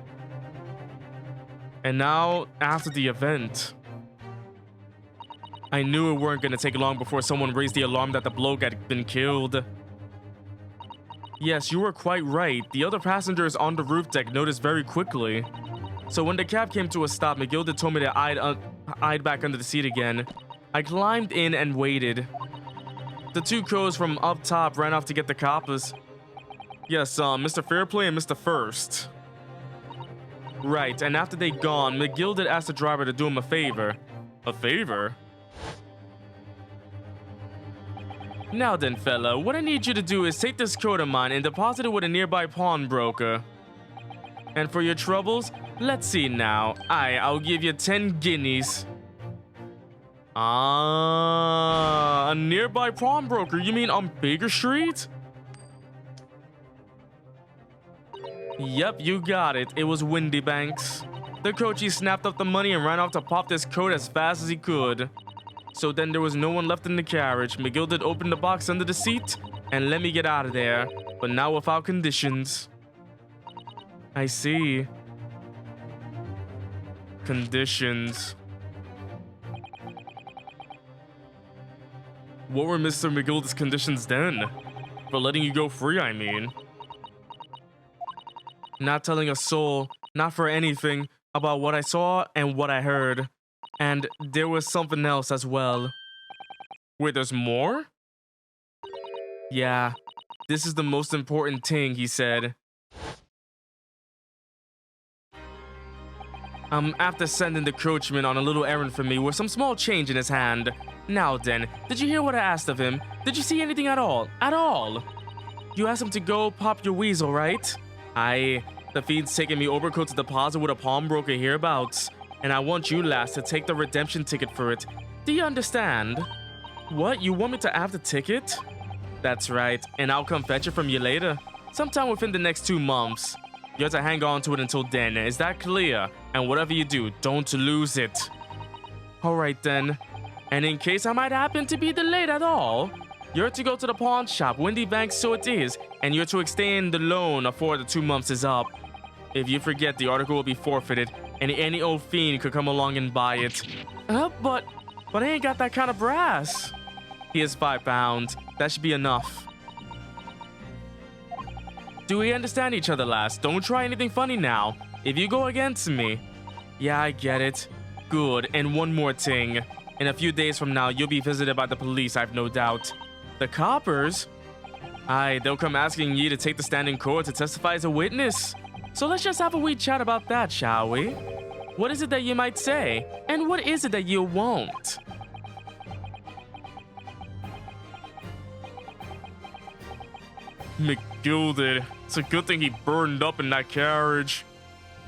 And now, after the event, I knew it weren't gonna take long before someone raised the alarm that the bloke had been killed. Yes, you were quite right. The other passengers on the roof deck noticed very quickly. So when the cab came to a stop, McGilded told me to hide back under the seat again. I climbed in and waited. The 2 crows from up top ran off to get the coppers. Yes, Mr. Fairplay and Mr. First. Right, and after they gone, McGilded asked the driver to do him a favor. A favor? Now then, fella, what I need you to do is take this coat of mine and deposit it with a nearby pawnbroker. And for your troubles, let's see now. I'll give you 10 guineas. Ah, a nearby pawnbroker? You mean on Baker Street? Yep, you got it. It was Windy Banks. The coachie snapped up the money and ran off to pop this coat as fast as he could. So then there was no one left in the carriage. McGilded opened the box under the seat and let me get out of there, but now without conditions. I see. Conditions. What were Mr. McGilded's conditions then? For letting you go free, I mean. Not telling a soul, not for anything, about what I saw and what I heard. And there was something else as well. Wait, there's more? Yeah, this is the most important thing, he said. After sending the coachman on a little errand for me with some small change in his hand. Now then, did you hear what I asked of him? Did you see anything at all? At all? You asked him to go pop your weasel, right? The fiend's taking me overcoat to deposit with a pawnbroker hereabouts. And I want you, lass, to take the redemption ticket for it. Do you understand? What? You want me to have the ticket? That's right, and I'll come fetch it from you later. Sometime within the next 2 months. You have to hang on to it until then, is that clear? And whatever you do, don't lose it. Alright then. And in case I might happen to be delayed at all, you're to go to the pawn shop, Windy Banks so it is, and you're to extend the loan before the 2 months is up. If you forget, the article will be forfeited, and any old fiend could come along and buy it. But I ain't got that kind of brass. Here's £5. That should be enough. Do we understand each other, lass? Don't try anything funny now. If you go against me... Yeah, I get it. Good, and one more thing. In a few days from now, you'll be visited by the police, I've no doubt. The coppers? Aye, they'll come asking you to take the stand in court to testify as a witness. So let's just have a wee chat about that, shall we? What is it that you might say? And what is it that you won't? McGilded. It's a good thing he burned up in that carriage.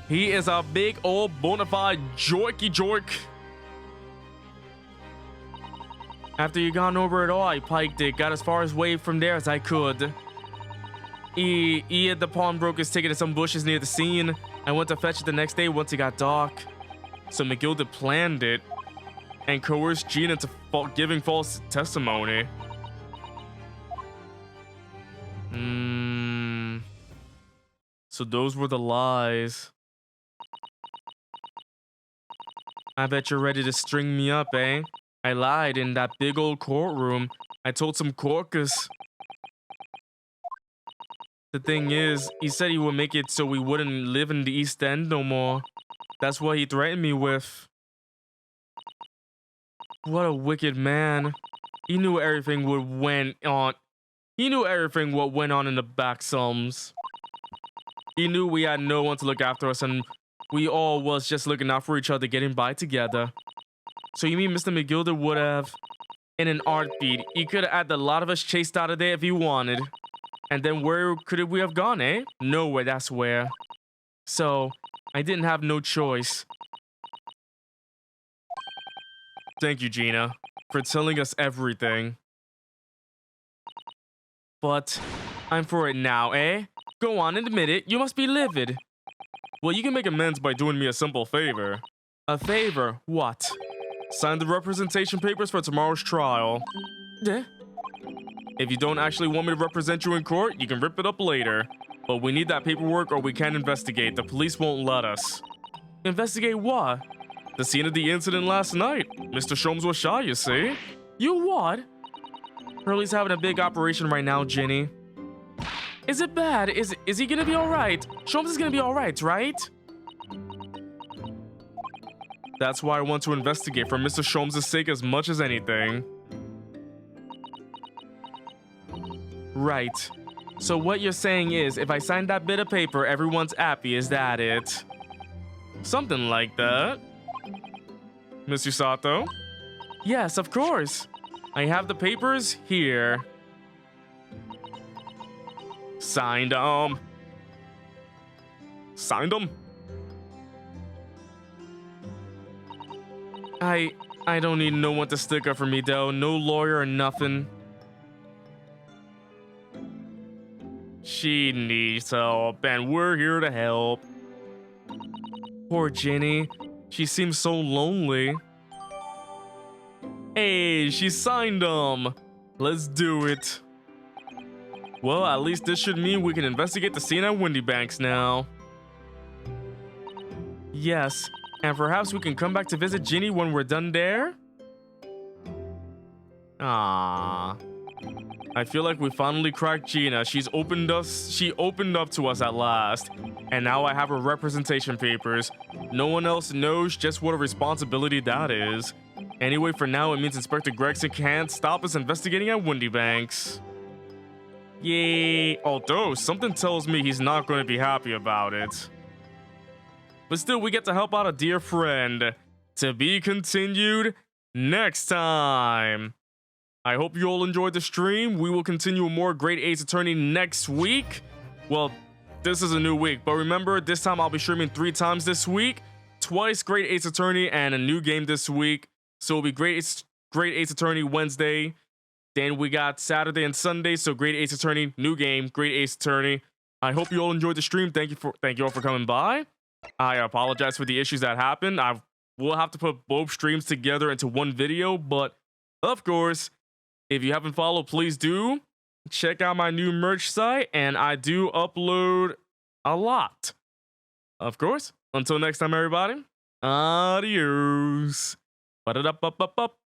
He is a big old bona fide joiky joik. After you gone over it all, I piked it, got as far away from there as I could. He at the pawnbroker's ticket to some bushes near the scene. I went to fetch it the next day once it got dark. So McGilded planned it and coerced Gina into giving false testimony. So those were the lies. I bet you're ready to string me up, eh? I lied in that big old courtroom. I told some corcus. The thing is, he said he would make it so we wouldn't live in the East End no more. That's what he threatened me with. What a wicked man. He knew everything what went on. He knew everything what went on in the back sums. He knew we had no one to look after us and we all was just looking out for each other, getting by together. So you mean Mr. McGilded would have, in an heartbeat, he could have had a lot of us chased out of there if he wanted. And then where could we have gone, eh? Nowhere, that's where. So, I didn't have no choice. Thank you, Gina, for telling us everything. But, I'm for it now, eh? Go on and admit it, you must be livid. Well, you can make amends by doing me a simple favor. A favor? What? Sign the representation papers for tomorrow's trial. Eh? If you don't actually want me to represent you in court, you can rip it up later. But we need that paperwork or we can't investigate. The police won't let us. Investigate what? The scene of the incident last night. Mr. Sholmes was shot, you see. You what? Hurley's having a big operation right now, Ginny. Is it bad? Is he gonna be alright? Sholmes is gonna be alright, right? That's why I want to investigate for Mr. Sholmes' sake as much as anything. Right. So what you're saying is, if I sign that bit of paper, everyone's happy, is that it? Something like that. Miss Usato? Yes, of course. I have the papers here. Signed them. Signed them? I don't need no one to stick up for me though. No lawyer or nothing. She needs help, and we're here to help. Poor Ginny. She seems so lonely. Hey, she signed them. Let's do it. Well, at least this should mean we can investigate the scene at Windy Banks now. Yes, and perhaps we can come back to visit Ginny when we're done there? Ah. I feel like we finally cracked Gina. She opened up to us at last. And now I have her representation papers. No one else knows just what a responsibility that is. Anyway, for now, it means Inspector Gregson can't stop us investigating at Windy Banks. Yay. Although, something tells me he's not going to be happy about it. But still, we get to help out a dear friend. To be continued next time. I hope you all enjoyed the stream. We will continue with more Great Ace Attorney next week. Well, this is a new week, but remember, this time I'll be streaming 3 times this week. Twice Great Ace Attorney and a new game this week. So it'll be Great Ace Attorney Wednesday. Then we got Saturday and Sunday. So Great Ace Attorney, new game, Great Ace Attorney. I hope you all enjoyed the stream. Thank you all for coming by. I apologize for the issues that happened. I will have to put both streams together into one video, but of course, if you haven't followed, please do. Check out my new merch site, and I do upload a lot. Of course, until next time, everybody. Adios. Ba-da-da-ba-ba-ba.